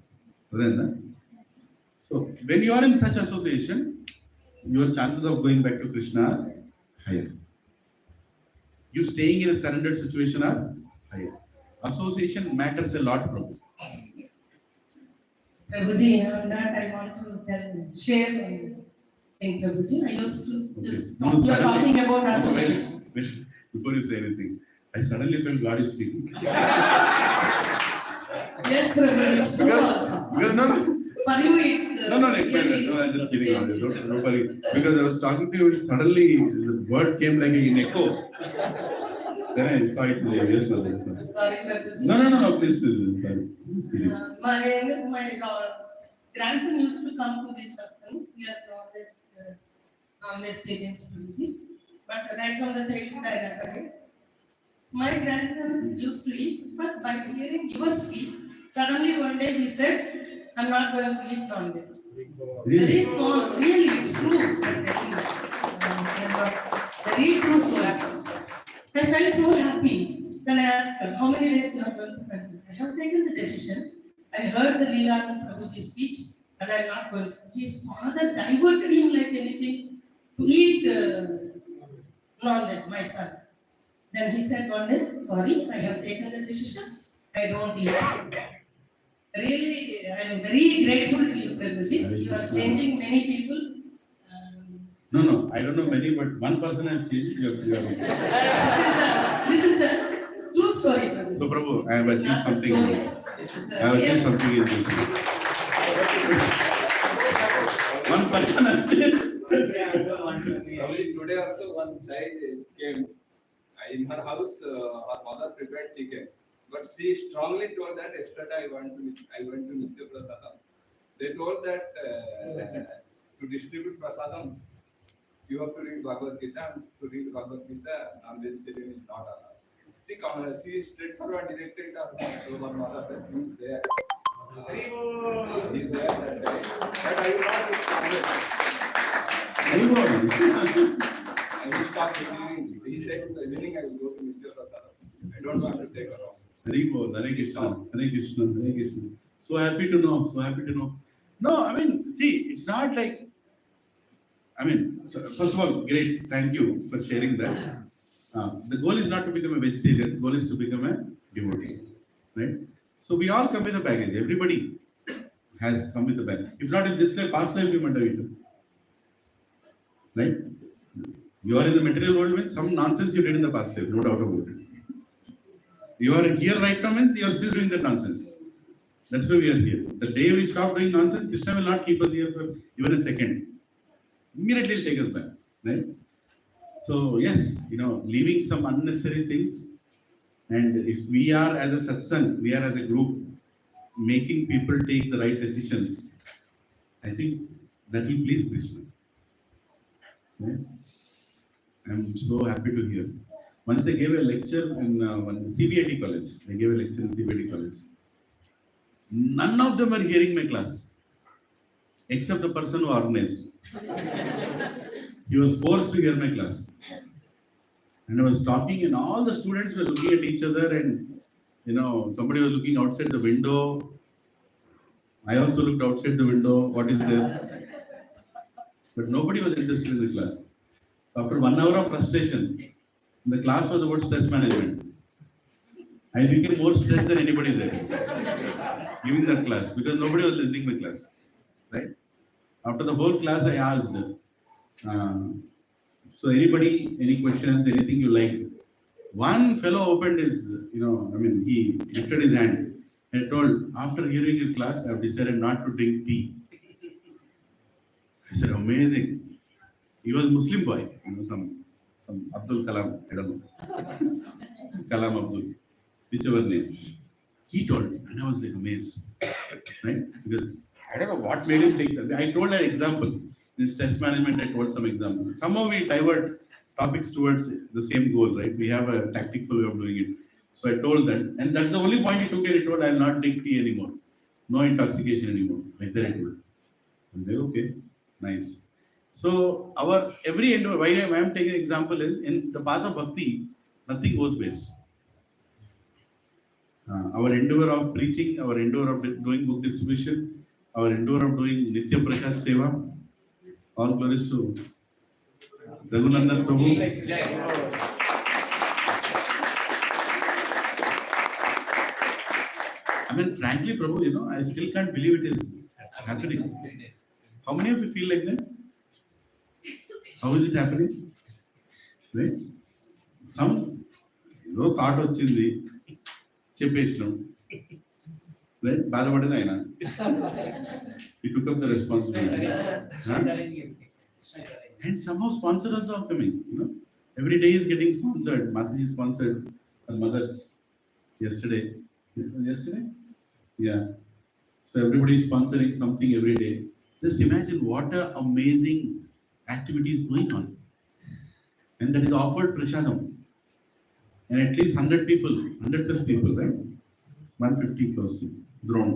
So, when you are in such association, your chances of going back to Krishna are higher. You staying in a surrendered situation are higher. Association matters a lot, Prabhu. Prabhuji, on that I want to share my thing, Prabhuji. I used to, this, No, you are suddenly- talking about association. Wait, before you say anything, I suddenly felt God is speaking. Yes, Prabhuji, it's true also. Because no, For you, it's. I'm just kidding. Don't worry. Because I was talking to you, and suddenly the word came like an echo. Then I saw it there. Yes, no, yes, no. Sorry, Prabhuji. No, please, sorry. Just kidding. My grandson used to come to this satsang. We are non-vegetarians, Prabhuji. But right from the childhood, I never ate. My grandson used to eat, but by hearing your speech, suddenly one day he said, I'm not going to eat non-veg. Very small, really, it's true. Very true story. I felt so happy. Then I asked her, how many days you are going to continue? I have taken the decision. I heard the Lilananda Prabhuji's speech, and I am not going to. His father diverted him like anything to eat non-veg, my son. Then he said one day, sorry, I have taken the decision. I don't eat. Really, I am very grateful to you, Prabhuji. You are changing many people. No, I don't know many, but one person has changed. This is the true story, Prabhuji. So, Prabhu, I have It's not achieved the something. story. This is the I have achieved real. something in this. One person has changed. Today also one child came in her house. Her mother prepared chicken, But she strongly told that yesterday I went to Nitya Prasadam. They told that to distribute Prasadam, you have to read Bhagavad Gita, and to read Bhagavad Gita, non-vegetarian is not allowed. She straightforward directed her to her mother that he is there. He is there that day. But I will not I will stop believing. He said in the evening I will go to Nitya Prasadam. I don't want to take her off. Hare Krishna, Hare Krishna, Hare Krishna. So happy to know, so happy to know. No, I mean, see, it's not like, so first of all, great, thank you for sharing that. The goal is not to become a vegetarian, the goal is to become a devotee, right? So we all come with a baggage, everybody has come with a baggage. If not in this life, past life, you might have eaten, right? You are in the material world means some nonsense you did in the past life, no doubt about it. You are here right now means you are still doing that nonsense. That's why we are here. The day we stop doing nonsense, Krishna will not keep us here for even a second. Immediately will take us back, right? So yes, leaving some unnecessary things, and if we are as a satsang, we are as a group, making people take the right decisions, I think that will please Krishna. Right? I'm so happy to hear. Once I gave a lecture in one CBIT college. I gave a lecture in CBIT college. None of them were hearing my class, except the person who organized. He was forced to hear my class. And I was talking, and all the students were looking at each other, and somebody was looking outside the window. I also looked outside the window, what is there? But nobody was interested in the class. So after 1 hour of frustration, the class was about stress management. I became more stressed than anybody there, giving that class, because nobody was listening to the class, right? After the whole class, I asked, so anybody, any questions, anything you like? One fellow opened his, he lifted his hand and told, after hearing your class, I have decided not to drink tea. I said, amazing. He was a Muslim boy, some Abdul Kalam, I don't know. Kalam Abdul, whichever name. He told me, and I was like amazed, right? Because I don't know what made him take that. I told an example. In stress management, I told some example. Somehow we divert topics towards the same goal, right? We have a tactful way of doing it. So I told that, and that's the only point he took care. He told, I will not drink tea anymore. No intoxication anymore. Like that I told. I was like, okay, nice. So every end, why I am taking an example is, in the path of Bhakti, nothing goes waste. Our endeavor of preaching, our endeavor of doing book distribution, our endeavor of doing Nitya Prashad Seva, all glories to Lilananda Prabhu. Frankly, Prabhu, I still can't believe it is happening. How many of you feel like that? How is it happening? Right? Some thought వచ్చింది చెప్పేసినాం, right? బాధపడేది ఆయన. He took up the responsibility. And somehow sponsors also are coming. Every day is getting sponsored. Mataji sponsored her mother's yesterday. Yeah. So everybody is sponsoring something every day. Just imagine what an amazing activity is going on. And that is offered Prashadam. And at least 100 people, 100 plus people, right? 150 close to drone.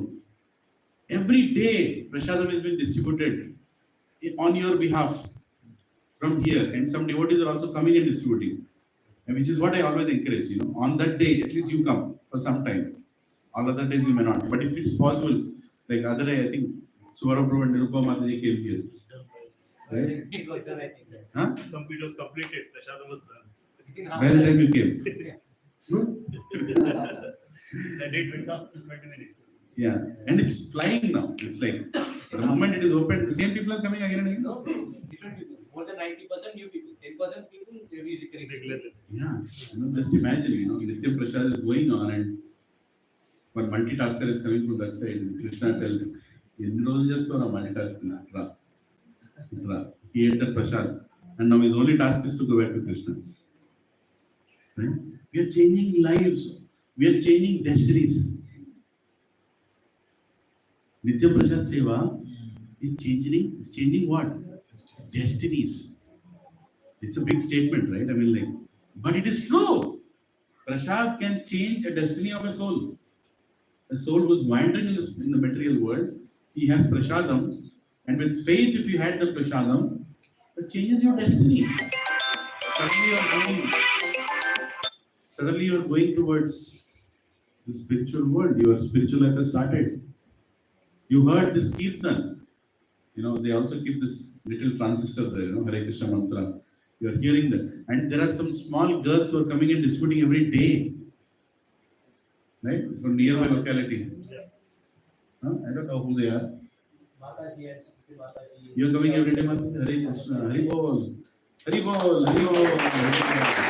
Every day, Prashadam is being distributed on your behalf from here. And some devotees are also coming and distributing. And which is what I always encourage, on that day, at least you come for some time. All other days you may not. But if it's possible, like other day, I think Suvarabhu and Nirupa Mataji came here. Right? It was done, I think. Huh? Complete was completed. Prashadam was done. By the time you came. The date went up to 20 minutes. Yeah, and it's flying now. It's like the moment it is open, the same people are coming again and again. No, different people. More than 90% new people. 10% people they will be recurring regularly. Yeah, just imagine, Nitya Prashad is going on, and one multitasker is coming from that side. Krishna tells, just for a multitasker. He ate the Prashad, and now his only task is to go back to Krishna. Right? We are changing lives. We are changing destinies. Nitya Prasad Seva is changing what? Destinies. It's a big statement, right? I mean, like, but it is true. Prasad can change a destiny of a soul. A soul was wandering in the material world. He has prasadam, and with faith, if you had the prasadam, it changes your destiny. Suddenly you are going towards the spiritual world. Your spiritual life has started. You heard this kirtan. You know, they also keep this little transistor there, you know, Hare Krishna mantra. You are hearing that. And there are some small girls who are coming and disputing every day. Right? From nearby locality. Huh? I don't know who they are. You are coming every day, Hare Krishna, Hare Bol, Hare Bol, Hare Bol, Hare Bol.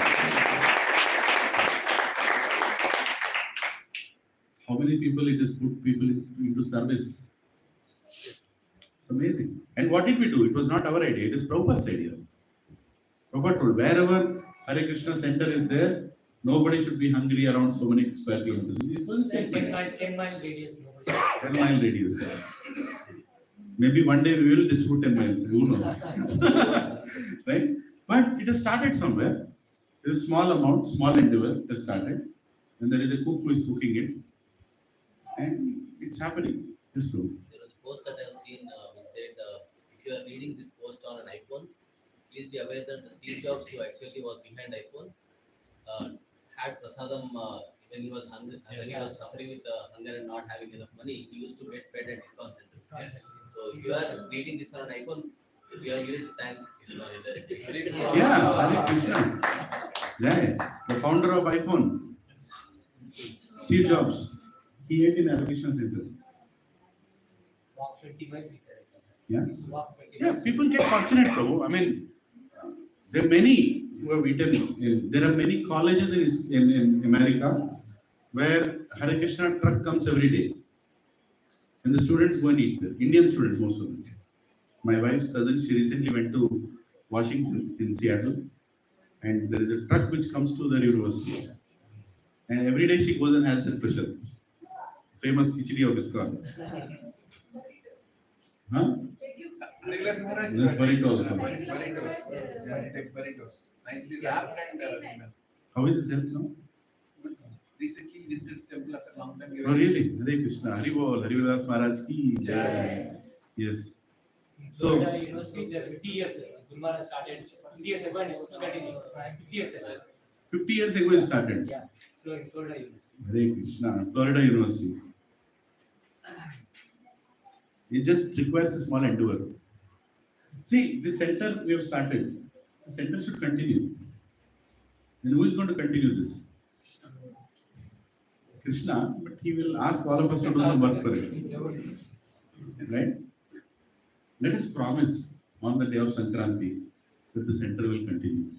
How many people it has put people into service? It's amazing. And what did we do? It was not our idea, it is Prabhupada's idea. Prabhupada told, wherever Hare Krishna center is there, nobody should be hungry around so many square kilometers. It was a statement. 10-mile radius. 10-mile radius. Maybe one day we will distribute 10 miles. Who knows? Right? But it has started somewhere. It is a small amount, small endeavor. It has started. And there is a cook who is cooking it. And it's happening. It's true. There was a post that I have seen which said, if you are reading this post on an iPhone, please be aware that the Steve Jobs, who actually was behind iPhone, had prasadam when he was hungry, when he was suffering with hunger and not having enough money. He used to get fed at discount centers. So if you are reading this on an iPhone, you are here to thank ISKCON indirectly. Yeah, Hare Krishna. Jai, the founder of iPhone, Steve Jobs, he ate in Hare Krishna Center. Walk 20 miles, he said. Yeah. Walk 20 Yeah, miles. people get fortunate, Prabhu. I mean, there are many who have eaten. There are many colleges in America where Hare Krishna truck comes every day. And the students go and eat there. Indian students, most of them. My wife's cousin, she recently went to Washington in Seattle. And there is a truck which comes to their university. And every day she goes and has that pressure. Famous khichdi of ISKCON. Huh? Harilas Maharaj, Yes, burrito also. burritos. Nicely wrapped and How is his health now? recently visited the temple after a long time. Oh, really? Hare Krishna, Hare Bol, Hare Vilas Maharaj ki jai. Yes. So, Florida University, there 50 years, Guru Maharaj started 50 years ago and it's still continuing. 50 years ago. 50 years ago it started. Yeah, Florida University. Hare Krishna, Florida University. It just requires a small endeavor. See, the center we have started, the center should continue. And who is going to continue this? Krishna, but he will ask all of us to do some work for it. Right? Let us promise on the day of Sankranti that the center will continue.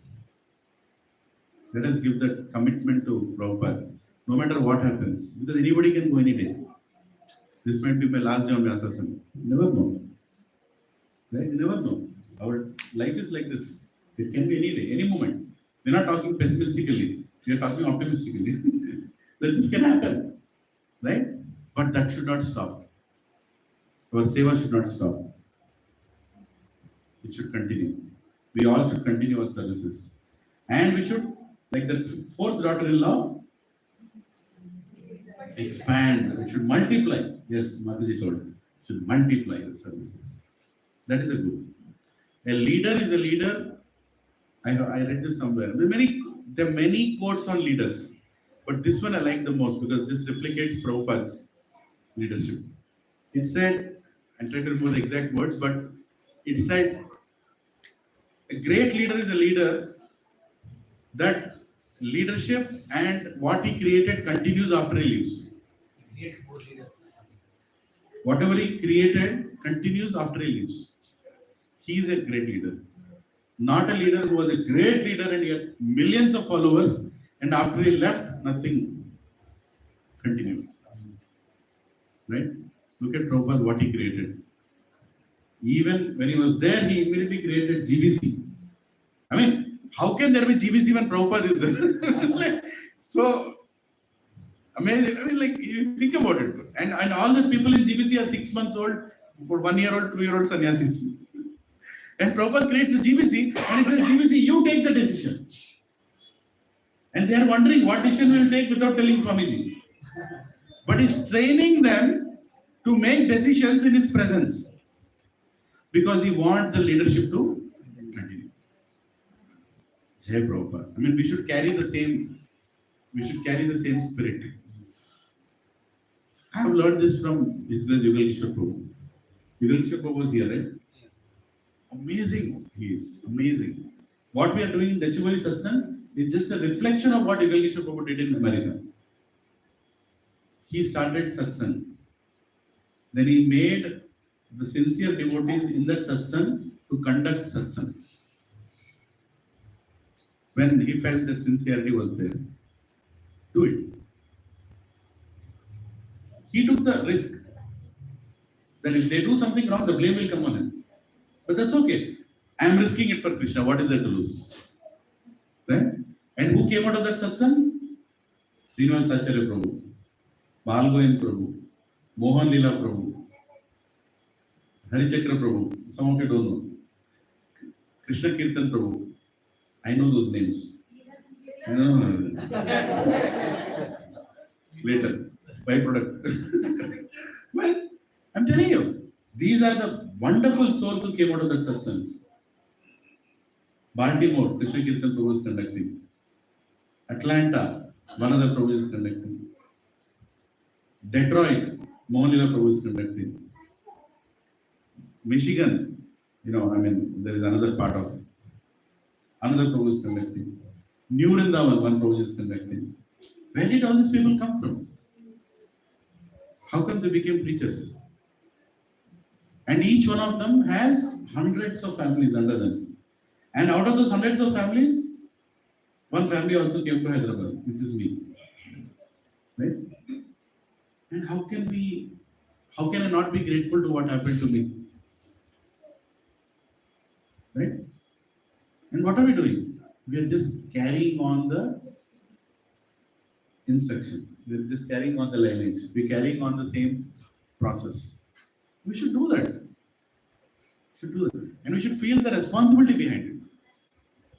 Let us give that commitment to Prabhupada, no matter what happens, because anybody can go any day. This might be my last day on Vyasasana. You never know. Right? You never know. Our life is like this. It can be any day, any moment. We're not talking pessimistically. We are talking optimistically. That this can happen. Right? But that should not stop. Our seva should not stop. It should continue. We all should continue our services. And we should, like the fourth daughter-in-law, expand. We should multiply. Yes, Mataji told. Should multiply the services. That is a good. A leader is a leader. I read this somewhere. There are many quotes on leaders, but this one I like the most because this replicates Prabhupada's leadership. It said, I'm trying to remember the exact words, but it said, a great leader is a leader that leadership and what he created continues after he leaves. He creates more leaders. Whatever he created continues after he leaves. He is a great leader. Not a leader who was a great leader and he had millions of followers and after he left, nothing continues. Right? Look at Prabhupada, what he created. Even when he was there, he immediately created GBC. I mean, how can there be GBC when Prabhupada is there? So, Amazing. I mean, like, you think about it. And all the people in GBC are 6 months old, 1 year old, 2 year old sannyasis. And Prabhupada creates the GBC and he says, GBC, you take the decision. And they are wondering what decision we will take without telling Swamiji. But he's training them to make decisions in his presence. Because he wants the leadership to continue. Jai Prabhupada. I mean, we should carry the same spirit. I have learned this from business Yugal Kishore Prabhu. Yugal Kishore Prabhu was here, right? Amazing, he is amazing. What we are doing in Gachibowli Satsang is just a reflection of what Yugal Kishore Prabhu did in America. He started Satsang. Then he made the sincere devotees in that Satsang to conduct Satsang. When he felt the sincerity was there, do it. He took the risk that if they do something wrong, the blame will come on him. But that's okay. I am risking it for Krishna. What is there to lose? Right? And who came out of that satsang? Srinivas Acharya Prabhu, Bal Govind Prabhu, Mohan Leela Prabhu, Harichakra Prabhu. Some of you don't know. Krishna Kirtan Prabhu. I know those names. I know. Later, byproduct. Well, I'm telling you, these are the wonderful souls who came out of that satsangs. Baltimore, Krishna Kirtan Prabhu is conducting. Atlanta, one other Prabhu is conducting. Detroit, Mohan Leela Prabhu is conducting. Michigan, there is another part of another Prabhu is conducting. New Vrindavan, one Prabhu is conducting. Where did all these people come from? How come they became preachers? And each one of them has hundreds of families under them. And out of those hundreds of families, one family also came to Hyderabad, which is me. Right? And how can I not be grateful to what happened to me? Right? And what are we doing? We are just carrying on the instruction. We are just carrying on the lineage. We are carrying on the same process. We should do that. And we should feel the responsibility behind it.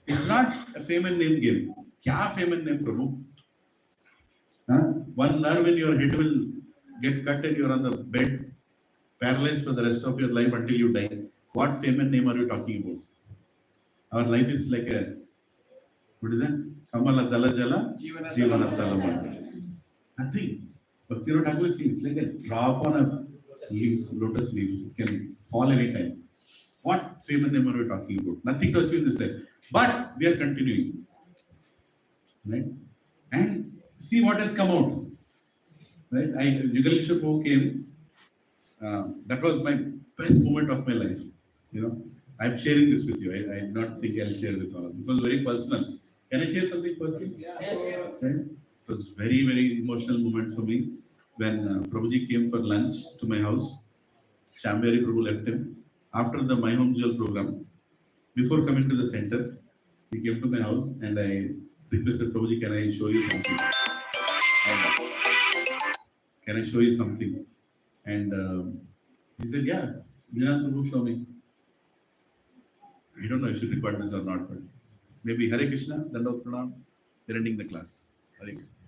It's not a fame and name game. Kya fame and name, Prabhu? One nerve in your head will get cut and you're on the bed, paralyzed for the rest of your life until you die. What fame and name are you talking about? Our life is like what is it? Kamala Dala Jala, Jivana Tala. Nothing. Bhakti Thakur says it's like a drop on a leaf, lotus leaf. It can fall anytime. What fame and name are we talking about? Nothing to achieve in this life. But we are continuing. Right? And see what has come out. Right? Yugal Kishore Prabhu came. That was my best moment of my life. I'm sharing this with you. I not think I'll share with all of you. It was very personal. Can I share something personal? Yes. Right? It was very, very emotional moment for me when Prabhuji came for lunch to my house. Shambhari Prabhu left him. After the My Home Jewel program, before coming to the center, he came to my house and I requested Prabhuji, can I show you something? Can I show you something? And he said, yeah, Lilananda Prabhu, show me. I don't know if I should record this or not, but maybe Hare Krishna, Dandavat Pranam, we're ending the class. Hare Krishna.